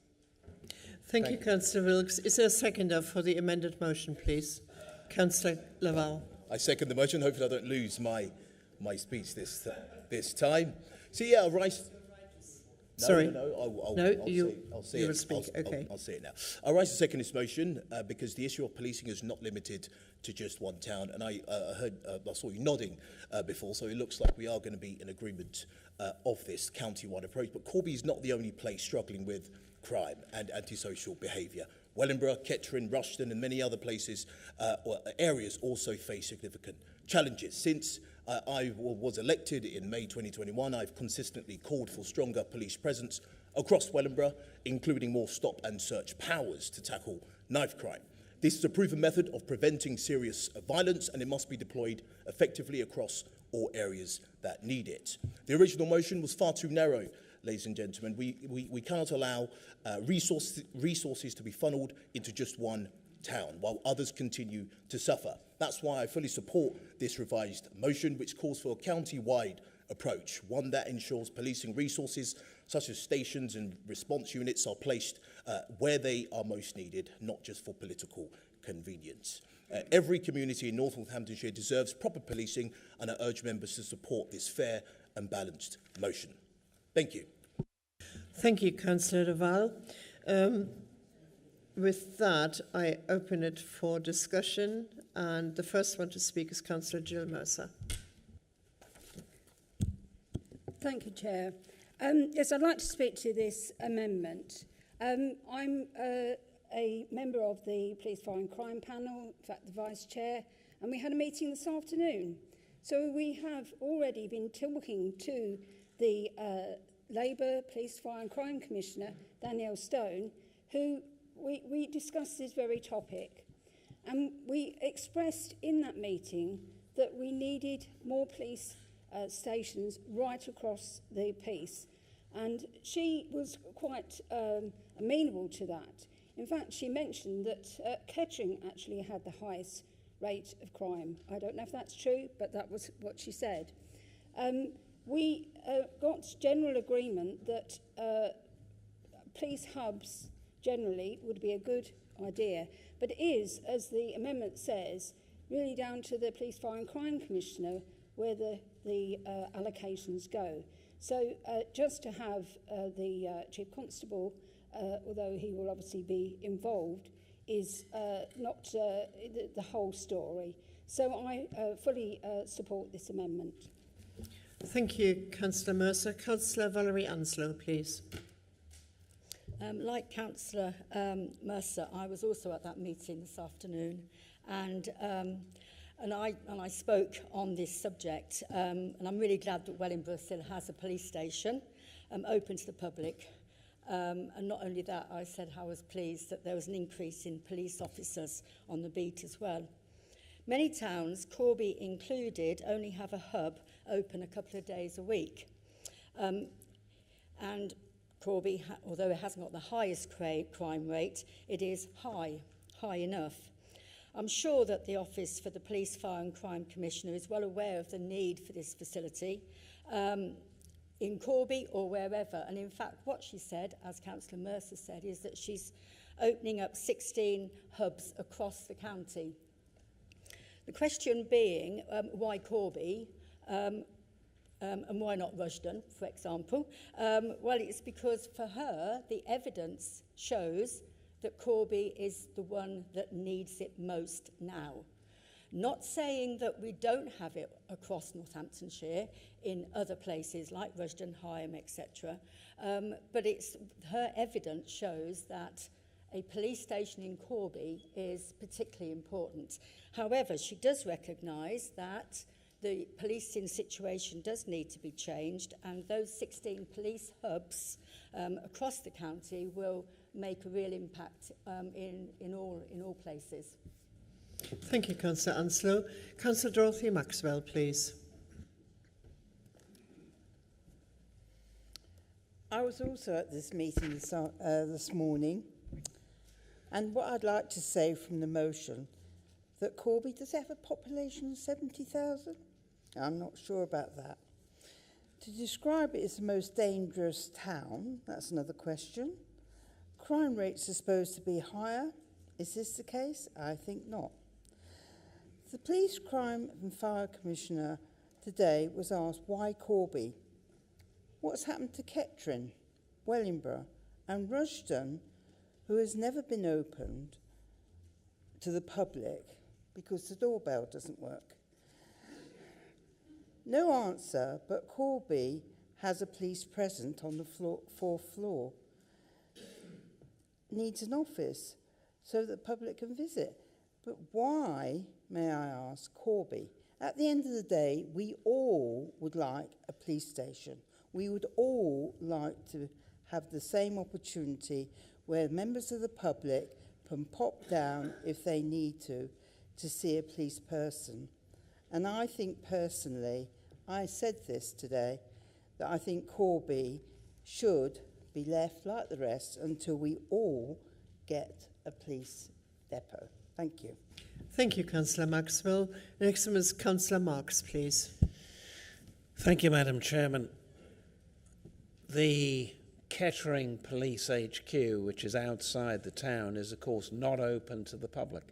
Thank you, Councillor Wilkes. Is there a seconder for the amended motion, please? Councillor Laval. I second the motion. Hopefully I don't lose my speech this time. So yeah, I'll rise... Sorry. I'll say it now. I rise to second this motion because the issue of policing is not limited to just one town. And I saw you nodding before, so it looks like we are going to be in agreement of this county-wide approach. But Corby is not the only place struggling with crime and antisocial behaviour. Wellingborough, Kettering, Rushden and many other places or areas also face significant challenges. Since I was elected in May 2021, I've consistently called for stronger police presence across Wellingborough, including more stop and search powers to tackle knife crime. This is a proven method of preventing serious violence, and it must be deployed effectively across all areas that need it. The original motion was far too narrow, ladies and gentlemen. We cannot allow resources to be funneled into just one town while others continue to suffer. That's why I fully support this revised motion, which calls for a county-wide approach, one that ensures policing resources such as stations and response units are placed where they are most needed, not just for political convenience. Every community in North Northamptonshire deserves proper policing, and I urge members to support this fair and balanced motion. Thank you. Thank you, Councillor Laval. With that, I open it for discussion, and the first one to speak is Councillor Jill Mercer. Thank you, Chair. Yes, I'd like to speak to this amendment. I'm a member of the Police, Fire and Crime panel, in fact the Vice Chair, and we had a meeting this afternoon. So we have already been talking to the Labour Police, Fire and Crime Commissioner, Danielle Stone, who we discussed this very topic. And we expressed in that meeting that we needed more police stations right across the piece. And she was quite amenable to that. In fact, she mentioned that Kettering actually had the highest rate of crime. I don't know if that's true, but that was what she said. We got general agreement that police hubs generally would be a good idea, but it is, as the amendment says, really down to the Police, Fire and Crime Commissioner where the allocations go. So just to have the Chief Constable, although he will obviously be involved, is not the whole story. So I fully support this amendment. Thank you, Councillor Mercer. Councillor Valerie Anslow, please. Like Councillor Mercer, I was also at that meeting this afternoon, and I spoke on this subject, and I'm really glad that Wellingborough still has a police station open to the public. And not only that, I said how I was pleased that there was an increase in police officers on the beat as well. Many towns, Corby included, only have a hub open a couple of days a week. And Corby, although it hasn't got the highest crime rate, it is high enough. I'm sure that the Office for the Police, Fire and Crime Commissioner is well aware of the need for this facility in Corby or wherever. And in fact, what she said, as Councillor Mercer said, is that she's opening up 16 hubs across the county. The question being, why Corby? And why not Rushden, for example? Well, it's because for her, the evidence shows that Corby is the one that needs it most now. Not saying that we don't have it across Northamptonshire in other places like Rushden, Higham, etc. But her evidence shows that a police station in Corby is particularly important. However, she does recognise that the policing situation does need to be changed, and those 16 police hubs across the county will make a real impact in all places. Thank you, Councillor Anslow. Councillor Dorothy Maxwell, please. I was also at this meeting this morning, and what I'd like to say from the motion, that Corby, does it have a population of 70,000? I'm not sure about that. To describe it as the most dangerous town, that's another question. Crime rates are supposed to be higher. Is this the case? I think not. The Police, Crime and Fire Commissioner today was asked why Corby? What's happened to Kettering, Wellingborough and Rushden, who has never been opened to the public because the doorbell doesn't work? No answer, but Corby has a police presence on the fourth floor. Needs an office so that the public can visit. But why, may I ask, Corby? At the end of the day, we all would like a police station. We would all like to have the same opportunity where members of the public can pop down if they need to see a police person. And I think personally, I said this today, that I think Corby should be left like the rest until we all get a police depot. Thank you. Thank you, Councillor Maxwell. Next one is Councillor Marks, please. Thank you, Madam Chairman. The Kettering Police HQ, which is outside the town, is of course not open to the public.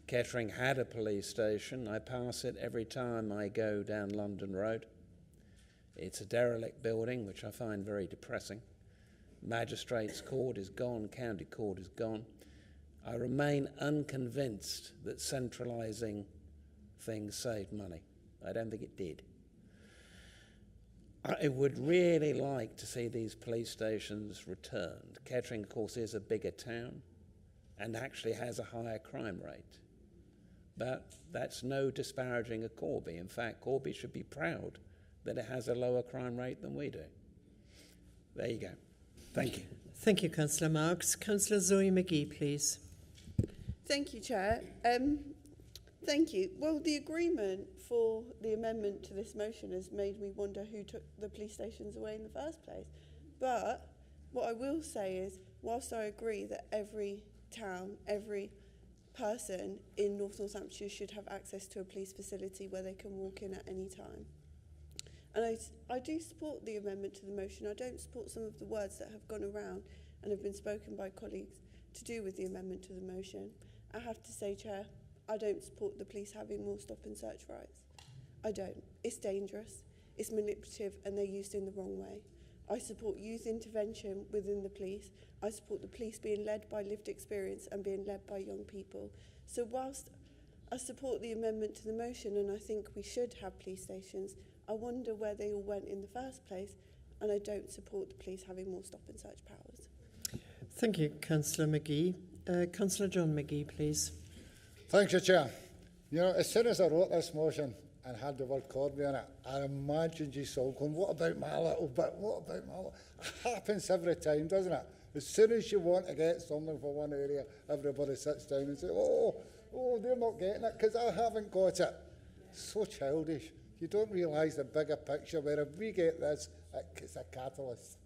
Kettering had a police station. I pass it every time I go down London Road. It's a derelict building, which I find very depressing. Magistrates' Court is gone, County Court is gone. I remain unconvinced that centralising things saved money. I don't think it did. I would really like to see these police stations returned. Kettering, of course, is a bigger town and actually has a higher crime rate. But that's no disparaging of Corby. In fact, Corby should be proud that it has a lower crime rate than we do. There you go. Thank you. Thank you, Councillor Marks. Councillor Zoe McGee, please. Thank you, Chair. Thank you. Well, the agreement for the amendment to this motion has made me wonder who took the police stations away in the first place. But what I will say is, whilst I agree that every town, every person in North Northamptonshire should have access to a police facility where they can walk in at any time. And I do support the amendment to the motion. I don't support some of the words that have gone around and have been spoken by colleagues to do with the amendment to the motion. I have to say, Chair, I don't support the police having more stop and search rights. I don't. It's dangerous, it's manipulative, and they're used in the wrong way. I support youth intervention within the police. I support the police being led by lived experience and being led by young people. So whilst I support the amendment to the motion and I think we should have police stations, I wonder where they all went in the first place, and I don't support the police having more stop and search powers. Thank you, Councillor McGee. Councillor John McGee, please. Thank you, Chair. You know, as soon as I wrote this motion and had the word Corby in it, I imagined you all going, what about my little bit? What about my little... It happens every time, doesn't it? As soon as you want to get something for one area, everybody sits down and says, oh, they're not getting it because I haven't got it. So childish. You don't realise the bigger picture where if we get this, it's a catalyst.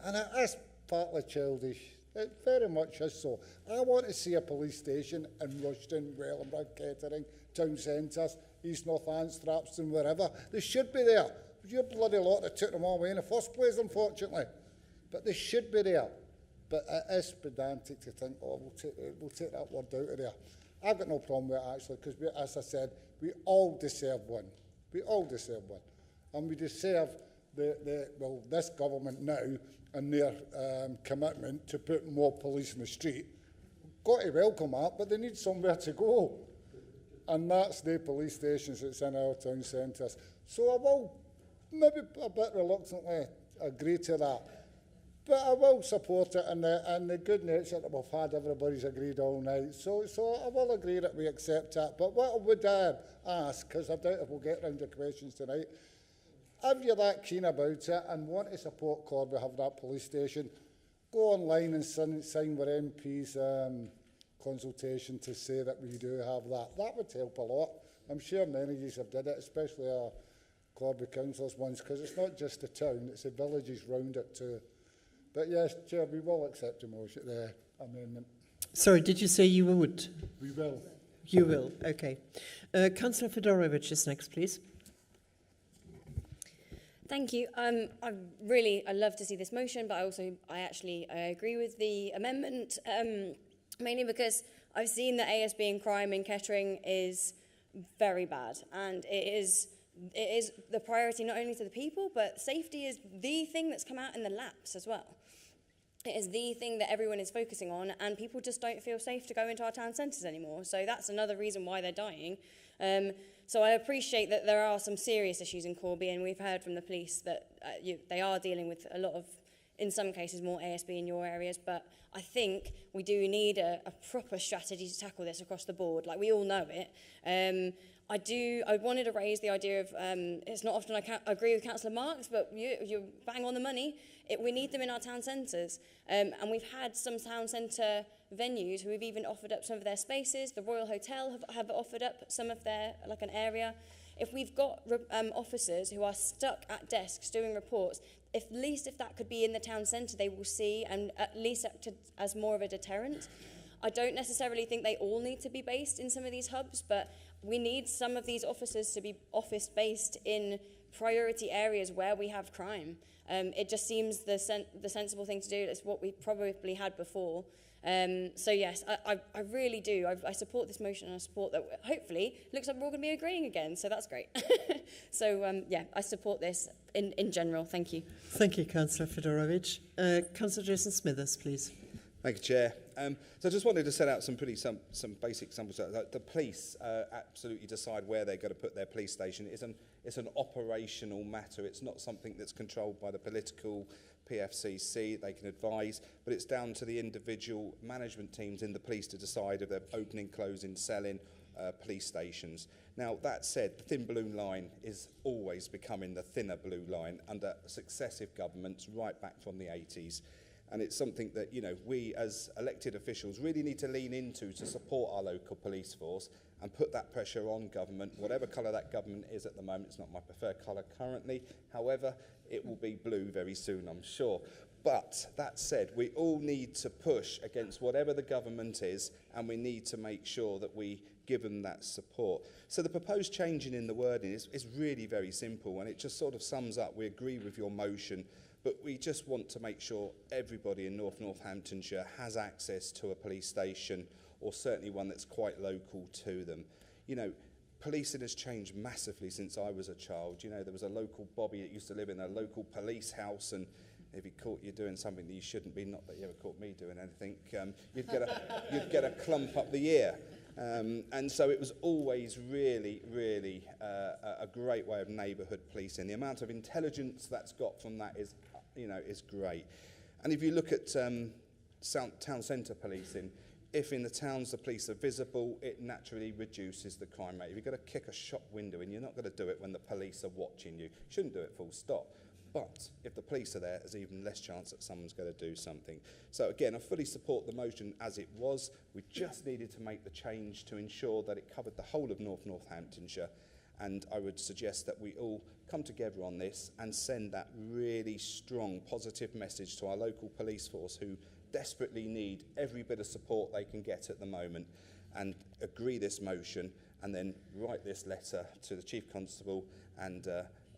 And it is partly childish. It very much is so. I want to see a police station in Rushden, Wellingborough, Kettering, town centres, East North Anstrapston, wherever. They should be there. You're bloody lot that took them all away in the first place, unfortunately. But they should be there. But it is pedantic to think, oh, we'll take that word out of there. I've got no problem with it, actually, because, as I said, we all deserve one. We all deserve one. And we deserve this government now and their commitment to put more police in the street. Got to welcome that, but they need somewhere to go. And that's the police stations that's in our town centres. So I will, maybe a bit reluctantly, agree to that. But I will support it, and the good nature that we've had, everybody's agreed all night. So I will agree that we accept that. But what I would ask, because I doubt if we'll get round to questions tonight, if you're that keen about it and want to support Corby having that police station, go online and sign with MP's consultation to say that we do have that. That would help a lot. I'm sure many of you have did it, especially our Corby councillors ones, because it's not just the town, it's the villages round it too. But yes, Chair, we will accept the amendment. Sorry, did you say you would? We will. You will, okay. Councillor Fedorovich is next, please. Thank you. I love to see this motion, but I agree with the amendment, mainly because I've seen that ASB and crime in Kettering is very bad, and it is the priority not only to the people, but safety is the thing that's come out in the lapse as well. It is the thing that everyone is focusing on, and people just don't feel safe to go into our town centres anymore. So that's another reason why they're dying. So I appreciate that there are some serious issues in Corby, and we've heard from the police that they are dealing with a lot of, in some cases, more ASB in your areas, but I think we do need a proper strategy to tackle this across the board. Like, we all know it. I wanted to raise the idea of, it's not often I agree with Councillor Marks, but you're bang on the money. We need them in our town centres. And we've had some town centre venues who have even offered up some of their spaces. The Royal Hotel have offered up some of their, like an area. If we've got officers who are stuck at desks doing reports, at least if that could be in the town centre, they will see, and at least as more of a deterrent. I don't necessarily think they all need to be based in some of these hubs, but we need some of these officers to be office-based in priority areas where we have crime. It just seems the sensible thing to do. It's what we probably had before. So yes, I really do. I support this motion, and I support that. Hopefully, looks like we're all going to be agreeing again, so that's great. So yeah, I support this in general. Thank you. Thank you, Councillor Fedorovich. Councillor Jason Smithers, please. Thank you, Chair. So I just wanted to set out some basic examples. The police absolutely decide where they're going to put their police station. It's an operational matter. It's not something that's controlled by the political PFCC. They can advise, but it's down to the individual management teams in the police to decide if they're opening, closing, selling police stations. Now, that said, the thin blue line is always becoming the thinner blue line under successive governments right back from the 80s. And it's something that, you know, we as elected officials really need to lean into to support our local police force and put that pressure on government, whatever colour that government is at the moment. It's not my preferred colour currently. However, it will be blue very soon, I'm sure. But that said, we all need to push against whatever the government is, and we need to make sure that we give them that support. So the proposed changing in the wording is really very simple, and it just sort of sums up, we agree with your motion, but we just want to make sure everybody in Northamptonshire has access to a police station, or certainly one that's quite local to them. You know, policing has changed massively since I was a child. You know, there was a local Bobby that used to live in a local police house, and if he caught you doing something that you shouldn't be, not that you ever caught me doing anything, you'd get a clump up the ear. And so it was always really, really a great way of neighbourhood policing. The amount of intelligence that's got from that is, is great. And if you look at town centre policing, if in the towns the police are visible, it naturally reduces the crime rate. If you've got to kick a shop window in, you're not going to do it when the police are watching you. You shouldn't do it full stop. But if the police are there, there's even less chance that someone's going to do something. So again, I fully support the motion as it was. We just needed to make the change to ensure that it covered the whole of Northamptonshire. And I would suggest that we all come together on this and send that really strong, positive message to our local police force who desperately need every bit of support they can get at the moment, and agree this motion and then write this letter to the Chief Constable and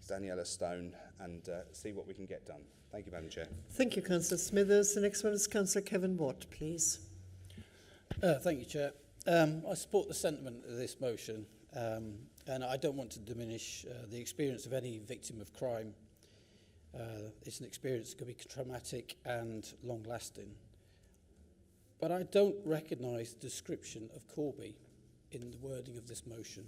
Daniela Stone and see what we can get done. Thank you, Madam Chair. Thank you, Councillor Smithers. The next one is Councillor Kevin Watt, please. Thank you, Chair. I support the sentiment of this motion, and I don't want to diminish the experience of any victim of crime. It's an experience that could be traumatic and long-lasting. But I don't recognise the description of Corby in the wording of this motion.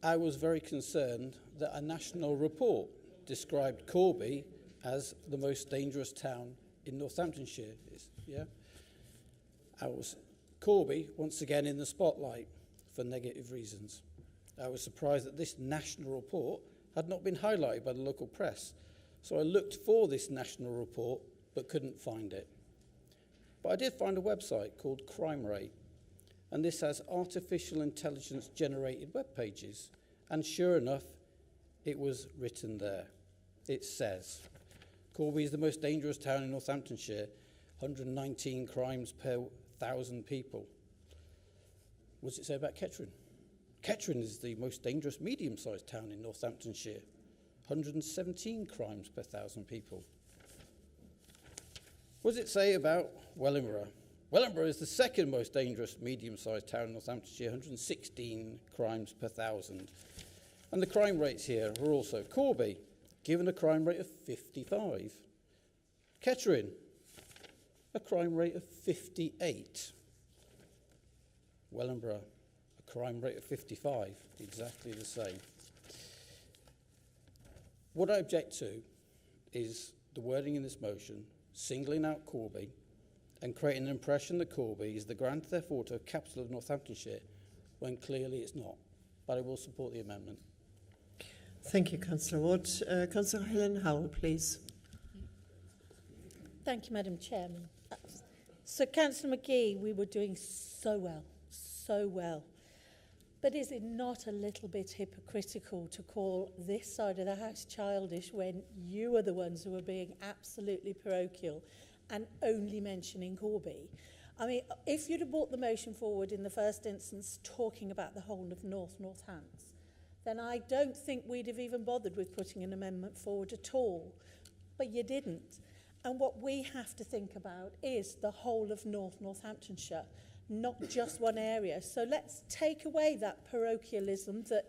I was very concerned that a national report described Corby as the most dangerous town in Northamptonshire. Corby, once again, in the spotlight for negative reasons. I was surprised that this national report had not been highlighted by the local press. So I looked for this national report, but couldn't find it. But I did find a website called Crime Rate, and this has artificial intelligence generated web pages. And sure enough, it was written there. It says, Corby is the most dangerous town in Northamptonshire, 119 crimes per 1,000 people. What does it say about Kettering? Kettering is the most dangerous medium-sized town in Northamptonshire, 117 crimes per 1,000 people. What does it say about Wellingborough? Wellingborough is the second most dangerous medium-sized town in Northamptonshire, 116 crimes per 1,000. And the crime rates here are also Corby, given a crime rate of 55. Kettering, a crime rate of 58. Wellingborough, a crime rate of 55, exactly the same. What I object to is the wording in this motion, singling out Corby and creating an impression that Corby is the grand theft auto capital of Northamptonshire, when clearly it's not. But I will support the amendment. Thank you, Councillor Watt. Councillor Helen Howell, please. Thank you, Madam Chairman. So, Councillor McGee, we were doing so well. But is it not a little bit hypocritical to call this side of the house childish when you are the ones who are being absolutely parochial and only mentioning Corby? I mean, if you'd have brought the motion forward in the first instance talking about the whole of Northants, then I don't think we'd have even bothered with putting an amendment forward at all. But you didn't. And what we have to think about is the whole of Northamptonshire, not just one area. So let's take away that parochialism that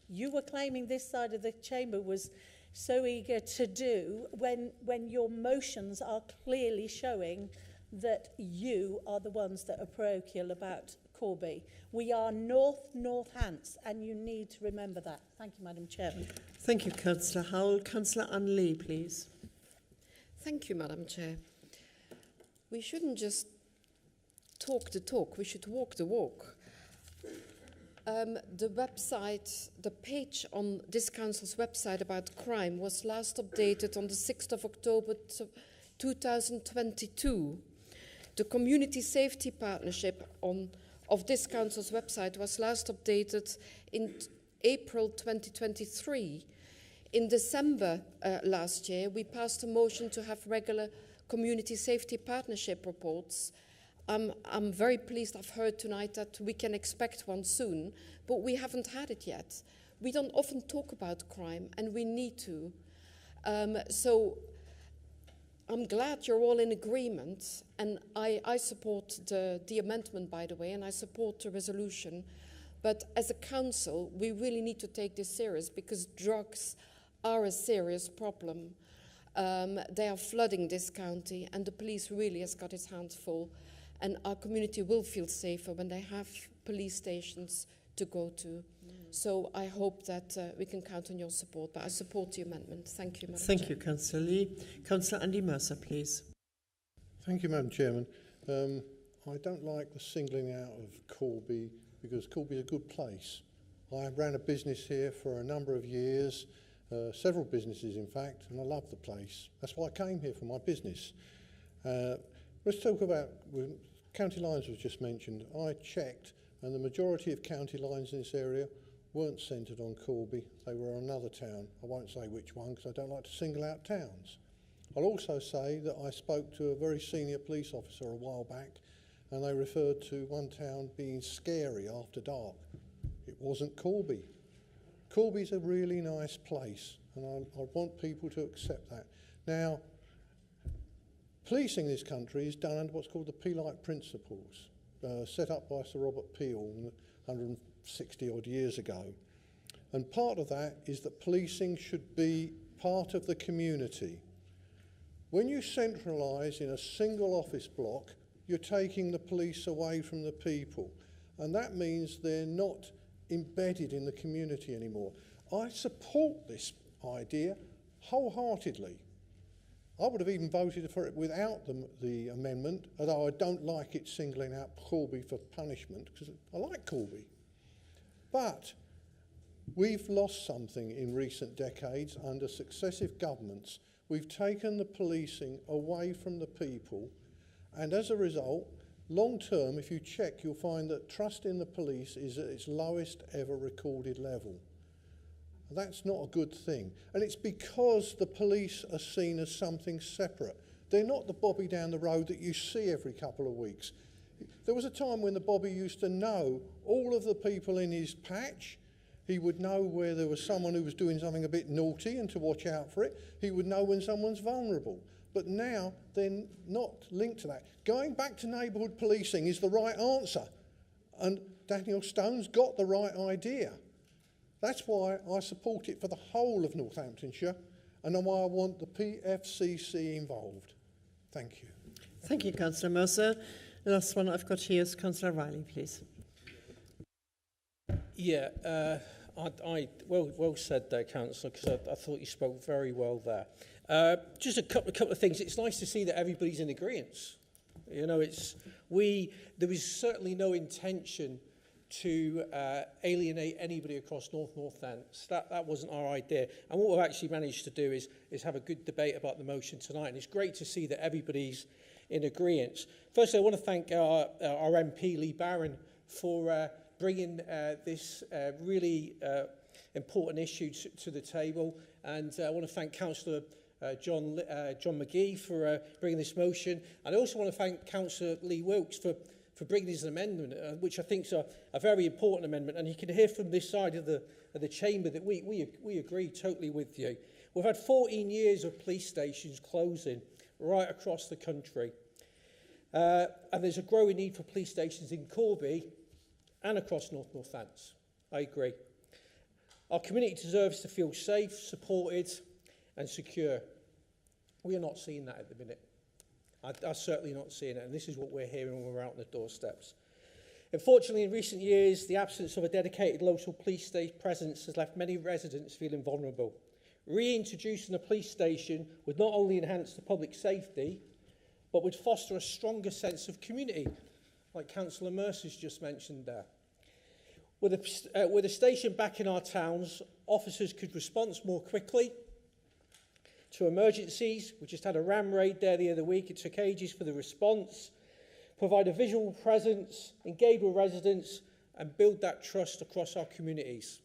you were claiming this side of the chamber was so eager to do when your motions are clearly showing that you are the ones that are parochial about Corby. We are Northants, and you need to remember that. Thank you, Madam Chairman. Thank you, Councillor Howell. Councillor Ann Lee, please. Thank you, Madam Chair. We shouldn't just talk the talk, we should walk the walk. The website, the page on this council's website about crime was last updated on the 6th of October 2022. The Community Safety Partnership of this council's website was last updated in April 2023. In December last year, we passed a motion to have regular Community Safety Partnership reports. I'm very pleased I've heard tonight that we can expect one soon, but we haven't had it yet. We don't often talk about crime, and we need to. So I'm glad you're all in agreement, and I support the amendment, by the way, and I support the resolution. But as a council, we really need to take this serious, because drugs are a serious problem. They are flooding this county, and the police really has got its hands full. and our community will feel safer when they have police stations to go to. So I hope that we can count on your support, but I support the amendment. Thank you, Madam Chair. Thank you, Councillor Lee. Councillor Andy Mercer, please. Thank you, Madam Chairman. I don't like the singling out of Corby because Corby is a good place. I ran a business here for a number of years, several businesses in fact, and I love the place. That's why I came here, for my business. Let's talk about, county lines was just mentioned. I checked and the majority of county lines in this area weren't centred on Corby, they were on another town. I won't say which one because I don't like to single out towns. I'll also say that I spoke to a very senior police officer a while back and they referred to one town being scary after dark. It wasn't Corby. Corby's a really nice place and I want people to accept that. Now, policing in this country is done under what's called the Peelite Principles, set up by Sir Robert Peel 160 odd years ago. And part of that is that policing should be part of the community. When you centralise in a single office block, you're taking the police away from the people. And that means they're not embedded in the community anymore. I support this idea wholeheartedly. I would have even voted for it without the amendment, although I don't like it singling out Corby for punishment, because I like Corby. But we've lost something in recent decades under successive governments. We've taken the policing away from the people, and as a result, long term, if you check, you'll find that trust in the police is at its lowest ever recorded level. That's not a good thing. And it's because the police are seen as something separate. They're not the Bobby down the road that you see every couple of weeks. There was a time when the Bobby used to know all of the people in his patch. He would know where there was someone who was doing something a bit naughty and to watch out for it. He would know when someone's vulnerable. But now they're not linked to that. Going back to neighbourhood policing is the right answer. And Daniel Stone's got the right idea. That's why I support it for the whole of Northamptonshire and why I want the PFCC involved. Thank you. Thank you, Councillor Mercer. The last one I've got here is Councillor Riley, please. Yeah, well said there, Councillor, because I thought you spoke very well there. Just a couple of things. It's nice to see that everybody's in agreement. You know, there was certainly no intention to alienate anybody across Northants. That wasn't our idea. And what we've actually managed to do is have a good debate about the motion tonight. And it's great to see that everybody's in agreement. Firstly, I want to thank our MP, Lee Barron, for bringing this really important issue to the table. And I want to thank Councillor John McGee for bringing this motion. And I also want to thank Councillor Lee Wilkes for bringing this amendment, which I think is a very important amendment. And you can hear from this side of the chamber that we agree totally with you. We've had 14 years of police stations closing right across the country. And there's a growing need for police stations in Corby and across Northants. I agree. Our community deserves to feel safe, supported and secure. We are not seeing that at the minute. I'm certainly not seeing it, and this is what we're hearing when we're out on the doorsteps. Unfortunately, in recent years, the absence of a dedicated local police station presence has left many residents feeling vulnerable. Reintroducing a police station would not only enhance the public safety, but would foster a stronger sense of community, like Councillor Mercer's just mentioned there. With a station back in our towns, officers could respond more quickly to emergencies. We just had a ram raid there the other week. It took ages for the response. Provide a visual presence, engage with residents, and build that trust across our communities.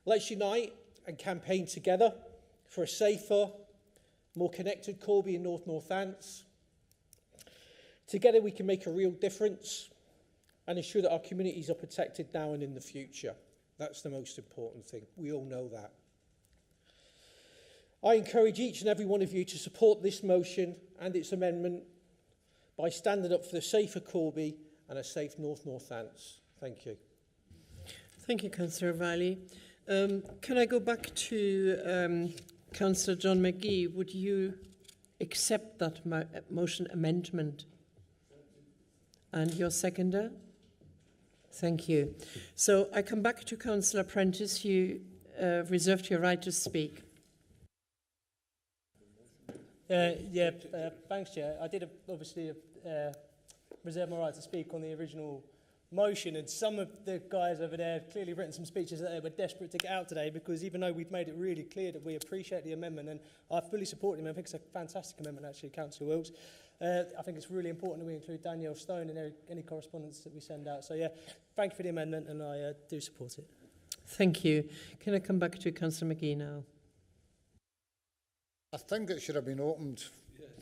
Let's unite and campaign together for a safer, more connected Corby and Northants. Together we can make a real difference and ensure that our communities are protected now and in the future. That's the most important thing. We all know that. I encourage each and every one of you to support this motion and its amendment by standing up for the safer Corby and a safe Northants. Thank you. Thank you, Councillor Riley. Can I go back to Councillor John McGee? Would you accept that motion amendment? And your seconder? Thank you. So I come back to Councillor Prentice. You reserved your right to speak. Thanks, Chair. I did obviously reserve my right to speak on the original motion, and some of the guys over there have clearly written some speeches that they were desperate to get out today, because even though we've made it really clear that we appreciate the amendment, and I fully support him, I think it's a fantastic amendment actually, Councillor Wilkes. I think it's really important that we include Danielle Stone in any correspondence that we send out. So yeah, thank you for the amendment, and I do support it. Thank you. Can I come back to Councillor McGee now? I think it should have been opened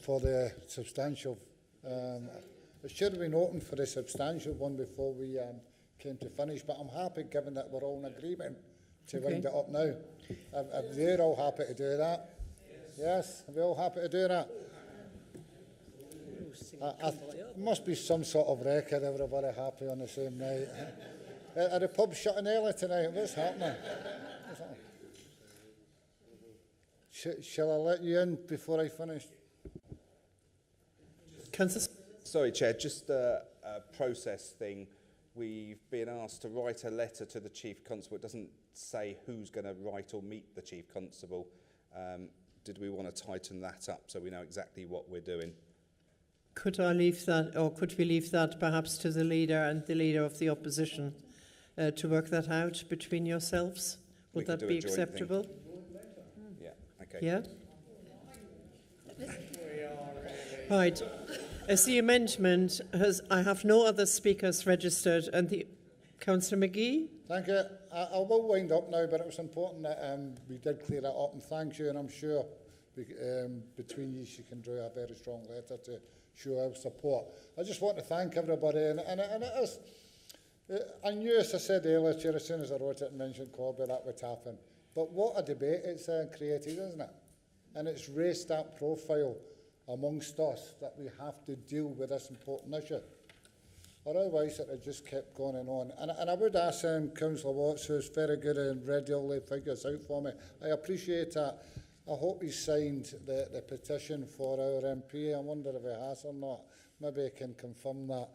for the substantial. It should have been opened for the substantial one before we came to finish. But I'm happy, given that we're all in agreement, to wind it up now. If they're all happy to do that, yes, are we all happy to do that? There must be some sort of record. Everybody happy on the same night. Are the pubs shutting early tonight? What's happening? Shall I let you in before I finish? Sorry, Chair, just a process thing. We've been asked to write a letter to the Chief Constable. It doesn't say who's going to write or meet the Chief Constable. Did we want to tighten that up so we know exactly what we're doing? Could I leave that, or could we leave that perhaps to the leader and the leader of the opposition to work that out between yourselves? Would that be acceptable? Yeah, okay. Yeah? Right. As the amendment has, I have no other speakers registered, and the Councillor McGee. Thank you. I will wind up now, but it was important that we did clear that up, and thank you. And I'm sure between you can draw a very strong letter to show our support. I just want to thank everybody, and it is. I knew, as I said earlier, Chair, as soon as I wrote it and mentioned Corby, that would happen. But what a debate it's created, isn't it? And it's raised that profile amongst us that we have to deal with this important issue. Otherwise, it had just kept going on. And I would ask Councillor Watts, who's very good and read all the figures out for me. I appreciate that. I hope he signed the petition for our MP. I wonder if he has or not. Maybe he can confirm that.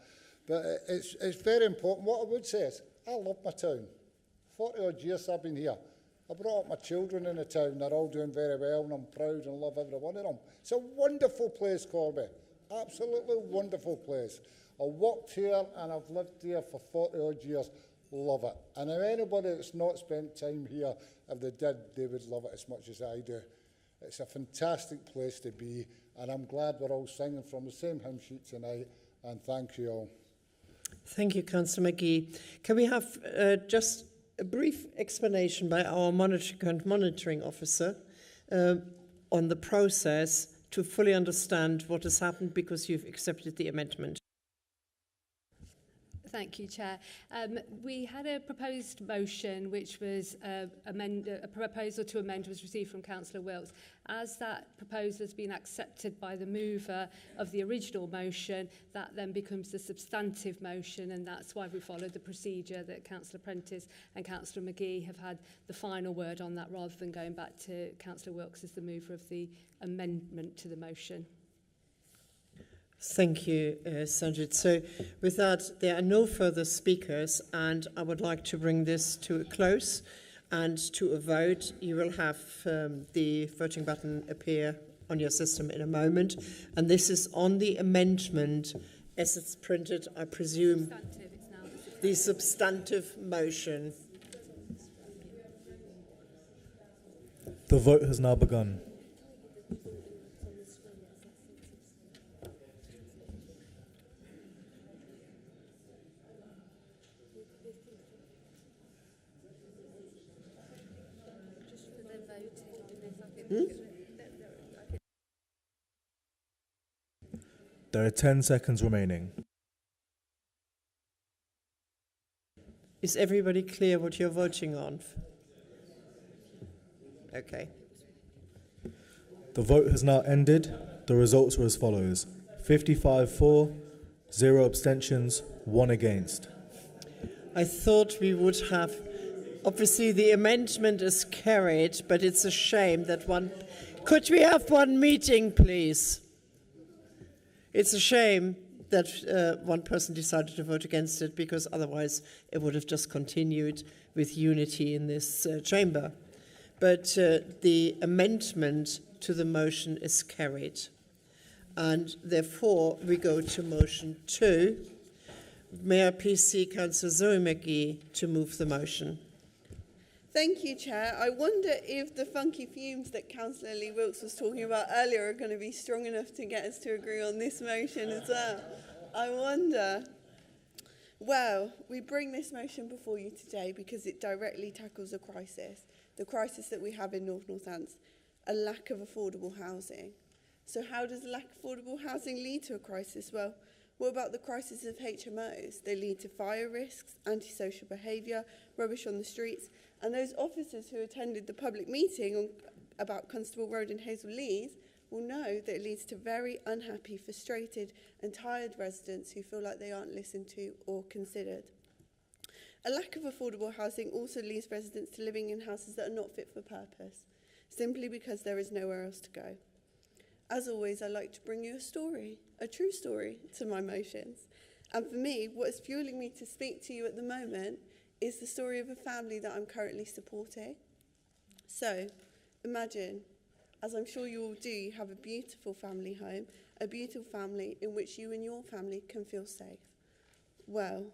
But it's very important. What I would say is, I love my town. 40 odd years I've been here. I brought up my children in the town. They're all doing very well, and I'm proud and love every one of them. It's a wonderful place, Corby. Absolutely wonderful place. I worked here and I've lived here for 40 odd years. Love it. And if anybody that's not spent time here, if they did, they would love it as much as I do. It's a fantastic place to be, and I'm glad we're all singing from the same hymn sheet tonight, and thank you all. Thank you, Councillor McGee. Can we have just a brief explanation by our monitoring officer on the process to fully understand what has happened, because you've accepted the amendment? Thank you, Chair. We had a proposed motion, which was a proposal to amend was received from Councillor Wilkes. As that proposal has been accepted by the mover of the original motion, that then becomes the substantive motion, and that's why we followed the procedure that Councillor Prentice and Councillor McGee have had the final word on that, rather than going back to Councillor Wilkes as the mover of the amendment to the motion. Thank you, Sanjit. So with that, there are no further speakers, and I would like to bring this to a close and to a vote. You will have the voting button appear on your system in a moment, and this is on the amendment as it's printed, I presume, the substantive motion. The vote has now begun. There are 10 seconds remaining. Is everybody clear what you're voting on? Okay. The vote has now ended. The results are as follows: 55 for, 0 abstentions, 1 against. I thought we would have, obviously the amendment is carried, but it's a shame that could we have one meeting, please? It's a shame that one person decided to vote against it, because otherwise it would have just continued with unity in this chamber. But the amendment to the motion is carried. And therefore, we go to motion 2. May I please see Councillor Zoe McGee to move the motion? Thank you, Chair. I wonder if the funky fumes that Councillor Lee Wilkes was talking about earlier are going to be strong enough to get us to agree on this motion as well. I wonder. Well, we bring this motion before you today because it directly tackles a crisis, the crisis that we have in North Northants, a lack of affordable housing. So how does lack of affordable housing lead to a crisis? Well, what about the crisis of HMOs? They lead to fire risks, antisocial behaviour, rubbish on the streets, and those officers who attended the public meeting about Constable Road in Hazel Lees will know that it leads to very unhappy, frustrated and tired residents who feel like they aren't listened to or considered. A lack of affordable housing also leaves residents to living in houses that are not fit for purpose, simply because there is nowhere else to go. As always, I like to bring you a story, a true story, to my motions. And for me, what is fueling me to speak to you at the moment is the story of a family that I'm currently supporting. So, imagine, as I'm sure you all do, you have a beautiful family home, a beautiful family in which you and your family can feel safe. Well,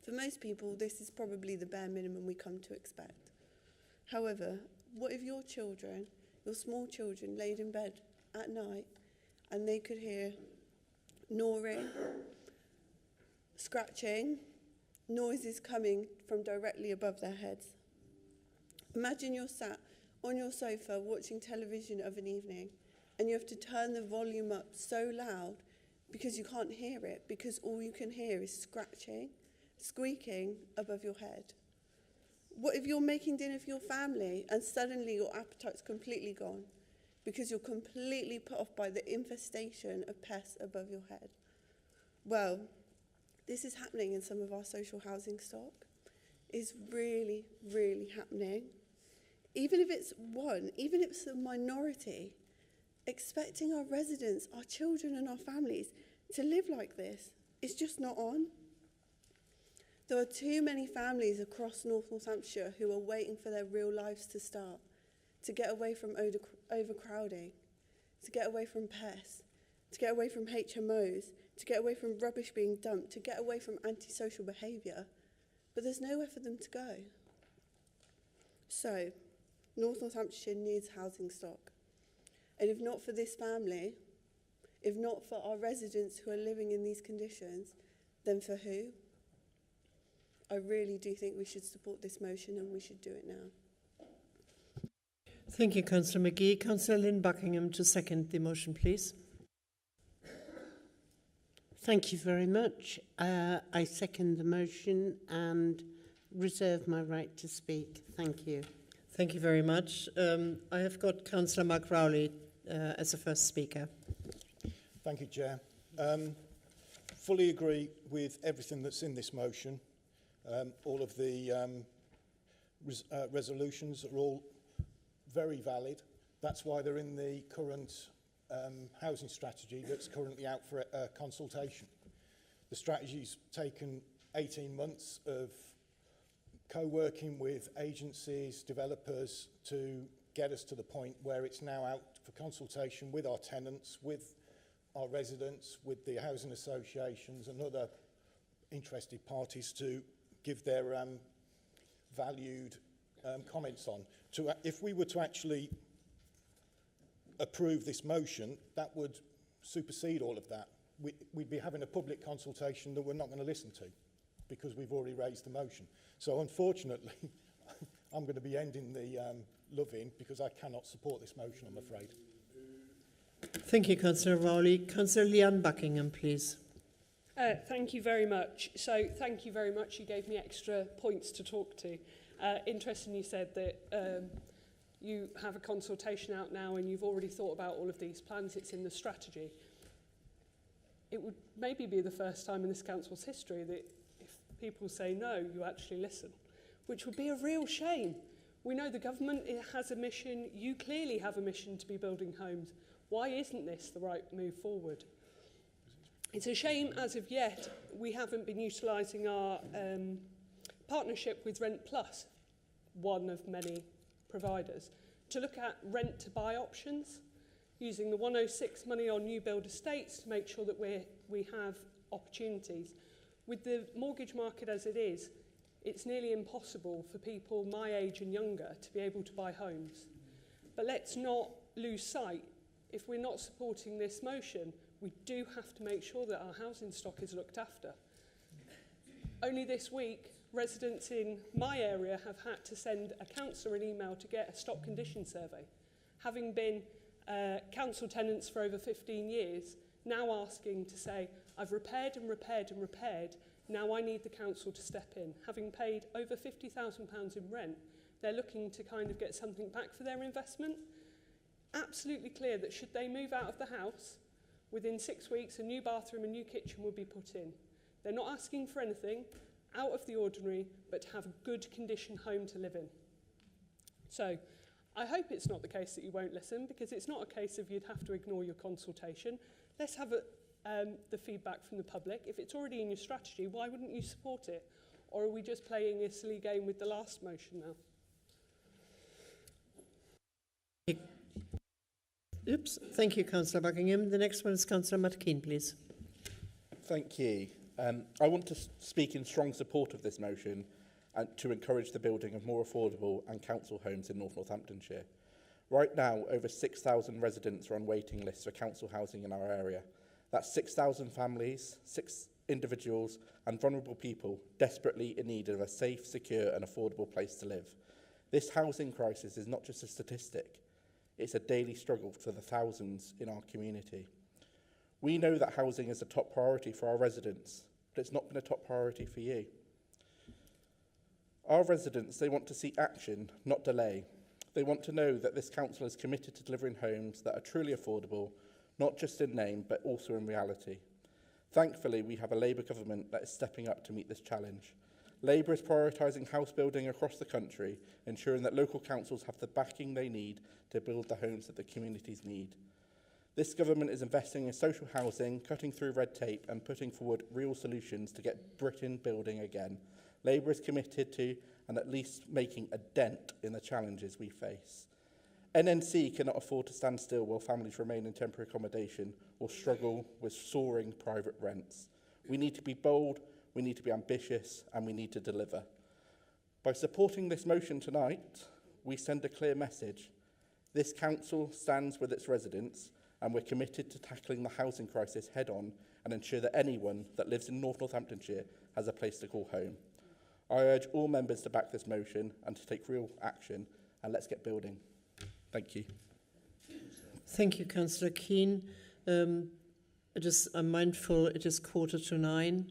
for most people, this is probably the bare minimum we come to expect. However, what if your children, your small children, laid in bed at night and they could hear gnawing, scratching, noises coming from directly above their heads? Imagine you're sat on your sofa watching television of an evening and you have to turn the volume up so loud because you can't hear it, because all you can hear is scratching, squeaking above your head. What if you're making dinner for your family and suddenly your appetite's completely gone because you're completely put off by the infestation of pests above your head? Well, this is happening in some of our social housing stock. It's really, really happening. Even if it's one, even if it's a minority, expecting our residents, our children and our families to live like this is just not on. There are too many families across North Northamptonshire who are waiting for their real lives to start, to get away from overcrowding, to get away from pests, to get away from HMOs, to get away from rubbish being dumped, to get away from antisocial behaviour, but there's nowhere for them to go. So, North Northamptonshire needs housing stock. And if not for this family, if not for our residents who are living in these conditions, then for who? I really do think we should support this motion and we should do it now. Thank you, Councillor McGee. Councillor Lynn Buckingham to second the motion, please. Thank you very much. I second the motion and reserve my right to speak. Thank you. Thank you very much. I have got Councillor Mark Rowley as the first speaker. Thank you, Chair. Fully agree with everything that's in this motion. All of the resolutions are all very valid. That's why they're in the current housing strategy that's currently out for consultation. The strategy's taken 18 months of co-working with agencies, developers to get us to the point where it's now out for consultation with our tenants, with our residents, with the housing associations and other interested parties to give their valued comments on. If we were to actually approve this motion, that would supersede all of that. We'd be having a public consultation that we're not going to listen to because we've already raised the motion. So unfortunately, I'm going to be ending the love-in because I cannot support this motion, I'm afraid. Thank you, Councillor Rowley. Councillor Leanne Buckingham, please. Thank you very much. So thank you very much. You gave me extra points to talk to. Interesting you said that you have a consultation out now and you've already thought about all of these plans. It's in the strategy. It would maybe be the first time in this council's history that if people say no, you actually listen, which would be a real shame. We know the government has a mission. You clearly have a mission to be building homes. Why isn't this the right move forward? It's a shame, as of yet, we haven't been utilising our partnership with Rent Plus, one of many providers, to look at rent-to-buy options, using the 106 money on new build estates to make sure that we have opportunities. With the mortgage market as it is, it's nearly impossible for people my age and younger to be able to buy homes. But let's not lose sight. If we're not supporting this motion, we do have to make sure that our housing stock is looked after. Only this week, residents in my area have had to send a councillor an email to get a stock condition survey. Having been council tenants for over 15 years, now asking to say, I've repaired and repaired and repaired, now I need the council to step in. Having paid over £50,000 in rent, they're looking to kind of get something back for their investment. Absolutely clear that should they move out of the house, within 6 weeks a new bathroom and new kitchen will be put in. They're not asking for anything out of the ordinary, but to have a good condition home to live in. So I hope it's not the case that you won't listen, because it's not a case of you'd have to ignore your consultation. Let's have the feedback from the public. If it's already in your strategy, why wouldn't you support it? Or are we just playing a silly game with the last motion now? Oops. Thank you, Councillor Buckingham. The next one is Councillor Matkeen, please. Thank you. I want to speak in strong support of this motion and to encourage the building of more affordable and council homes in North Northamptonshire. Right now, over 6,000 residents are on waiting lists for council housing in our area. That's 6,000 families, 6 individuals and vulnerable people desperately in need of a safe, secure and affordable place to live. This housing crisis is not just a statistic. It's a daily struggle for the thousands in our community. We know that housing is a top priority for our residents, but it's not been a top priority for you. Our residents, they want to see action, not delay. They want to know that this council is committed to delivering homes that are truly affordable, not just in name, but also in reality. Thankfully, we have a Labour government that is stepping up to meet this challenge. Labour is prioritising house building across the country, ensuring that local councils have the backing they need to build the homes that the communities need. This government is investing in social housing, cutting through red tape and putting forward real solutions to get Britain building again. Labour is committed to and at least making a dent in the challenges we face. NNC cannot afford to stand still while families remain in temporary accommodation or struggle with soaring private rents. We need to be bold, we need to be ambitious, and we need to deliver. By supporting this motion tonight, we send a clear message. This council stands with its residents, and we're committed to tackling the housing crisis head-on and ensure that anyone that lives in North Northamptonshire has a place to call home. I urge all members to back this motion and to take real action, and let's get building. Thank you. Thank you, Councillor Keane. I'm mindful it is 8:45,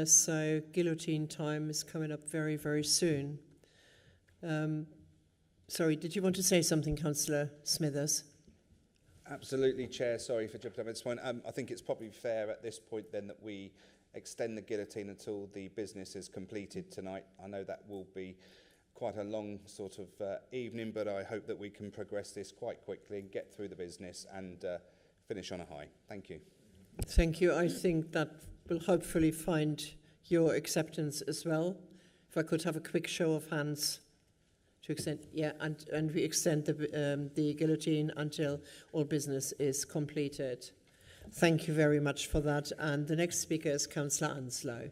so guillotine time is coming up very, very soon. Sorry, did you want to say something, Councillor Smithers? Absolutely, Chair. Sorry for jumping up at this point. I think it's probably fair at this point then that we extend the guillotine until the business is completed tonight. I know that will be quite a long sort of evening, but I hope that we can progress this quite quickly and get through the business and finish on a high. Thank you. Thank you. I think that will hopefully find your acceptance as well. If I could have a quick show of hands to extend, yeah, and we extend the guillotine until all business is completed. Thank you very much for that. And the next speaker is Councillor Anslow.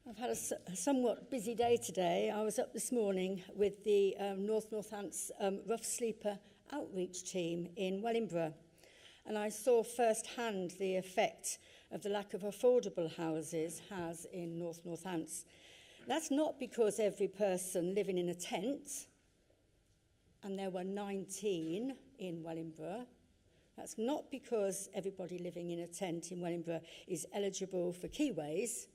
I've had a somewhat busy day today. I was up this morning with the North Northants Rough Sleeper outreach team in Wellingborough, and I saw firsthand the effect of the lack of affordable houses has in North Northants. That's not because every person living in a tent, and there were 19 in Wellingborough. That's not because everybody living in a tent in Wellingborough is eligible for keyways.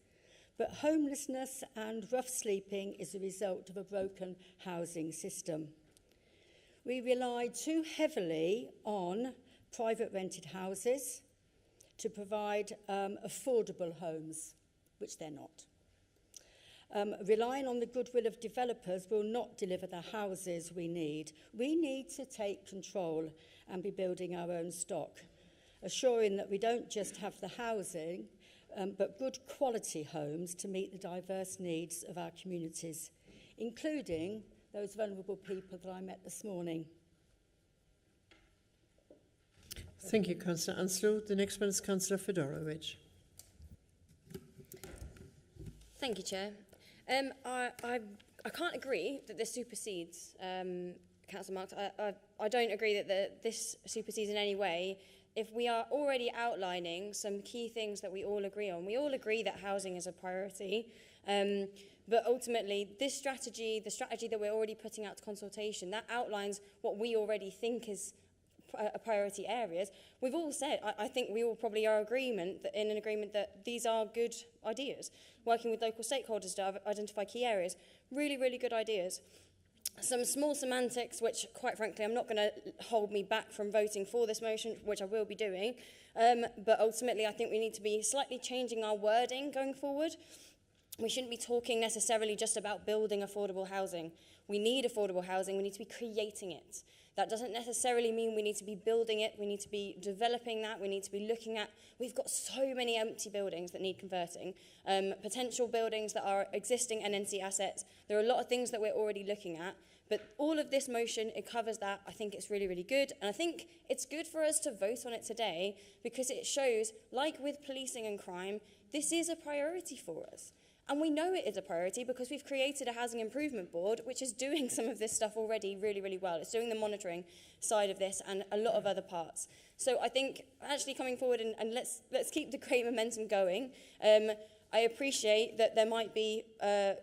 But homelessness and rough sleeping is a result of a broken housing system. We rely too heavily on private rented houses to provide affordable homes, which they're not. Relying on the goodwill of developers will not deliver the houses we need. We need to take control and be building our own stock. assuring that we don't just have the housing, but good quality homes to meet the diverse needs of our communities, including those vulnerable people that I met this morning. Thank you, Councillor Anslow. The next one is Councillor Fedorovich. Thank you, Chair. I can't agree that this supersedes Councillor Marks. I don't agree that this supersedes in any way. If we are already outlining some key things that we all agree on, we all agree that housing is a priority, but ultimately this strategy, the strategy that we're already putting out to consultation, that outlines what we already think is priority areas. We've all said, I think we all probably are in an agreement that these are good ideas. Working with local stakeholders to identify key areas, really, really good ideas. Some small semantics, which quite frankly, I'm not going to hold me back from voting for this motion, which I will be doing. But ultimately, I think we need to be slightly changing our wording going forward. We shouldn't be talking necessarily just about building affordable housing. We need affordable housing. We need to be creating it. That doesn't necessarily mean we need to be building it. We need to be developing that. We need to be looking at, we've got so many empty buildings that need converting, potential buildings that are existing NNC assets. There are a lot of things that we're already looking at, but all of this motion, it covers that. I think it's really, really good. And I think it's good for us to vote on it today because it shows, like with policing and crime, this is a priority for us. And we know it is a priority because we've created a housing improvement board which is doing some of this stuff already really, really well. It's doing the monitoring side of this and a lot of other parts. So I think actually coming forward and let's keep the great momentum going. I appreciate that there might be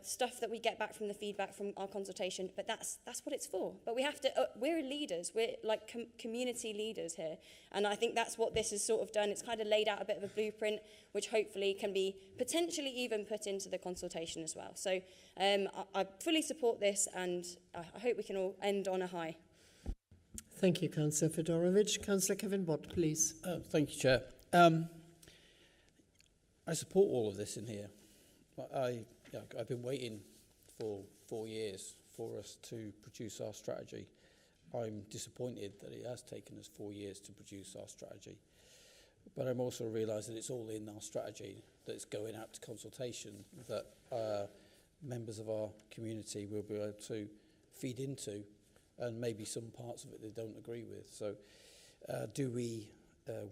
stuff that we get back from the feedback from our consultation, but that's what it's for. But we have to, we're leaders, we're like community leaders here. And I think that's what this has sort of done. It's kind of laid out a bit of a blueprint, which hopefully can be potentially even put into the consultation as well. So I fully support this and I hope we can all end on a high. Thank you, Councillor Fedorovich. Councillor Kevin Bott, please. Thank you, Chair. I support all of this in here. I've been waiting for 4 years for us to produce our strategy. I'm disappointed that it has taken us 4 years to produce our strategy. But I'm also realising it's all in our strategy, that it's going out to consultation, that members of our community will be able to feed into, and maybe some parts of it they don't agree with. So do we,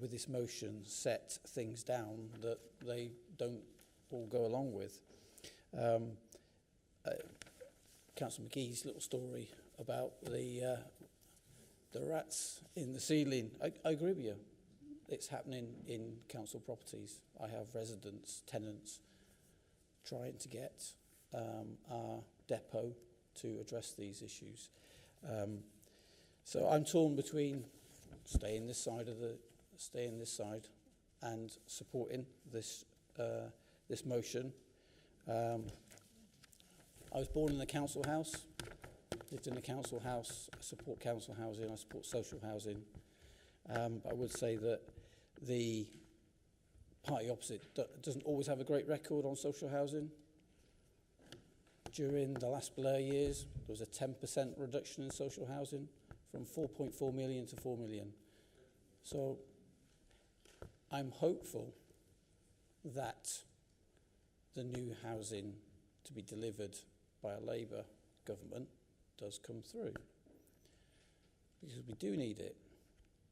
with this motion, set things down that they don't all go along with? Councillor McGee's little story about the rats in the ceiling, I agree with you. It's happening in council properties. I have residents, tenants, trying to get our depot to address these issues. So I'm torn between staying this side and supporting this this motion. I was born in a council house, lived in a council house. I support council housing. I support social housing. But I would say that the party opposite doesn't always have a great record on social housing. During the last Blair years, there was a 10% reduction in social housing from 4.4 million to 4 million. So I'm hopeful that the new housing to be delivered by a Labour government does come through. Because we do need it.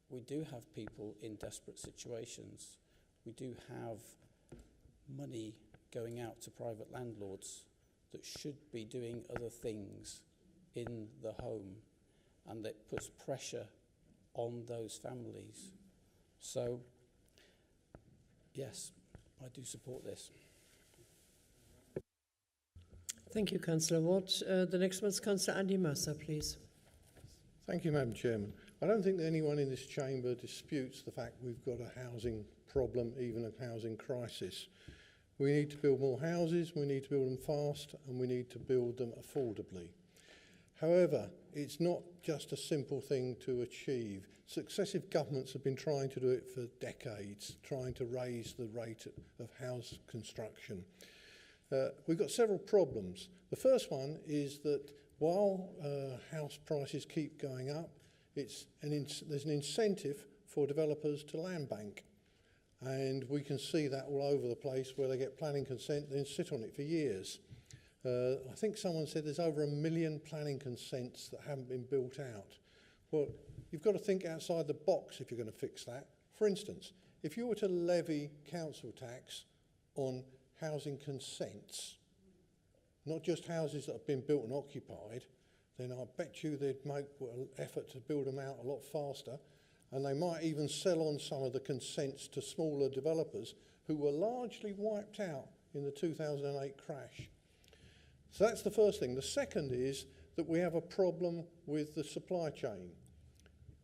We do have people in desperate situations. We do have money going out to private landlords that should be doing other things in the home, and that puts pressure on those families. So, yes, I do support this. Thank you, Councillor Watt. The next one is Councillor Andy Mercer, please. Thank you, Madam Chairman. I don't think that anyone in this chamber disputes the fact we've got a housing problem, even a housing crisis. We need to build more houses, we need to build them fast, and we need to build them affordably. However, it's not just a simple thing to achieve. Successive governments have been trying to do it for decades, trying to raise the rate of house construction. We've got several problems. The first one is that while house prices keep going up, there's an incentive for developers to land bank. And we can see that all over the place where they get planning consent and then sit on it for years. I think someone said there's over 1 million planning consents that haven't been built out. Well, you've got to think outside the box if you're going to fix that. For instance, if you were to levy council tax on housing consents, not just houses that have been built and occupied, then I bet you they'd make an effort to build them out a lot faster, and they might even sell on some of the consents to smaller developers who were largely wiped out in the 2008 crash. So that's the first thing. The second is that we have a problem with the supply chain.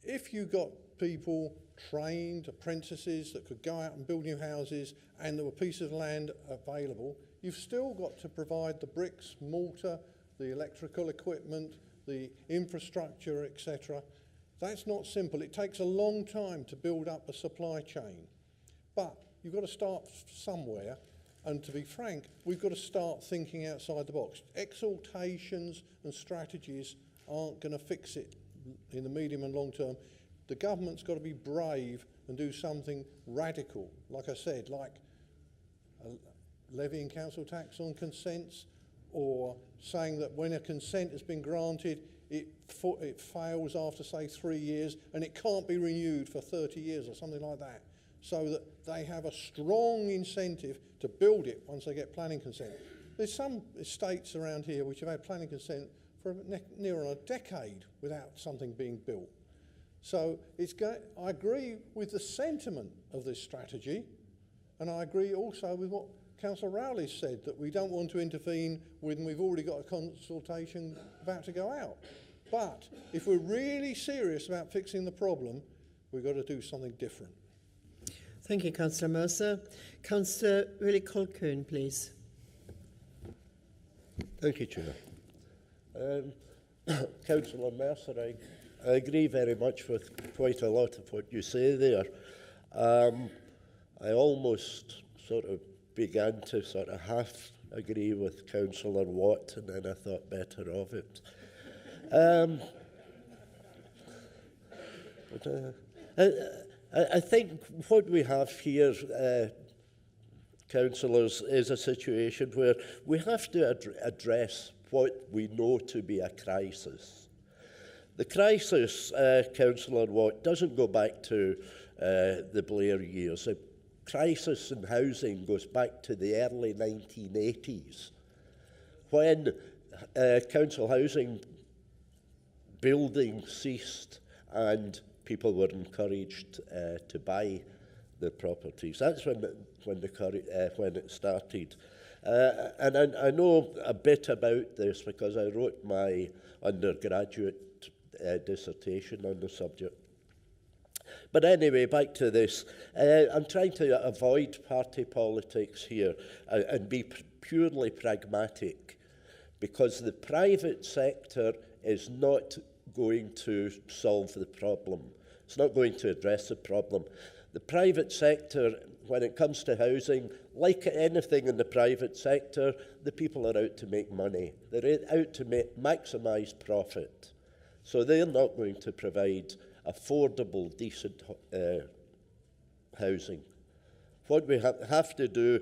If you got people, trained apprentices that could go out and build new houses and there were pieces of land available, you've still got to provide the bricks, mortar, the electrical equipment, the infrastructure, etc. That's not simple. It takes a long time to build up a supply chain. But you've got to start somewhere. And to be frank, we've got to start thinking outside the box. Exhortations and strategies aren't going to fix it in the medium and long term. The government's got to be brave and do something radical, like I said, like levying council tax on consents, or saying that when a consent has been granted, it fails after, say, 3 years, and it can't be renewed for 30 years or something like that, so that they have a strong incentive to build it once they get planning consent. There's some estates around here which have had planning consent for near on a decade without something being built. So I agree with the sentiment of this strategy, and I agree also with what Councillor Rowley said, that we don't want to intervene when we've already got a consultation about to go out. But if we're really serious about fixing the problem, we've got to do something different. Thank you, Councillor Mercer. Councillor Willie Colquhoun, please. Thank you, Chair. Councillor Mercer, I agree very much with quite a lot of what you say there. I almost sort of began to sort of half agree with Councillor Watt, and then I thought better of it. I think what we have here, councillors, is a situation where we have to address what we know to be a crisis. The crisis, Councillor Watt, doesn't go back to the Blair years. The crisis in housing goes back to the early 1980s, when council housing building ceased and people were encouraged to buy the properties. That's when it started. And I know a bit about this because I wrote my undergraduate dissertation on the subject. But anyway, back to this. I'm trying to avoid party politics here and be purely pragmatic, because the private sector is not going to solve the problem. It's not going to address the problem. The private sector, when it comes to housing, like anything in the private sector, the people are out to make money. They're out to maximise profit. So they're not going to provide affordable, decent housing. What we have to do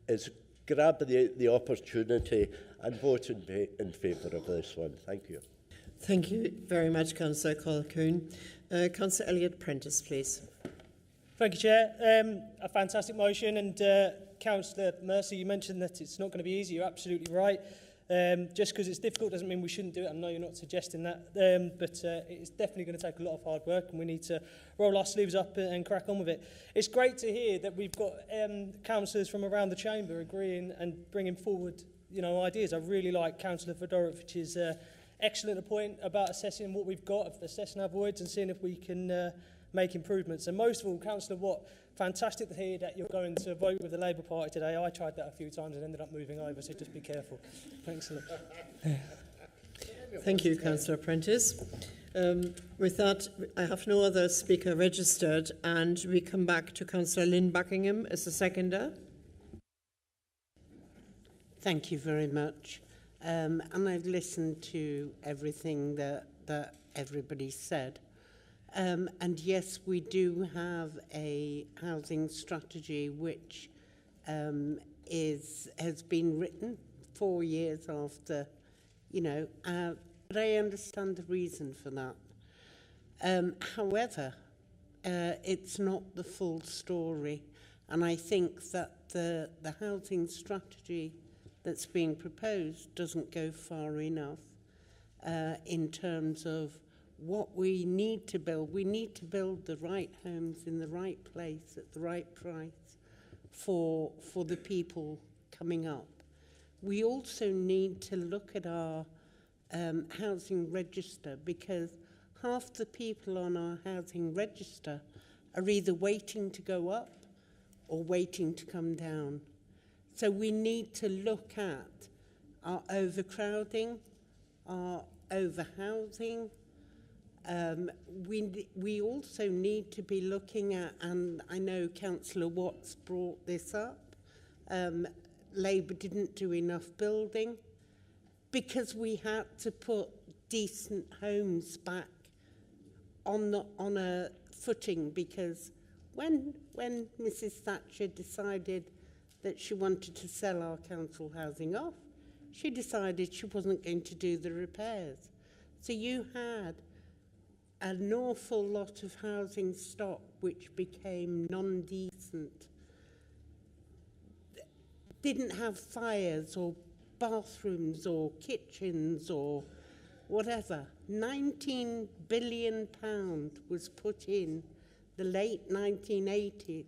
is grab the opportunity and vote in favour of this one. Thank you. Thank you very much, Councillor Colquhoun. Councillor Elliott-Prentice, please. Thank you, Chair. A fantastic motion, and Councillor Mercer, you mentioned that it's not going to be easy. You're absolutely right. Just because it's difficult doesn't mean we shouldn't do it. I know you're not suggesting that, but it's definitely going to take a lot of hard work, and we need to roll our sleeves up and crack on with it. It's great to hear that we've got councillors from around the chamber agreeing and bringing forward, ideas. I really like Councillor Fedorovich's excellent point about assessing what we've got, assessing our voids, and seeing if we can make improvements. And most of all, Councillor Watt, fantastic to hear that you're going to vote with the Labour Party today. I tried that a few times and ended up moving over, so just be careful. Thanks a lot. Thank you, Councillor Prentice. With that, I have no other speaker registered, and we come back to Councillor Lynn Buckingham as the seconder. Thank you very much. And I've listened to everything that everybody said. And yes, we do have a housing strategy which has been written 4 years after, you know, but I understand the reason for that. However, it's not the full story, and I think that the housing strategy that's being proposed doesn't go far enough in terms of what we need to build. We need to build the right homes in the right place at the right price for the people coming up. We also need to look at our housing register, because half the people on our housing register are either waiting to go up or waiting to come down. So we need to look at our overcrowding, our overhousing. We also need to be looking at, and I know Councillor Watts brought this up, Labour didn't do enough building because we had to put decent homes back on a footing, because when Mrs Thatcher decided that she wanted to sell our council housing off, she decided she wasn't going to do the repairs. So you had an awful lot of housing stock which became non-decent, didn't have fires or bathrooms or kitchens or whatever. £19 billion was put in the late 1990s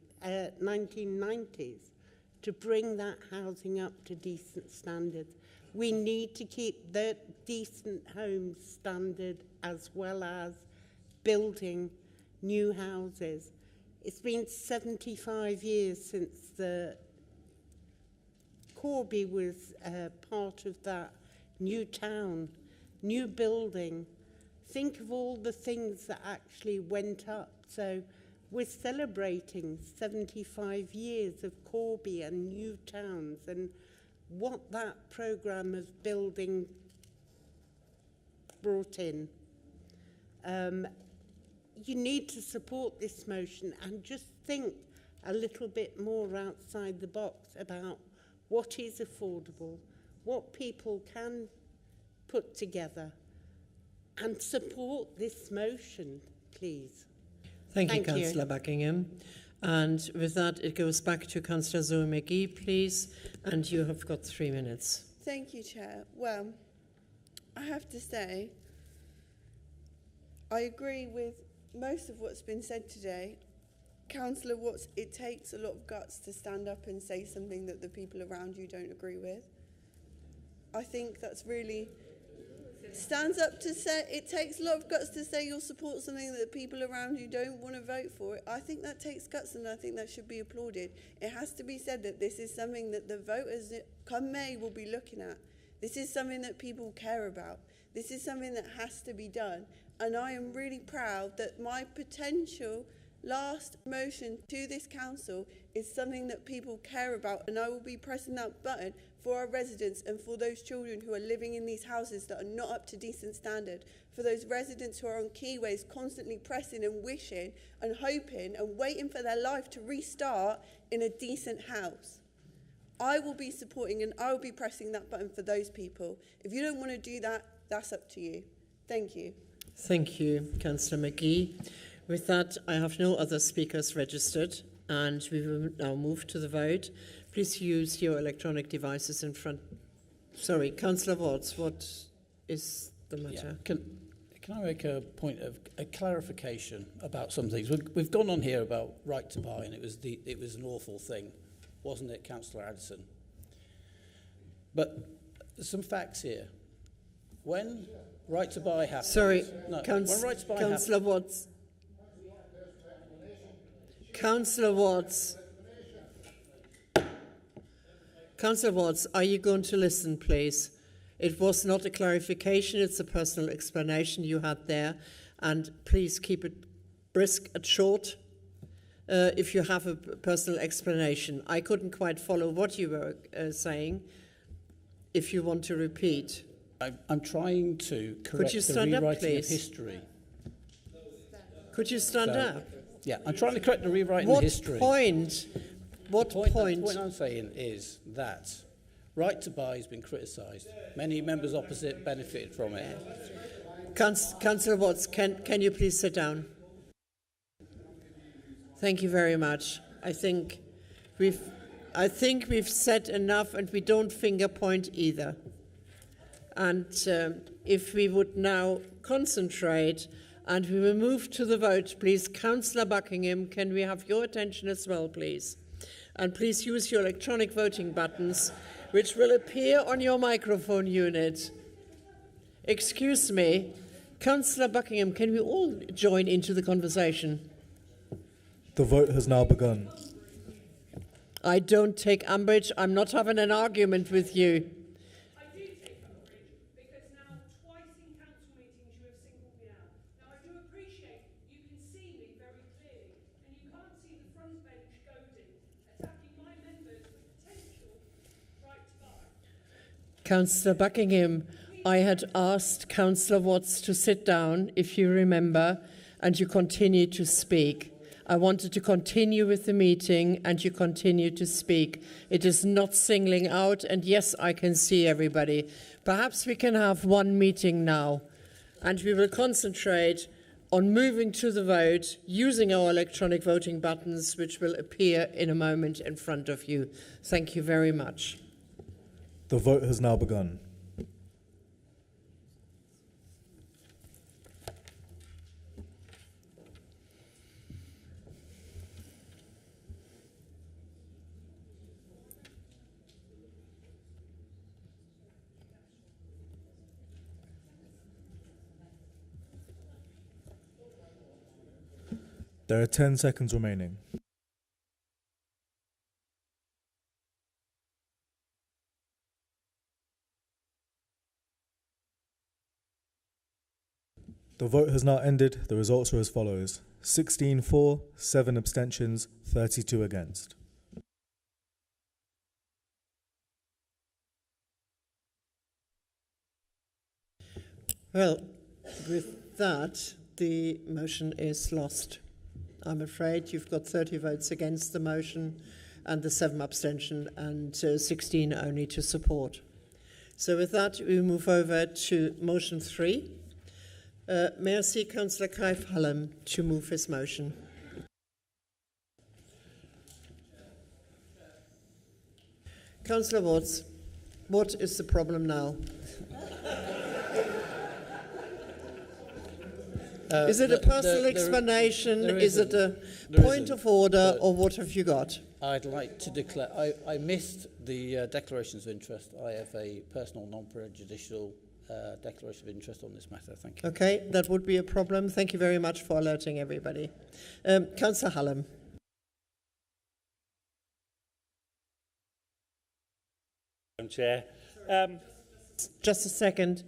to bring that housing up to decent standards. We need to keep the decent homes standard as well as building new houses. It's been 75 years since the Corby was part of that new town, new building. Think of all the things that actually went up. So we're celebrating 75 years of Corby and new towns, and what that programme of building brought in. You need to support this motion and just think a little bit more outside the box about what is affordable, what people can put together, and support this motion, please. Thank you, Councillor Buckingham. And with that, it goes back to Councillor Zoe McGee, please, and you have got 3 minutes. Thank you, Chair. Well, I have to say, I agree with most of what's been said today. Councillor Watts, it takes a lot of guts to stand up and say something that the people around you don't agree with. I think that's really stands up to say, it takes a lot of guts to say you'll support something that the people around you don't want to vote for. I think that takes guts, and I think that should be applauded. It has to be said that this is something that the voters come May will be looking at. This is something that people care about. This is something that has to be done. And I am really proud that my potential last motion to this council is something that people care about, and I will be pressing that button for our residents and for those children who are living in these houses that are not up to decent standard, for those residents who are on keyways constantly pressing and wishing and hoping and waiting for their life to restart in a decent house. I will be supporting and I will be pressing that button for those people. If you don't want to do that, that's up to you. Thank you. Thank you, Councillor McGee. With that, I have no other speakers registered, and we will now move to the vote. Please use your electronic devices in front. Sorry, Councillor Watts, what is the matter? Yeah. Can I make a point of a clarification about some things? We've gone on here about right to buy, and it was an awful thing, wasn't it, Councillor Addison? But there's some facts here. When right to buy happens... Sorry, when right to buy Councillor Watts. Councillor Watts. Councillor Watts, are you going to listen, please? It was not a clarification, it's a personal explanation you had there. And please keep it brisk and short if you have a personal explanation. I couldn't quite follow what you were saying. If you want to repeat. I'm trying to correct the rewriting of history. Could you stand up? Yeah, I'm trying to correct the rewrite in What history. point? What point? The point I'm saying is that right to buy has been criticised. Many members opposite benefited from it. Councillor Watts, can you please sit down? Thank you very much. I think we've said enough, and we don't finger point either. And if we would now concentrate and we will move to the vote, please, Councillor Buckingham, can we have your attention as well, please? And please use your electronic voting buttons, which will appear on your microphone unit. Excuse me, Councillor Buckingham, can we all join into the conversation? The vote has now begun. I don't take umbrage. I'm not having an argument with you. I do take umbrage because now twice in council meetings you have singled me out. Now I do appreciate you can see me very clearly and you can't see the front bench goading, attacking my members with potential right to buy. Councillor Buckingham, I had asked Councillor Watts to sit down, if you remember, and you continued to speak. I wanted to continue with the meeting, and you continue to speak. It is not singling out, and yes, I can see everybody. Perhaps we can have one meeting now, and we will concentrate on moving to the vote using our electronic voting buttons, which will appear in a moment in front of you. Thank you very much. The vote has now begun. There are 10 seconds remaining. The vote has now ended. The results are as follows: 16 for, 7 abstentions, 32 against. Well, with that, the motion is lost. I'm afraid you've got 30 votes against the motion and the 7 abstention and 16 only to support. So with that, we move over to motion 3. May I see Councillor Clive Hallam to move his motion? Councillor Watts, what is the problem now? Is it a personal explanation? Is it a point of order, or what have you got? I'd like to declare, I missed the declarations of interest. I have a personal non-prejudicial declaration of interest on this matter. Thank you. Okay, that would be a problem. Thank you very much for alerting everybody. Councillor Hallam. Madam Chair. Just a second.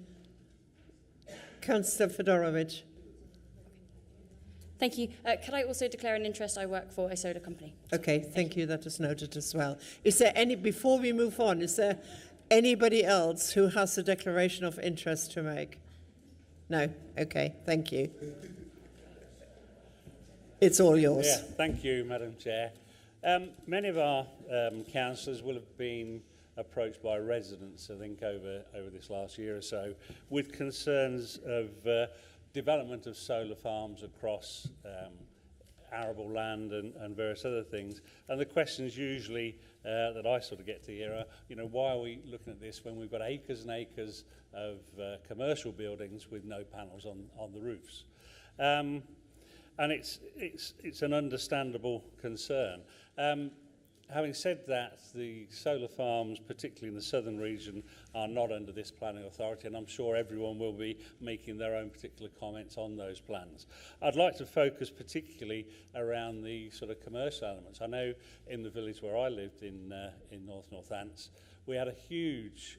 Councillor Fedorovich. Thank you. Can I also declare an interest? I work for a soda company. Okay, thank you. That is noted as well. Is there any, before we move on, is there anybody else who has a declaration of interest to make? No? Okay, thank you. It's all yours. Yeah, thank you, Madam Chair. Many of our councillors will have been approached by residents, I think, over this last year or so, with concerns of development of solar farms across arable land and various other things. And the questions usually that I sort of get to hear are, you know, why are we looking at this when we've got acres and acres of commercial buildings with no panels on the roofs? And it's an understandable concern. Having said that, the solar farms, particularly in the southern region, are not under this planning authority, and I'm sure everyone will be making their own particular comments on those plans. I'd like to focus particularly around the sort of commercial elements. I know in the village where I lived in Northants, we had a huge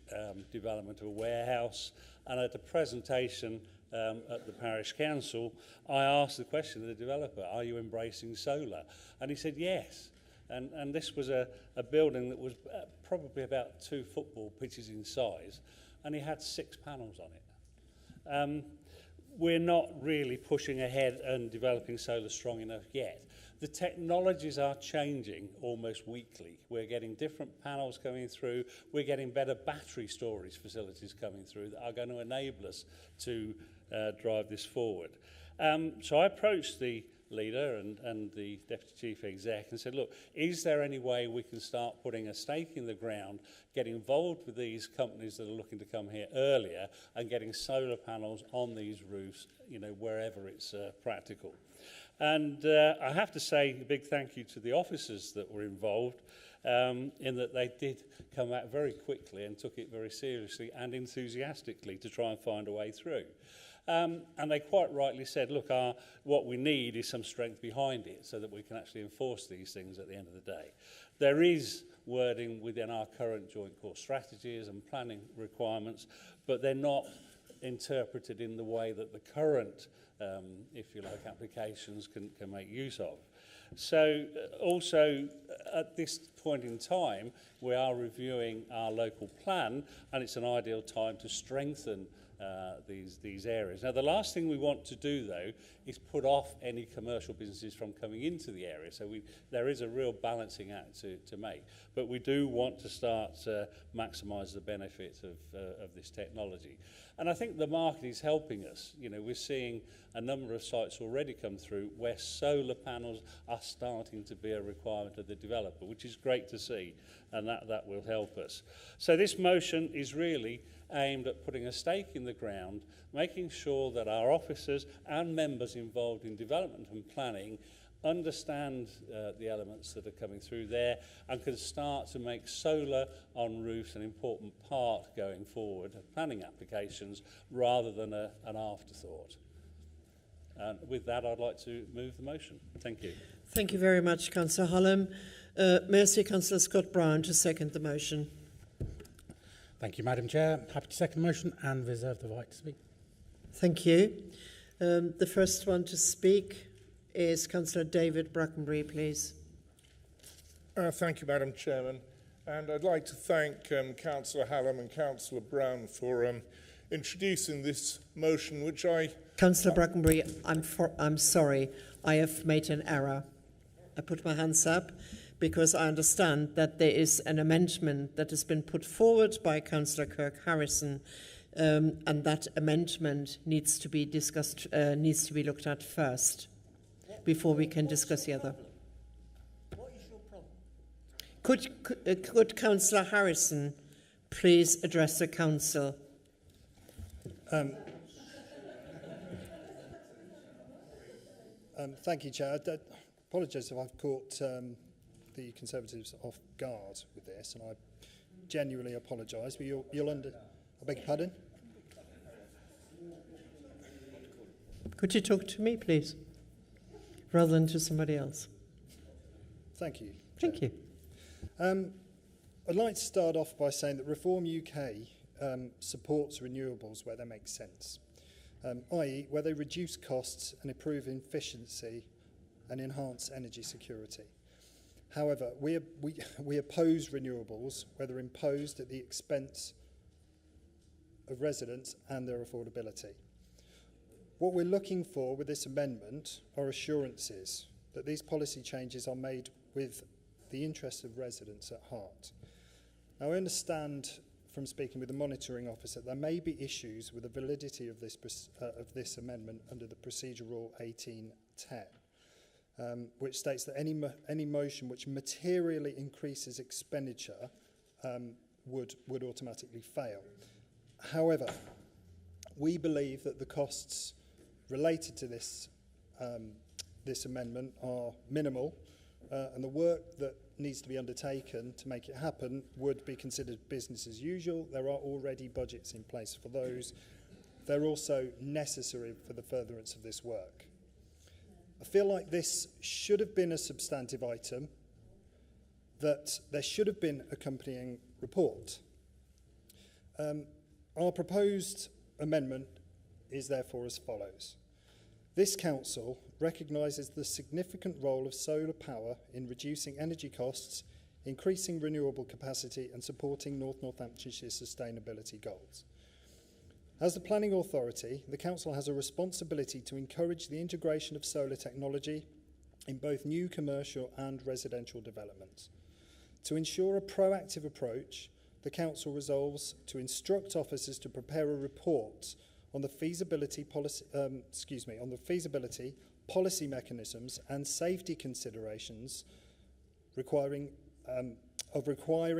development of a warehouse, and at a presentation at the parish council, I asked the question of the developer, are you embracing solar? And he said yes. And this was a building that was probably about 2 football pitches in size, and he had 6 panels on it. we're not really pushing ahead and developing solar strong enough yet. The technologies are changing almost weekly. We're getting different panels coming through. We're getting better battery storage facilities coming through that are going to enable us to drive this forward. So I approached the leader and the Deputy Chief Exec and said, look, is there any way we can start putting a stake in the ground, getting involved with these companies that are looking to come here earlier and getting solar panels on these roofs, you know, wherever it's practical. And I have to say a big thank you to the officers that were involved in that they did come out very quickly and took it very seriously and enthusiastically to try and find a way through. And they quite rightly said, look, what we need is some strength behind it so that we can actually enforce these things at the end of the day. There is wording within our current joint core strategies and planning requirements, but they're not interpreted in the way that the current, if you like, applications can make use of. So also at this point in time, we are reviewing our local plan, and it's an ideal time to strengthen these areas. Now, the last thing we want to do, though, is put off any commercial businesses from coming into the area. So there is a real balancing act to make. But we do want to start to maximise the benefit of this technology. And I think the market is helping us. You know, we're seeing a number of sites already come through where solar panels are starting to be a requirement of the developer, which is great to see, and that will help us. So this motion is really aimed at putting a stake in the ground, making sure that our officers and members involved in development and planning understand the elements that are coming through there and can start to make solar on roofs an important part going forward of planning applications rather than an afterthought. And with that, I'd like to move the motion. Thank you. Thank you very much, Councillor Hallam. May I see Councillor Scott-Brown to second the motion? Thank you, Madam Chair. Happy to second the motion and reserve the right to speak. Thank you. The first one to speak is Councillor David Brackenbury, please. Thank you, Madam Chairman. And I'd like to thank Councillor Hallam and Councillor Brown for introducing this motion, which I... Councillor Brackenbury, I'm sorry, I have made an error. I put my hands up because I understand that there is an amendment that has been put forward by Councillor Kirk-Harrison, and that amendment needs to be discussed, needs to be looked at first before we can discuss the other. What is your problem? Could Councillor Harrison please address the Council? Thank you, Chair. I apologise if I've caught the Conservatives off guard with this, and I genuinely apologise, but you'll I beg your pardon? Could you talk to me, please, rather than to somebody else? Thank you. Thank you. I'd like to start off by saying that Reform UK supports renewables where they make sense, i.e. where they reduce costs and improve efficiency and enhance energy security. However, we oppose renewables where they're imposed at the expense of residents and their affordability. What we're looking for with this amendment are assurances that these policy changes are made with the interests of residents at heart. Now, I understand from speaking with the monitoring officer there may be issues with the validity of this amendment under the Procedure Rule 1810. Which states that any motion which materially increases expenditure would automatically fail. However, we believe that the costs related to this amendment are minimal, and the work that needs to be undertaken to make it happen would be considered business as usual. There are already budgets in place for those. They're also necessary for the furtherance of this work. I feel like this should have been a substantive item, that there should have been accompanying report. Our proposed amendment is therefore as follows. This Council recognises the significant role of solar power in reducing energy costs, increasing renewable capacity and supporting North Northamptonshire sustainability goals. As the planning authority, the Council has a responsibility to encourage the integration of solar technology in both new commercial and residential developments. To ensure a proactive approach, the Council resolves to instruct officers to prepare a report on the feasibility policy mechanisms and safety considerations requiring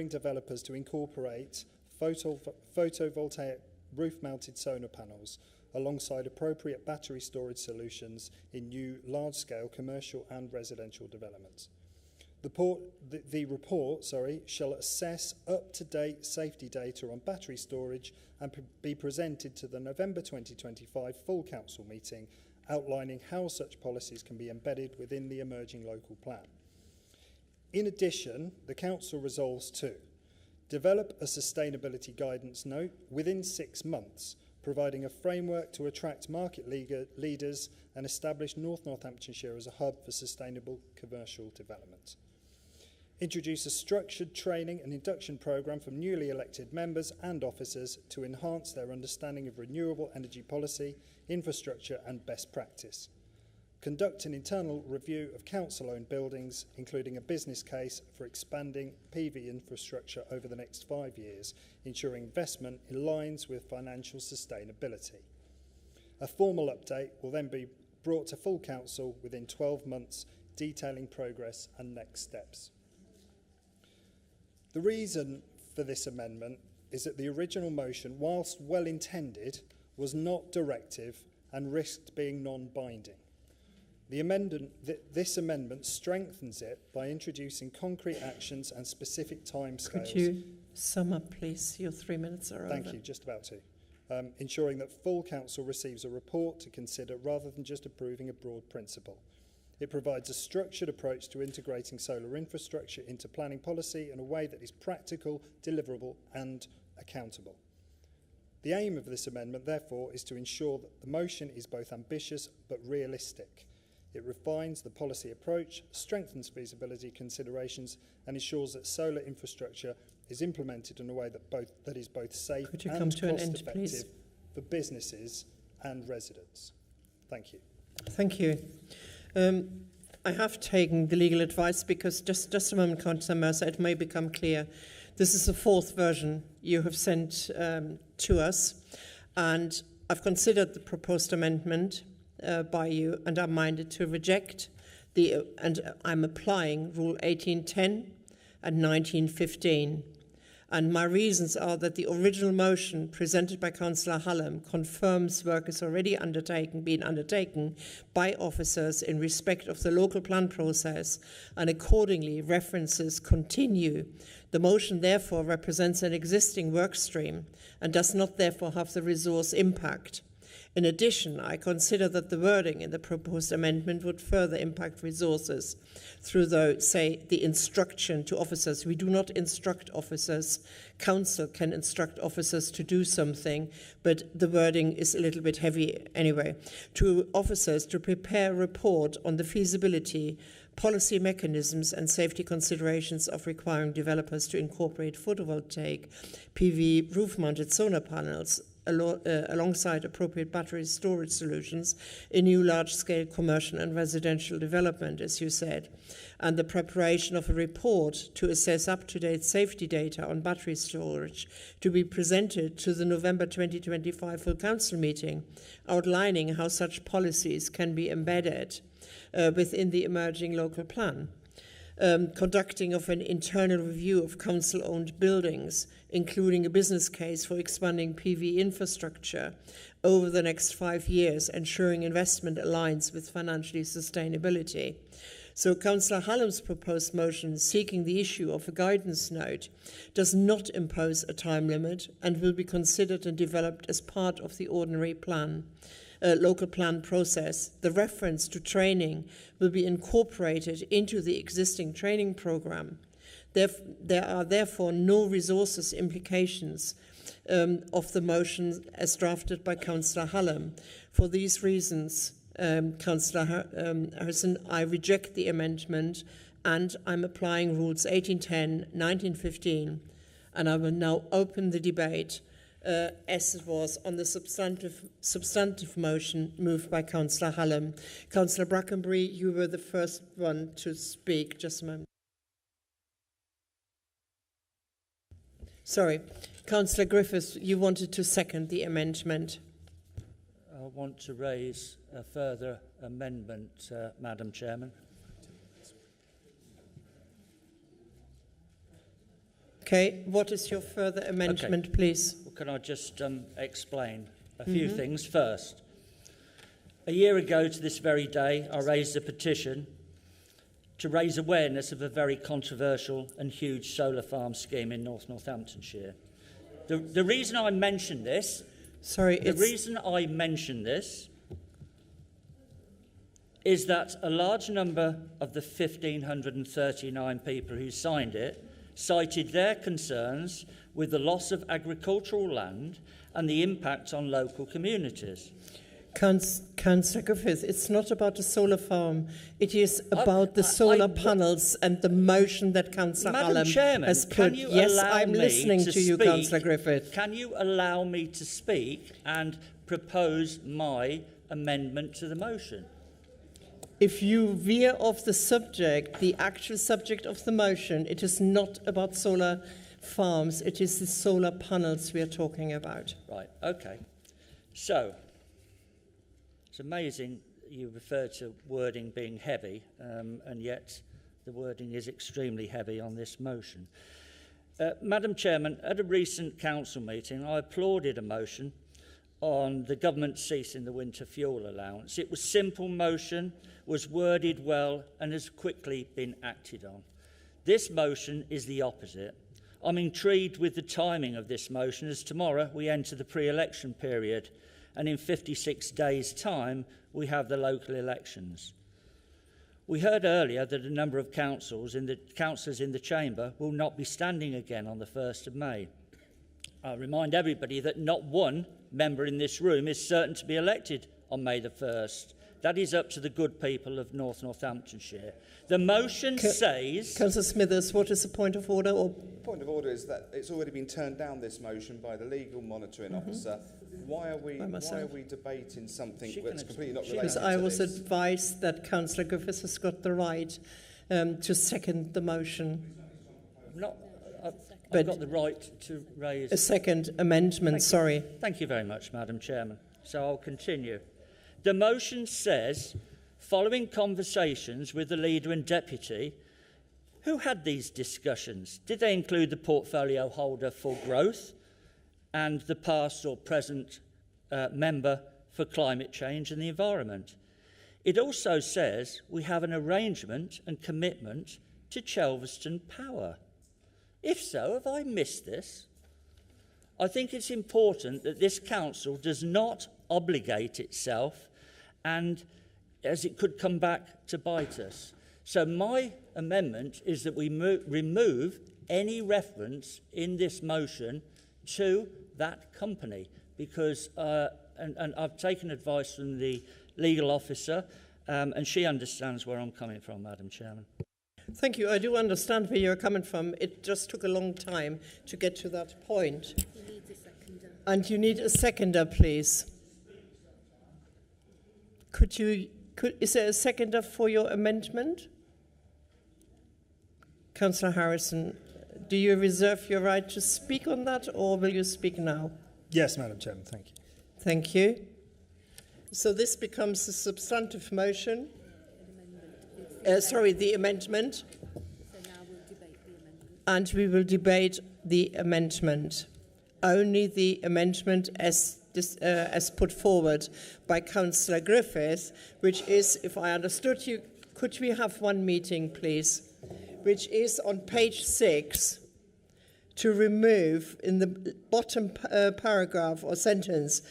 developers to incorporate photovoltaic roof-mounted solar panels alongside appropriate battery storage solutions in new large-scale commercial and residential developments. The report shall assess up-to-date safety data on battery storage and be presented to the November 2025 full Council meeting, outlining how such policies can be embedded within the emerging local plan. In addition, the Council resolves to develop a sustainability guidance note within 6 months, providing a framework to attract market leaders and establish North Northamptonshire as a hub for sustainable commercial development. Introduce a structured training and induction programme for newly elected members and officers to enhance their understanding of renewable energy policy, infrastructure and best practice. Conduct an internal review of council-owned buildings, including a business case for expanding PV infrastructure over the next 5 years, ensuring investment aligns with financial sustainability. A formal update will then be brought to full council within 12 months, detailing progress and next steps. The reason for this amendment is that the original motion, whilst well-intended, was not directive and risked being non-binding. This amendment strengthens it by introducing concrete actions and specific timescales. Could you sum up, please? Your 3 minutes are over. Thank you, just about to. Ensuring that full council receives a report to consider rather than just approving a broad principle. It provides a structured approach to integrating solar infrastructure into planning policy in a way that is practical, deliverable and accountable. The aim of this amendment, therefore, is to ensure that the motion is both ambitious but realistic. It refines the policy approach, strengthens feasibility considerations and ensures that solar infrastructure is implemented in a way that is both safe and cost-effective for businesses and residents. Thank you. Thank you. I have taken the legal advice because just a moment, Councillor Mercer, it may become clear. This is the 4th version you have sent to us, and I've considered the proposed amendment by you, and I'm minded to reject and I'm applying Rule 1810 and 1915. And my reasons are that the original motion presented by Councillor Hallam confirms work is already being undertaken by officers in respect of the local plan process, and accordingly references continue. The motion therefore represents an existing work stream and does not therefore have the resource impact. In addition, I consider that the wording in the proposed amendment would further impact resources through, the instruction to officers. We do not instruct officers. Council can instruct officers to do something, but the wording is a little bit heavy anyway. To officers to prepare a report on the feasibility, policy mechanisms and safety considerations of requiring developers to incorporate photovoltaic PV roof-mounted solar panels alongside appropriate battery storage solutions in new large-scale commercial and residential development, as you said, and the preparation of a report to assess up-to-date safety data on battery storage to be presented to the November 2025 full council meeting, outlining how such policies can be embedded within the emerging local plan. Conducting of an internal review of council-owned buildings, including a business case for expanding PV infrastructure over the next 5 years, ensuring investment aligns with financial sustainability. So Councillor Hallam's proposed motion seeking the issue of a guidance note does not impose a time limit and will be considered and developed as part of the ordinary plan. Local plan process. The reference to training will be incorporated into the existing training program. There are therefore no resources implications of the motion as drafted by Councillor Hallam. For these reasons, Councillor Harrison, I reject the amendment and I'm applying Rules 1810, 1915, and I will now open the debate as it was on the substantive motion moved by Councillor Hallam. Councillor Brackenbury, you were the first one to speak. Just a moment. Sorry. Councillor Griffiths, you wanted to second the amendment. I want to raise a further amendment, Madam Chairman. Okay, what is your further amendment, please? Well, can I just explain a few things first? A year ago to this very day, I raised a petition to raise awareness of a very controversial and huge solar farm scheme in North Northamptonshire. The reason I mention this... The reason I mention this is that a large number of the 1,539 people who signed it cited their concerns with the loss of agricultural land and the impact on local communities. Councillor Griffith, it's not about the solar farm. It is about the solar panels and the motion that Councillor Hallam has put. Yes, I'm listening to you, Councillor Griffith. Can you allow me to speak and propose my amendment to the motion? If you veer off the subject, the actual subject of the motion, it is not about solar farms. It is the solar panels we are talking about. Right, okay. So... it's amazing you refer to wording being heavy, and yet the wording is extremely heavy on this motion. Madam Chairman, at a recent council meeting, I applauded a motion on the government ceasing the winter fuel allowance. It was a simple motion, was worded well, and has quickly been acted on. This motion is the opposite. I'm intrigued with the timing of this motion, as tomorrow we enter the pre-election period, and in 56 days' time, we have the local elections. We heard earlier that a number of councillors in the chamber will not be standing again on the 1st of May. I'll remind everybody that not one member in this room is certain to be elected on May the 1st. That is up to the good people of North Northamptonshire. The motion says... Councillor Smithers, what is the point of order? Point of order is that it's already been turned down, this motion, by the legal monitoring officer. Why are we debating something that's completely not related to this? Because I was advised that Councillor Griffiths has got the right to second the motion. I've got the right to raise... A second amendment, sorry. Thank you very much, Madam Chairman. So I'll continue. The motion says, following conversations with the leader and deputy, who had these discussions? Did they include the portfolio holder for growth and the past or present member for climate change and the environment? It also says we have an arrangement and commitment to Chelveston Power. If so, have I missed this? I think it's important that this council does not obligate itself, and as it could come back to bite us. So my amendment is that we remove any reference in this motion to that company, because, and I've taken advice from the legal officer, and she understands where I'm coming from, Madam Chairman. Thank you. I do understand where you're coming from. It just took a long time to get to that point. You need a seconder. And you need a seconder, please. Is there a seconder for your amendment? Councillor Harrison, do you reserve your right to speak on that, or will you speak now? Yes, Madam Chairman, thank you. Thank you. So this becomes a substantive motion. The amendment. So now we'll debate the amendment. And we will debate the amendment. Only the amendment as put forward by Councillor Griffith, which is, if I understood you, could we have one meeting, please? Which is on page 6, to remove in the bottom paragraph or sentence,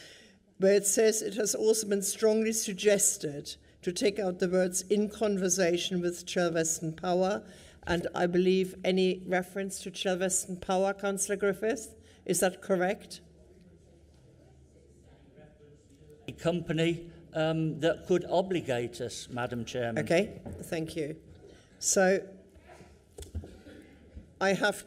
where it says it has also been strongly suggested to take out the words in conversation with Chelveston Power, and I believe any reference to Chelveston Power, Councillor Griffith, is that correct? A company that could obligate us, Madam Chairman. Okay, thank you. So I have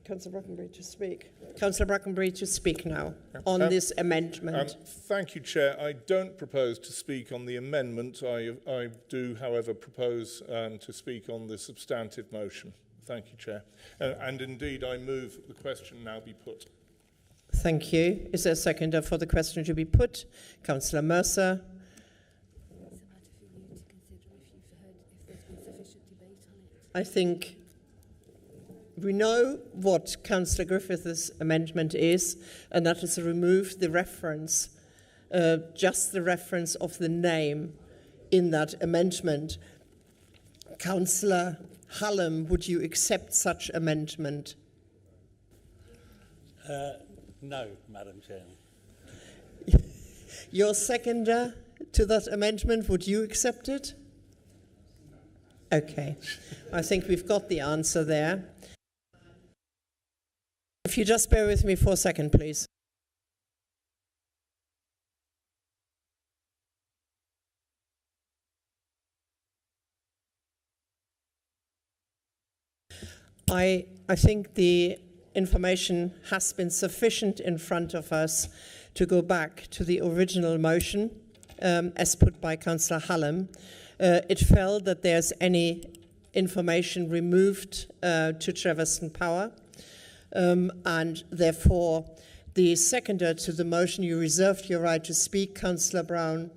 Councillor Brackenbury to speak. Councillor Brackenbury to speak now on this amendment. Thank you, Chair. I don't propose to speak on the amendment. I do, however, propose to speak on the substantive motion. Thank you, Chair. And indeed, I move that the question now be put. Thank you. Is there a seconder for the question to be put? Councillor Mercer. I think we know what Councillor Griffith's amendment is, and that is to remove the reference, just the reference of the name in that amendment. Councillor Hallam, would you accept such amendment? No, Madam Chairman. Your seconder to that amendment, would you accept it? Okay, I think we've got the answer there. If you just bear with me for a second, please. I think the information has been sufficient in front of us to go back to the original motion as put by Councillor Hallam. It felt that there's any information removed to Treveston Power, and therefore the seconder to the motion, you reserved your right to speak, Councillor Brown.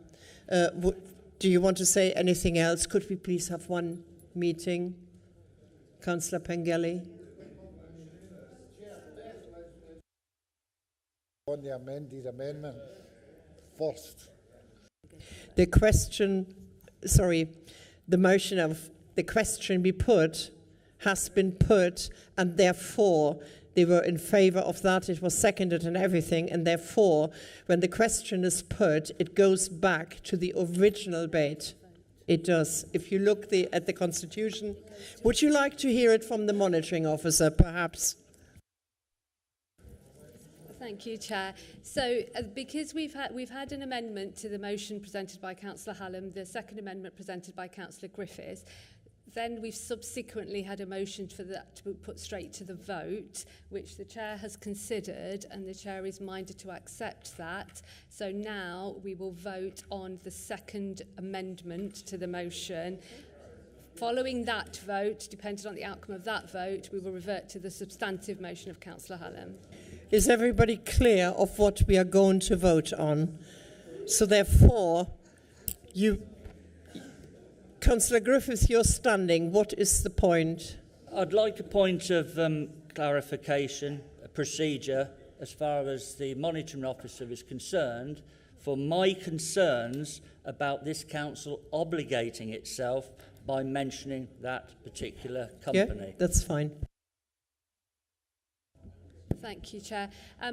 Do you want to say anything else? Could we please have one meeting? Councillor Pengelly. On the amended amendment first. The question, sorry, the motion of the question be put has been put, and therefore they were in favour of that. It was seconded and everything, and therefore when the question is put, it goes back to the original debate. It does. If you look at the Constitution, would you like to hear it from the monitoring officer, perhaps? Thank you, Chair. So, because we've had an amendment to the motion presented by Councillor Hallam, the second amendment presented by Councillor Griffiths, then we've subsequently had a motion for that to be put straight to the vote, which the Chair has considered, and the Chair is minded to accept that. So now we will vote on the second amendment to the motion. Following that vote, depending on the outcome of that vote, we will revert to the substantive motion of Councillor Hallam. Is everybody clear of what we are going to vote on? So therefore, Councillor Griffiths, you're standing. What is the point? I'd like a point of clarification, a procedure, as far as the monitoring officer is concerned, for my concerns about this council obligating itself by mentioning that particular company. Yeah, that's fine. Thank you, Chair.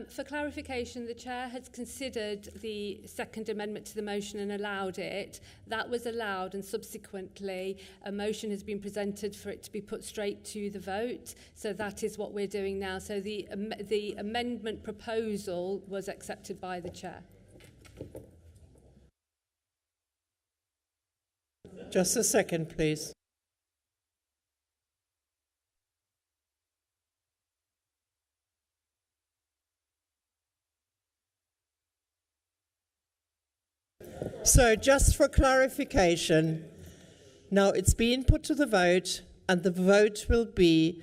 For clarification, the Chair has considered the second amendment to the motion and allowed it. That was allowed, and subsequently a motion has been presented for it to be put straight to the vote. So that is what we're doing now. So the amendment proposal was accepted by the Chair. Just a second, please. So just for clarification, now it's being put to the vote, and the vote will be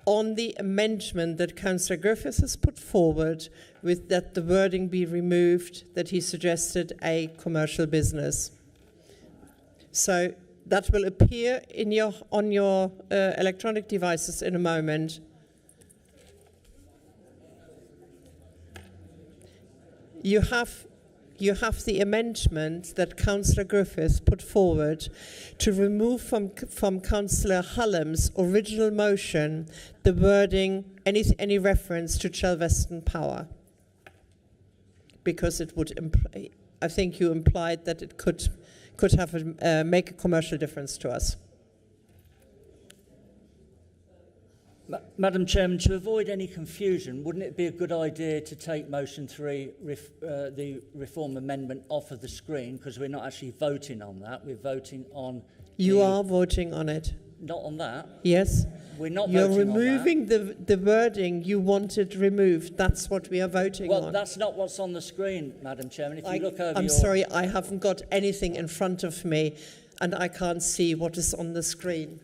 on the amendment that Councillor Griffiths has put forward, with that the wording be removed, that he suggested a commercial business. So that will appear on your electronic devices in a moment. You have the amendment that Councillor Griffiths put forward to remove from Councillor Hallam's original motion the wording, any reference to Chelveston Power. Because it would imply, I think you implied that it could have make a commercial difference to us. Madam Chairman, to avoid any confusion, wouldn't it be a good idea to take motion 3, the reform amendment, off of the screen, because we're not actually voting on that, we're voting on... You are voting on it. Not on that. Yes. We're not You're voting on that. removing the wording you wanted removed. That's what we are voting Well, on. that's not what's on the screen, Madam Chairman. If you look over I'm your... sorry, I haven't got anything in front of me and I can't see what is on the screen.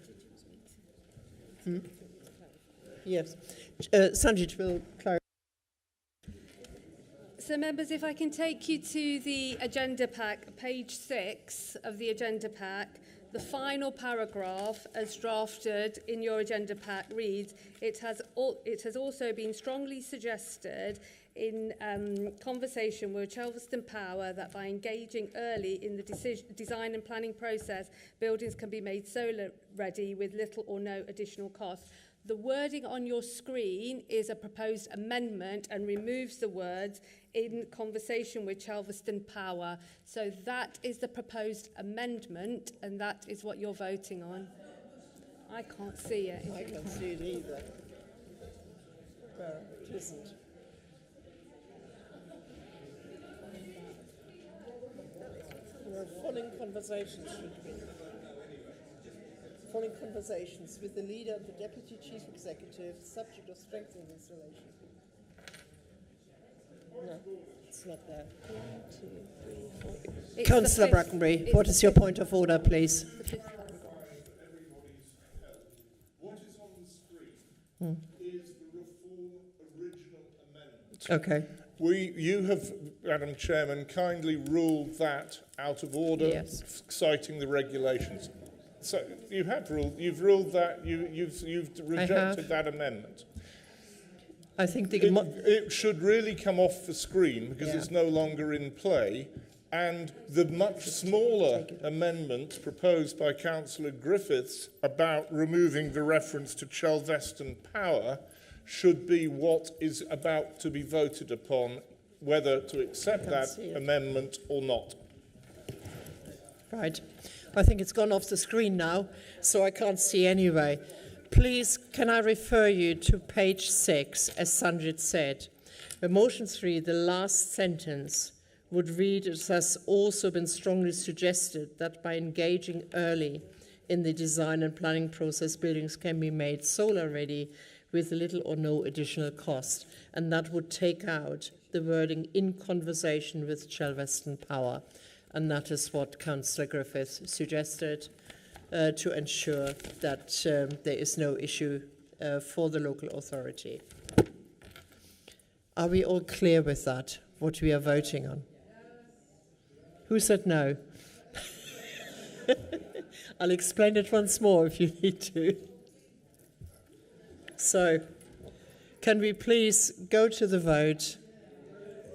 Yes. Sanjit will clarify. So members, if I can take you to the agenda pack, page 6 of the agenda pack, the final paragraph as drafted in your agenda pack reads, it has also been strongly suggested in conversation with Chelveston Power that by engaging early in the design and planning process, buildings can be made solar ready with little or no additional cost. The wording on your screen is a proposed amendment and removes the words in conversation with Chelveston Power. So that is the proposed amendment and that is what you're voting on. I can't see it. I can't see it either. Well, it isn't. Following conversations should be. Following conversations with the leader and the deputy chief executive, subject of strengthening this relation. No, it's not there. 1, 2, 3, 4. Councillor Brackenbury, what is your point of order, please? What is on the screen is the reform original amendment. Okay. You have, Madam Chairman, kindly ruled that out of order, yes, citing the regulations. So you've ruled that you've rejected that amendment. I think it should really come off the screen because it's no longer in play, and the much smaller amendment proposed by Councillor Griffiths about removing the reference to Chelveston Power should be what is about to be voted upon, whether to accept that amendment or not. Right. I think it's gone off the screen now, so I can't see anyway. Please, can I refer you to page 6, as Sanjit said. The motion 3, the last sentence, would read, it has also been strongly suggested that by engaging early in the design and planning process, buildings can be made solar ready with little or no additional cost. And that would take out the wording in conversation with Chelveston Power. And that is what Councillor Griffiths suggested to ensure that there is no issue for the local authority. Are we all clear with that, what we are voting on? Who said no? I'll explain it once more if you need to. So, can we please go to the vote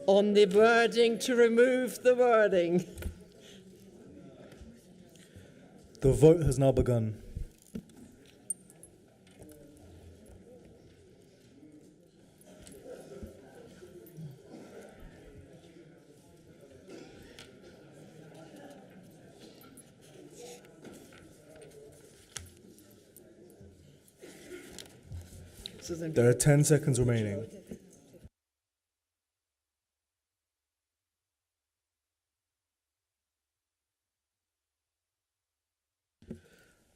on the wording to remove the wording? The vote has now begun. There are 10 seconds remaining.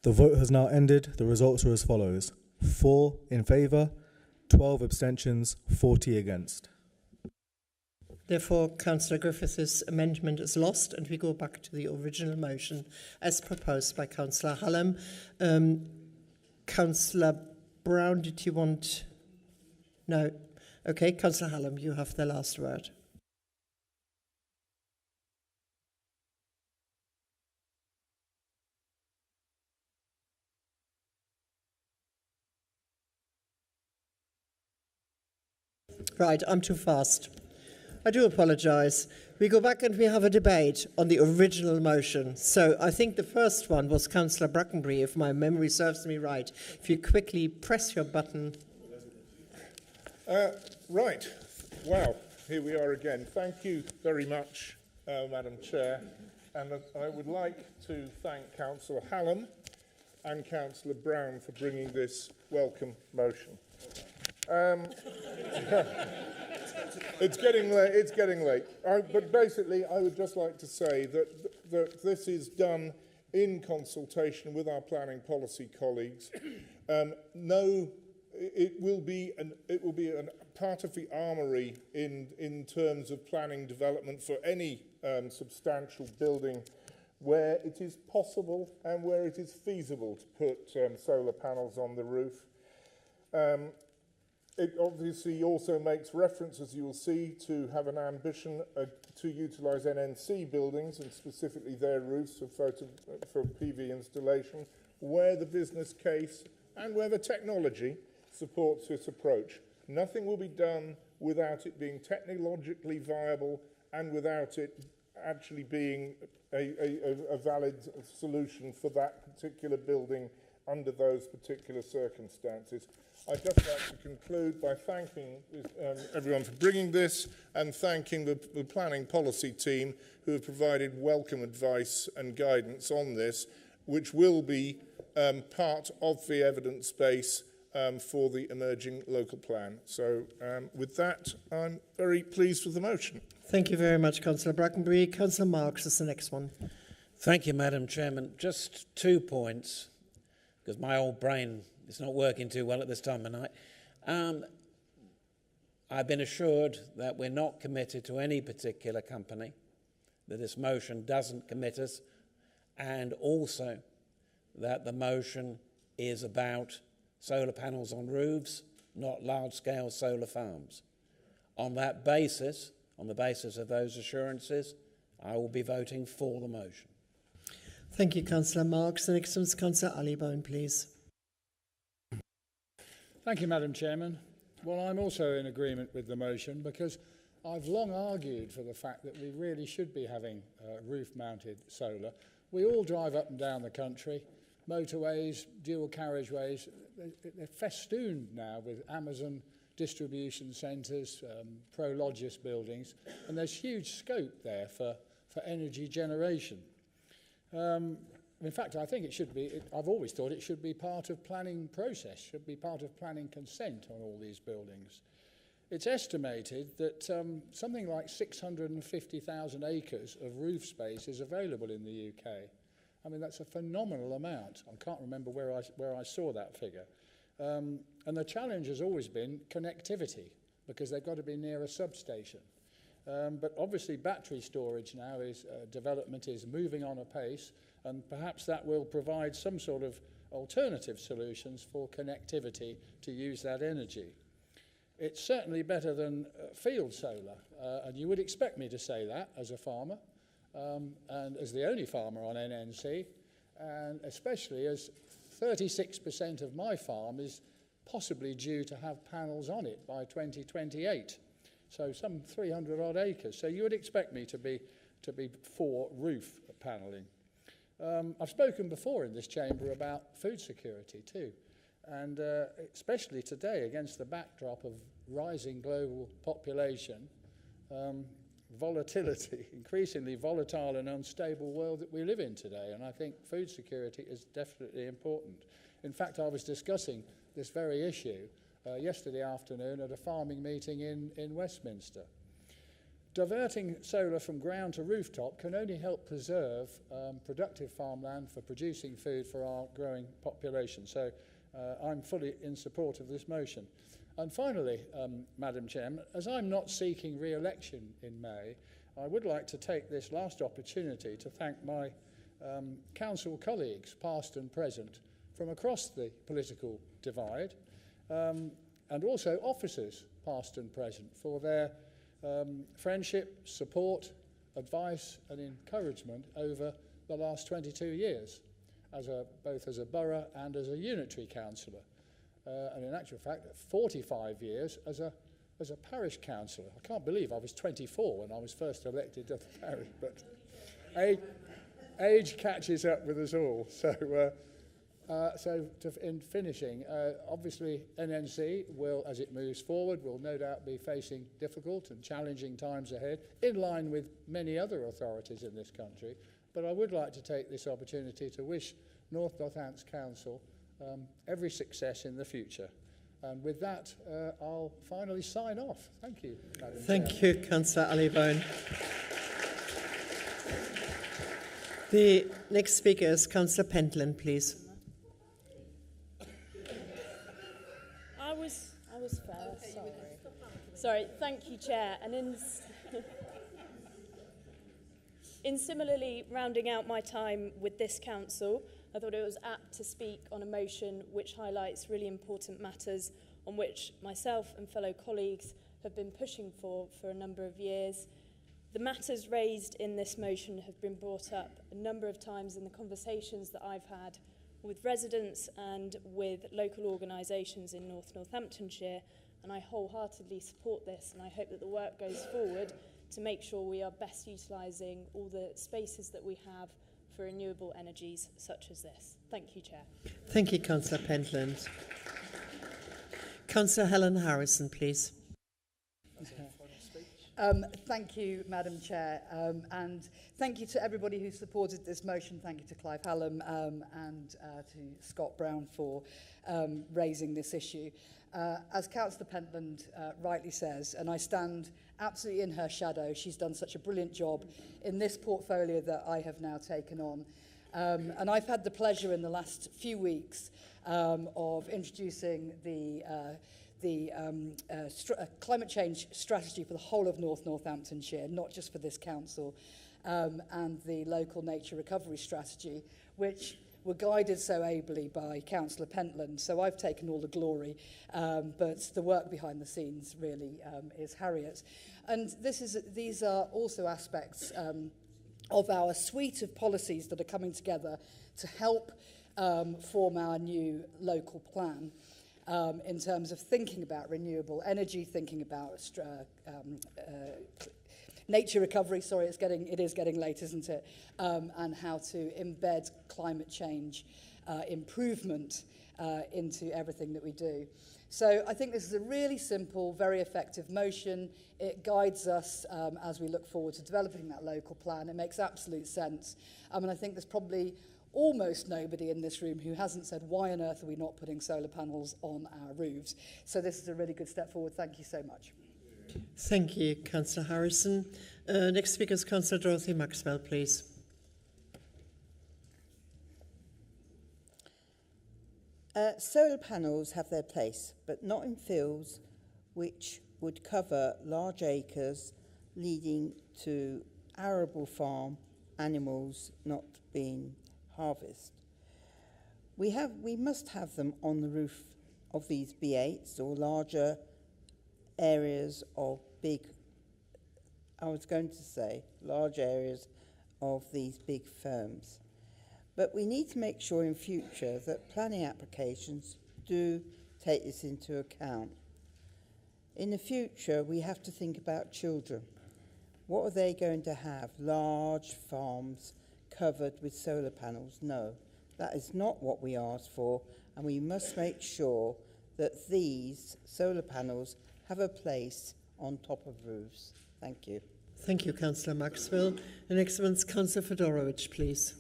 The vote has now ended. The results are as follows. 4 in favour, 12 abstentions, 40 against. Therefore, Councillor Griffiths' amendment is lost and we go back to the original motion as proposed by Councillor Hallam. Councillor Brown, did you want... No. Okay, Councillor Hallam, you have the last word. Right, I'm too fast. I do apologise. We go back and we have a debate on the original motion. So I think the first one was Councillor Brackenbury, if my memory serves me right. If you quickly press your button. Right. Wow. Here we are again. Thank you very much, Madam Chair. And I would like to thank Councillor Hallam and Councillor Brown for bringing this welcome motion. It's getting late. But basically, I would just like to say that this is done in consultation with our planning policy colleagues. It will be a part of the armoury in terms of planning development for any substantial building where it is possible and where it is feasible to put solar panels on the roof. It obviously also makes reference, as you will see, to have an ambition to utilise NNC buildings and specifically their roofs for PV installation, where the business case and where the technology supports this approach. Nothing will be done without it being technologically viable and without it actually being a valid solution for that particular building under those particular circumstances. I'd just like to conclude by thanking everyone for bringing this and thanking the planning policy team who have provided welcome advice and guidance on this, which will be part of the evidence base for the emerging local plan. So with that, I'm very pleased with the motion. Thank you very much, Councillor Brackenbury. Councillor Marks is the next one. Thank you, Madam Chairman. Just 2 points, because my old brain is not working too well at this time of night. I've been assured that we're not committed to any particular company, that this motion doesn't commit us, and also that the motion is about solar panels on roofs, not large-scale solar farms. On that basis, on the basis of those assurances, I will be voting for the motion. Thank you, Councillor Marks. The next one is Councillor Allibone, please. Thank you, Madam Chairman. Well, I'm also in agreement with the motion because I've long argued for the fact that we really should be having roof-mounted solar. We all drive up and down the country, motorways, dual carriageways. They're festooned now with Amazon distribution centres, pro-logis buildings, and there's huge scope there for energy generation. In fact, I think it should be, I've always thought it should be part of planning process, should be part of planning consent on all these buildings. It's estimated that something like 650,000 acres of roof space is available in the UK. I mean, that's a phenomenal amount. I can't remember where I saw that figure. And the challenge has always been connectivity, because they've got to be near a substation. But obviously battery storage now is, development is moving on apace, and perhaps that will provide some sort of alternative solutions for connectivity to use that energy. It's certainly better than field solar, and you would expect me to say that as a farmer, and as the only farmer on NNC, and especially as 36% of my farm is possibly due to have panels on it by 2028. So some 300 odd acres. So you would expect me to be for roof panelling. I've spoken before in this chamber about food security too, and especially today against the backdrop of rising global population, volatility, increasingly volatile and unstable world that we live in today, and I think food security is definitely important. In fact, I was discussing this very issue yesterday afternoon at a farming meeting in Westminster. Diverting solar from ground to rooftop can only help preserve productive farmland for producing food for our growing population. So I'm fully in support of this motion. And finally, Madam Chairman, as I'm not seeking re-election in May, I would like to take this last opportunity to thank my council colleagues, past and present, from across the political divide, and also officers, past and present, for their friendship, support, advice and encouragement over the last 22 years, both as a borough and as a unitary councillor. And in actual fact, 45 years as a parish councillor. I can't believe I was 24 when I was first elected to the parish, but age catches up with us all. So in finishing, obviously NNC will, as it moves forward, will no doubt be facing difficult and challenging times ahead, in line with many other authorities in this country. But I would like to take this opportunity to wish North Northants Council every success in the future. And with that, I'll finally sign off. Thank you, Madam Chair. Thank you, Councillor Allibone. The next speaker is Councillor Pentland, please. I was first, sorry. Sorry, thank you, Chair. And in similarly rounding out my time with this council, I thought it was apt to speak on a motion which highlights really important matters on which myself and fellow colleagues have been pushing for a number of years. The matters raised in this motion have been brought up a number of times in the conversations that I've had with residents and with local organisations in North Northamptonshire, and I wholeheartedly support this, and I hope that the work goes forward to make sure we are best utilising all the spaces that we have for renewable energies such as this. Thank you, Chair. Thank you, Councillor Pentland. Councillor Helen Harrison, please. Thank you, Madam Chair, and thank you to everybody who supported this motion. Thank you to Clive Hallam and to Scott Brown for raising this issue. As Councillor Pentland rightly says, and I stand absolutely in her shadow, she's done such a brilliant job in this portfolio that I have now taken on. And I've had the pleasure in the last few weeks of introducing the climate change strategy for the whole of North Northamptonshire, not just for this council, and the local nature recovery strategy, which were guided so ably by Councillor Pentland. So I've taken all the glory, but the work behind the scenes really is Harriet's. And these are also aspects of our suite of policies that are coming together to help form our new local plan. In terms of thinking about renewable energy, thinking about nature recovery, sorry, it is getting late, isn't it? And how to embed climate change improvement into everything that we do. So I think this is a really simple, very effective motion. It guides us as we look forward to developing that local plan. It makes absolute sense. And I think there's probably almost nobody in this room who hasn't said, why on earth are we not putting solar panels on our roofs? So this is a really good step forward. Thank you so much. Thank you, Councillor Harrison. Next speaker is Councillor Dorothy Maxwell, please. Solar panels have their place, but not in fields which would cover large acres, leading to arable farm animals not being harvest. We must have them on the roof of these B8s or larger areas of large areas of these big firms. But we need to make sure in future that planning applications do take this into account. In the future, we have to think about children. What are they going to have? Large farms covered with solar panels? No, that is not what we asked for, and we must make sure that these solar panels have a place on top of roofs. Thank you. Thank you, Councillor Maxwell. The next one's Councillor Fedorovich, please.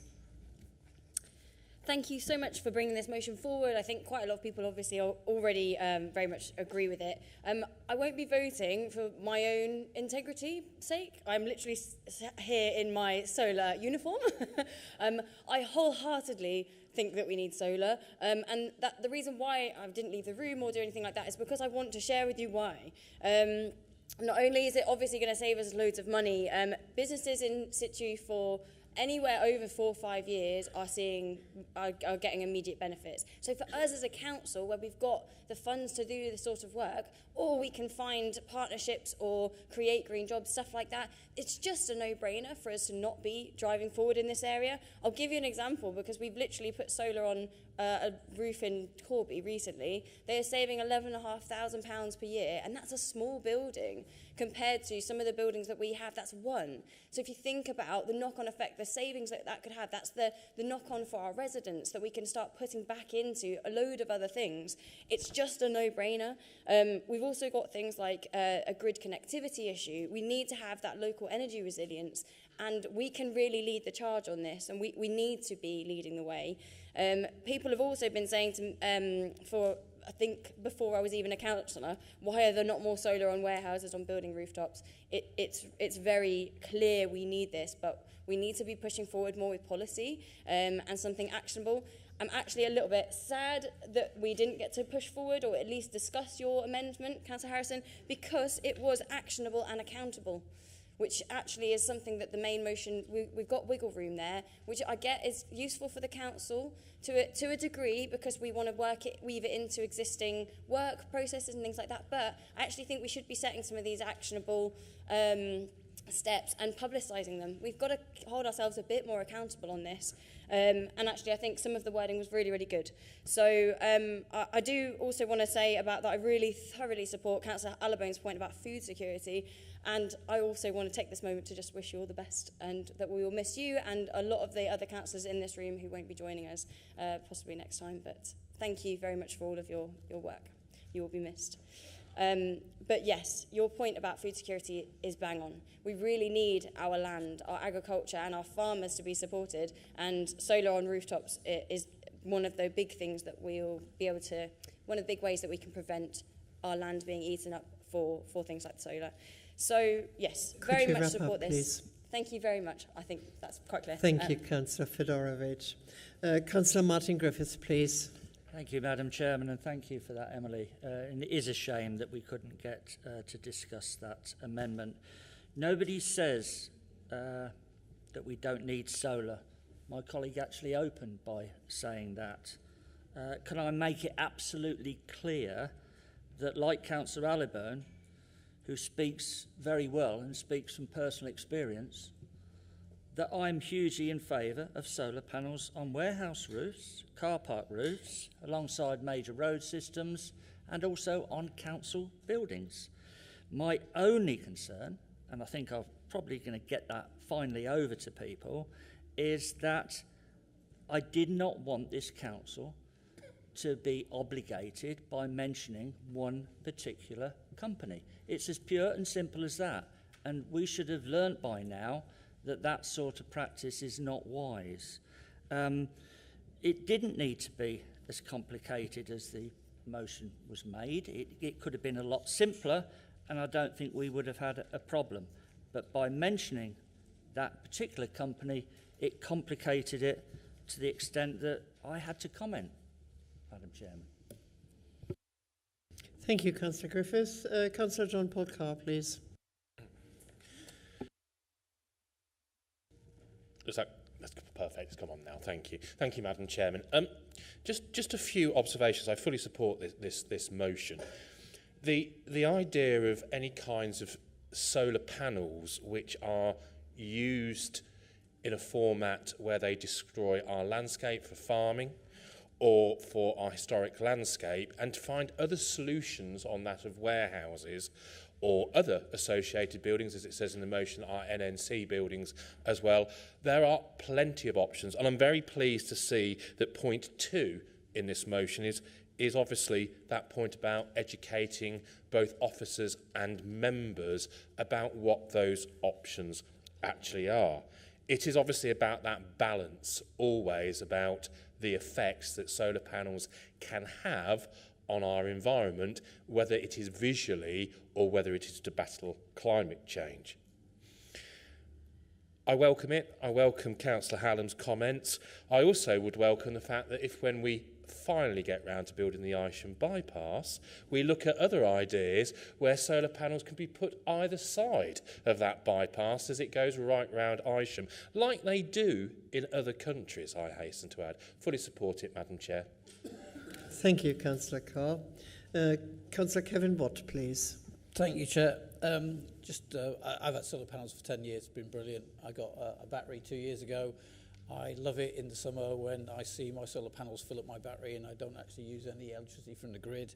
Thank you so much for bringing this motion forward. I think quite a lot of people obviously already very much agree with it. I won't be voting for my own integrity's sake. I'm literally here in my solar uniform. I wholeheartedly think that we need solar. And the reason why I didn't leave the room or do anything like that is because I want to share with you why. Not only is it obviously going to save us loads of money, businesses in situ for anywhere over 4 or 5 years are getting immediate benefits. So for us as a council, where we've got the funds to do this sort of work, or we can find partnerships or create green jobs, stuff like that, it's just a no-brainer for us to not be driving forward in this area. I'll give you an example, because we've literally put solar on a roof in Corby recently. They are saving £11,500 per year, and that's a small building compared to some of the buildings that we have. That's one. So if you think about the knock-on effect, the savings that could have, that's the knock-on for our residents that we can start putting back into a load of other things. It's just a no-brainer. We've also got things like a grid connectivity issue. We need to have that local energy resilience, and we can really lead the charge on this, and we need to be leading the way. People have also been saying for I think before I was even a councillor, why are there not more solar on warehouses, on building rooftops? It's very clear we need this, but we need to be pushing forward more with policy and something actionable. I'm actually a little bit sad that we didn't get to push forward or at least discuss your amendment, Councillor Harrison, because it was actionable and accountable, which actually is something that the main motion, we've got wiggle room there, which I get is useful for the council to a degree because we want to weave it into existing work processes and things like that. But I actually think we should be setting some of these actionable steps and publicising them. We've got to hold ourselves a bit more accountable on this. And actually, I think some of the wording was really, really good. So I do also want to say about that I really thoroughly support Councillor Allabone's point about food security. And I also want to take this moment to just wish you all the best and that we will miss you and a lot of the other councillors in this room who won't be joining us possibly next time. But thank you very much for all of your work. You will be missed. But yes, your point about food security is bang on. We really need our land, our agriculture and our farmers to be supported, and solar on rooftops is one of the big things that we'll be able to, one of the big ways that we can prevent our land being eaten up for things like solar. So yes, very much support this. Please? Thank you very much. I think that's quite clear. Thank you, Councillor Fedorovich. Councillor Martin Griffiths, please. Thank you, Madam Chairman, and thank you for that, Emily. And it is a shame that we couldn't get to discuss that amendment. Nobody says that we don't need solar. My colleague actually opened by saying that. Can I make it absolutely clear that, like Councillor Allibone, who speaks very well and speaks from personal experience, that I'm hugely in favour of solar panels on warehouse roofs, car park roofs, alongside major road systems, and also on council buildings. My only concern, and I think I'm probably going to get that finally over to people, is that I did not want this council to be obligated by mentioning one particular company. It's as pure and simple as that. And we should have learnt by now that that sort of practice is not wise. It didn't need to be as complicated as the motion was made. It could have been a lot simpler, and I don't think we would have had a problem. But by mentioning that particular company, it complicated it to the extent that I had to comment, Madam Chairman. Thank you, Councillor Griffiths. Councillor John Paul Carr, please. That's perfect. It's come on now. Thank you. Thank you, Madam Chairman. Just a few observations. I fully support this motion. The idea of any kinds of solar panels which are used in a format where they destroy our landscape for farming or for our historic landscape, and to find other solutions on that of warehouses or other associated buildings, as it says in the motion, our NNC buildings as well. There are plenty of options, and I'm very pleased to see that point 2 in this motion is obviously that point about educating both officers and members about what those options actually are. It is obviously about that balance, always about the effects that solar panels can have on our environment, whether it is visually or whether it is to battle climate change. I welcome it. I welcome Councillor Hallam's comments. I also would welcome the fact that if, when we finally get round to building the Isham bypass, we look at other ideas where solar panels can be put either side of that bypass as it goes right round Isham, like they do in other countries, I hasten to add. Fully support it, Madam Chair. Thank you, Councillor Carr. Councillor Kevin Watt, please. Thank you, Chair. I've had solar panels for 10 years. It's been brilliant. I got a battery 2 years ago. I love it in the summer when I see my solar panels fill up my battery and I don't actually use any electricity from the grid.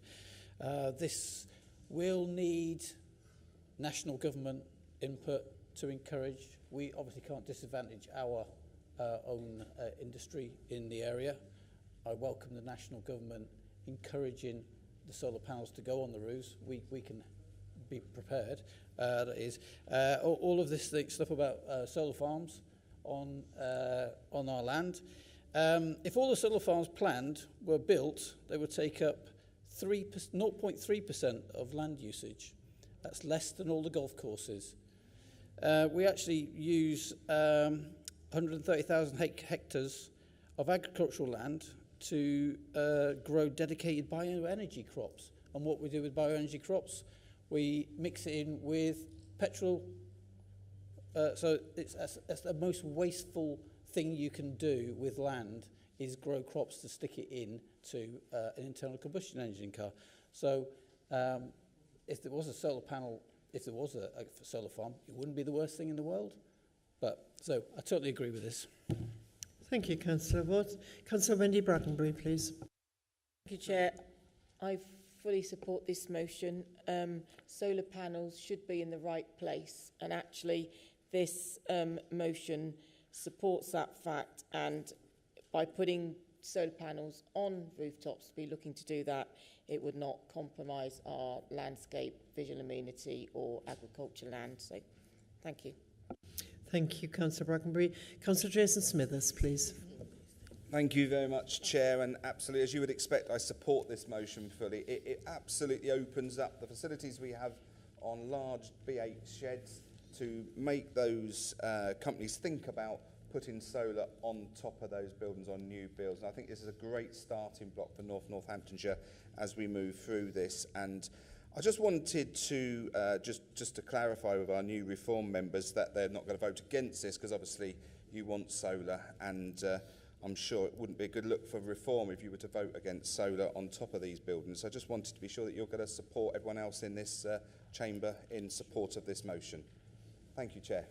This will need national government input to encourage. We obviously can't disadvantage our own industry in the area. I welcome the national government encouraging the solar panels to go on the roofs. We can be prepared. That is all of this stuff about solar farms on our land. If all the solar farms planned were built, they would take up 0.3% of land usage. That's less than all the golf courses. We actually use 130,000 hectares of agricultural land to grow dedicated bioenergy crops. And what we do with bioenergy crops, we mix it in with petrol. So that's the most wasteful thing you can do with land is grow crops to stick it in to an internal combustion engine car. So if there was a solar panel, if there was a solar farm, it wouldn't be the worst thing in the world. But so I totally agree with this. Thank you, Councillor Watt. Councillor Wendy Brackenbury, please. Thank you, Chair. I fully support this motion. Solar panels should be in the right place, and actually this motion supports that fact, and by putting solar panels on rooftops, be looking to do that, it would not compromise our landscape, visual amenity or agriculture land. So thank you. Thank you, Councillor Brackenbury. Councillor Jason Smithers, please. Thank you very much, Chair, and absolutely, as you would expect, I support this motion fully. It absolutely opens up the facilities we have on large B8 sheds to make those companies think about putting solar on top of those buildings on new builds. And I think this is a great starting block for Northamptonshire as we move through this. And I just wanted to just to clarify with our new reform members that they're not going to vote against this, because obviously you want solar, and I'm sure it wouldn't be a good look for reform if you were to vote against solar on top of these buildings. So I just wanted to be sure that you're going to support everyone else in this chamber in support of this motion. Thank you, Chair.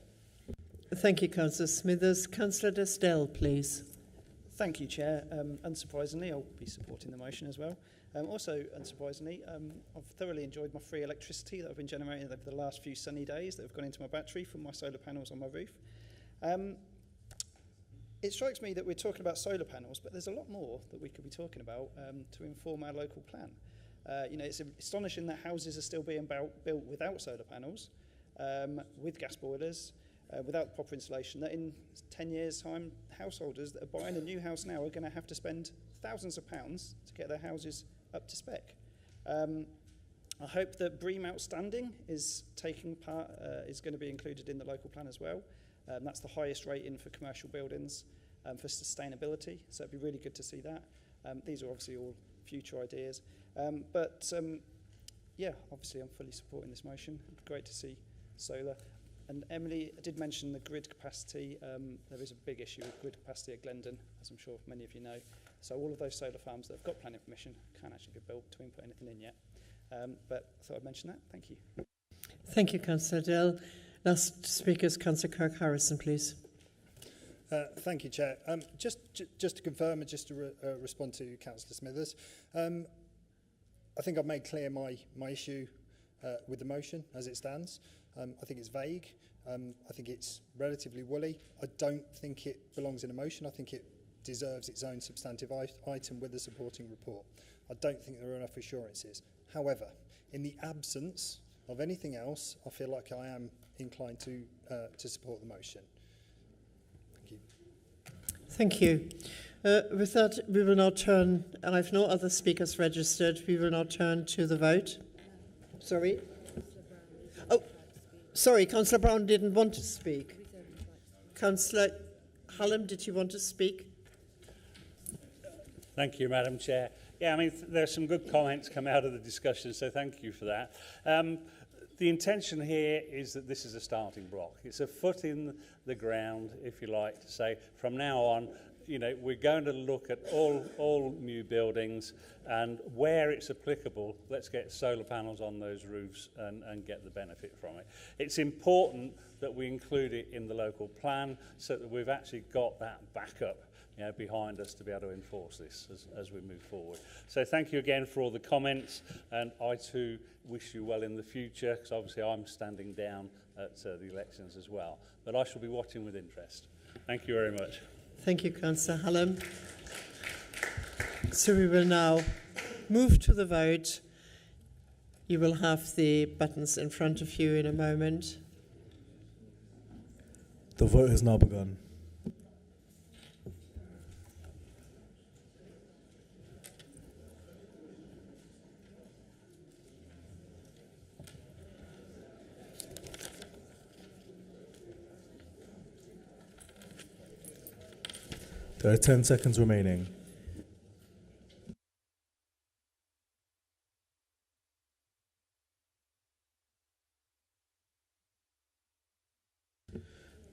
Thank you, Councillor Smithers. Councillor Desdell, please. Thank you, Chair. Unsurprisingly, I'll be supporting the motion as well. Also, unsurprisingly, I've thoroughly enjoyed my free electricity that I've been generating over the last few sunny days that have gone into my battery from my solar panels on my roof. It strikes me that we're talking about solar panels, but there's a lot more that we could be talking about to inform our local plan. You know, it's astonishing that houses are still being built without solar panels, with gas boilers, without proper insulation, that in 10 years' time, householders that are buying a new house now are going to have to spend thousands of pounds to get their houses up to spec. I hope that BREEAM Outstanding is taking part, is going to be included in the local plan as well. That's the highest rating for commercial buildings for sustainability, so it'd be really good to see that. These are obviously all future ideas. Yeah, obviously I'm fully supporting this motion. It'd be great to see solar. And Emily did mention the grid capacity. There is a big issue with grid capacity at Glendon, as I'm sure many of you know. So all of those solar farms that have got planning permission can't actually be built to put anything in yet. But I thought I'd mention that. Thank you. Thank you, Councillor Dell. Last speaker is Councillor Kirk Harrison, please. Thank you, Chair. Just to confirm and just to respond to Councillor Smithers, I think I've made clear my issue with the motion as it stands. I think it's vague. I think it's relatively woolly. I don't think it belongs in a motion. I think it deserves its own substantive item with a supporting report. I don't think there are enough assurances. However, in the absence of anything else, I feel like I am inclined to support the motion. Thank you. Thank you. With that, we will now turn, and I have no other speakers registered, we will now turn to the vote. Sorry? Oh, sorry, Councillor Brown didn't want to speak. Councillor Hallam, did you want to speak? Thank you, Madam Chair. Yeah, I mean, there's some good comments come out of the discussion, so thank you for that. The intention here is that this is a starting block. It's a foot in the ground, if you like to say. From now on, you know, we're going to look at all new buildings, and where it's applicable, let's get solar panels on those roofs and get the benefit from it. It's important that we include it in the local plan so that we've actually got that backup, you know, behind us to be able to enforce this as we move forward. So thank you again for all the comments, and I too wish you well in the future, because obviously I'm standing down at the elections as well. But I shall be watching with interest. Thank you very much. Thank you, Councillor Hallam. So we will now move to the vote. You will have the buttons in front of you in a moment. The vote has now begun. There are 10 seconds remaining.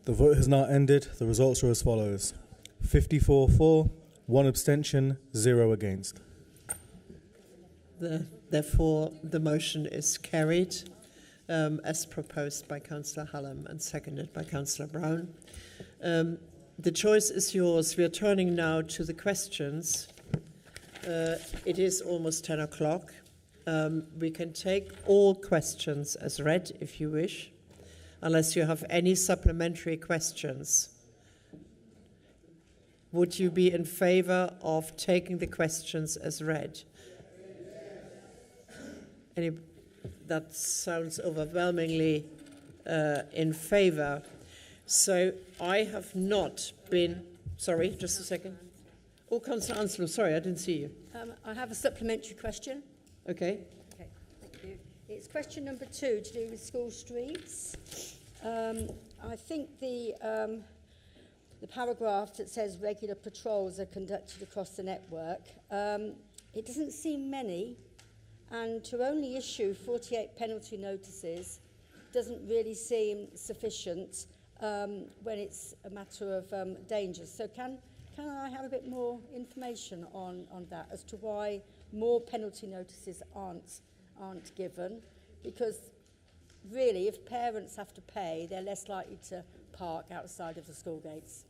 The vote has now ended. The results are as follows. 54 for, 1 abstention, 0 against. Therefore, the motion is carried as proposed by Councillor Hallam and seconded by Councillor Brown. The choice is yours. We are turning now to the questions. It is almost 10 o'clock. We can take all questions as read if you wish, unless you have any supplementary questions. Would you be in favour of taking the questions as read? That sounds overwhelmingly in favour. So I have not been... Sorry, just a second. Oh, Councillor Anslow, sorry, I didn't see you. I have a supplementary question. Okay. Okay, thank you. It's question number 2 to do with school streets. I think the paragraph that says regular patrols are conducted across the network, it doesn't seem many, and to only issue 48 penalty notices doesn't really seem sufficient when it's a matter of danger. So can I have a bit more information on that as to why more penalty notices aren't given? Because really, if parents have to pay, they're less likely to park outside of the school gates.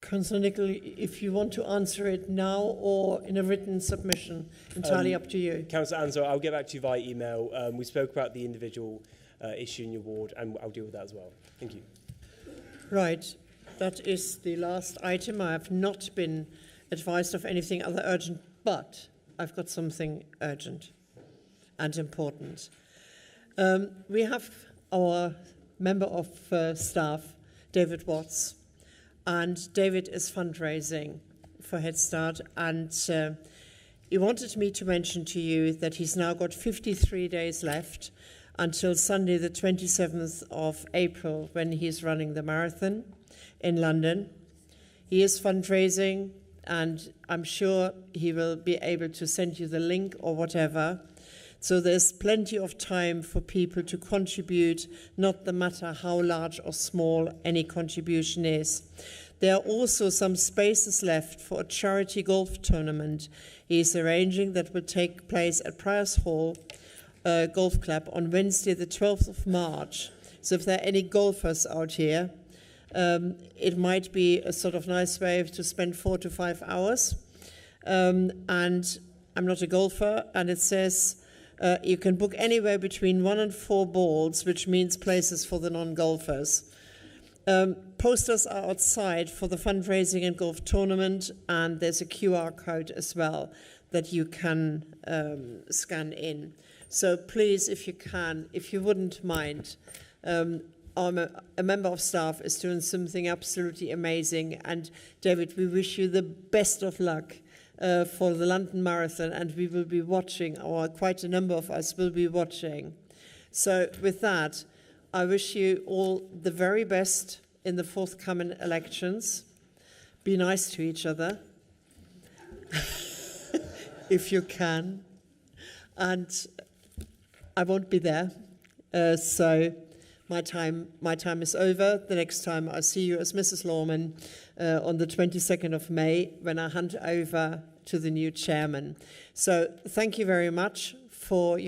Councillor Nicholl, if you want to answer it now or in a written submission, entirely up to you. Councillor Anslow, I'll get back to you via email. We spoke about the individual issue in your ward, and I'll deal with that as well. Thank you. Right. That is the last item. I have not been advised of anything other urgent, but I've got something urgent and important. We have our member of staff, David Watts, and David is fundraising for Head Start, and he wanted me to mention to you that he's now got 53 days left until Sunday the 27th of April when he's running the marathon in London. He is fundraising, and I'm sure he will be able to send you the link or whatever. So there's plenty of time for people to contribute, not matter how large or small any contribution is. There are also some spaces left for a charity golf tournament he is arranging that will take place at Priors Hall Golf Club on Wednesday the 12th of March. So if there are any golfers out here, it might be a sort of nice way to spend 4 to 5 hours. And I'm not a golfer, and it says you can book anywhere between 1 and 4 balls, which means places for the non-golfers. Posters are outside for the fundraising and golf tournament, and there's a QR code as well that you can scan in. So please, if you can, if you wouldn't mind, a member of staff is doing something absolutely amazing, and David, we wish you the best of luck for the London Marathon, and we will be watching, or quite a number of us will be watching. So with that, I wish you all the very best in the forthcoming elections. Be nice to each other, if you can. And I won't be there, so my time is over. The next time I see you as Mrs. Lawman on the 22nd of May, when I hand over to the new chairman. So thank you very much for your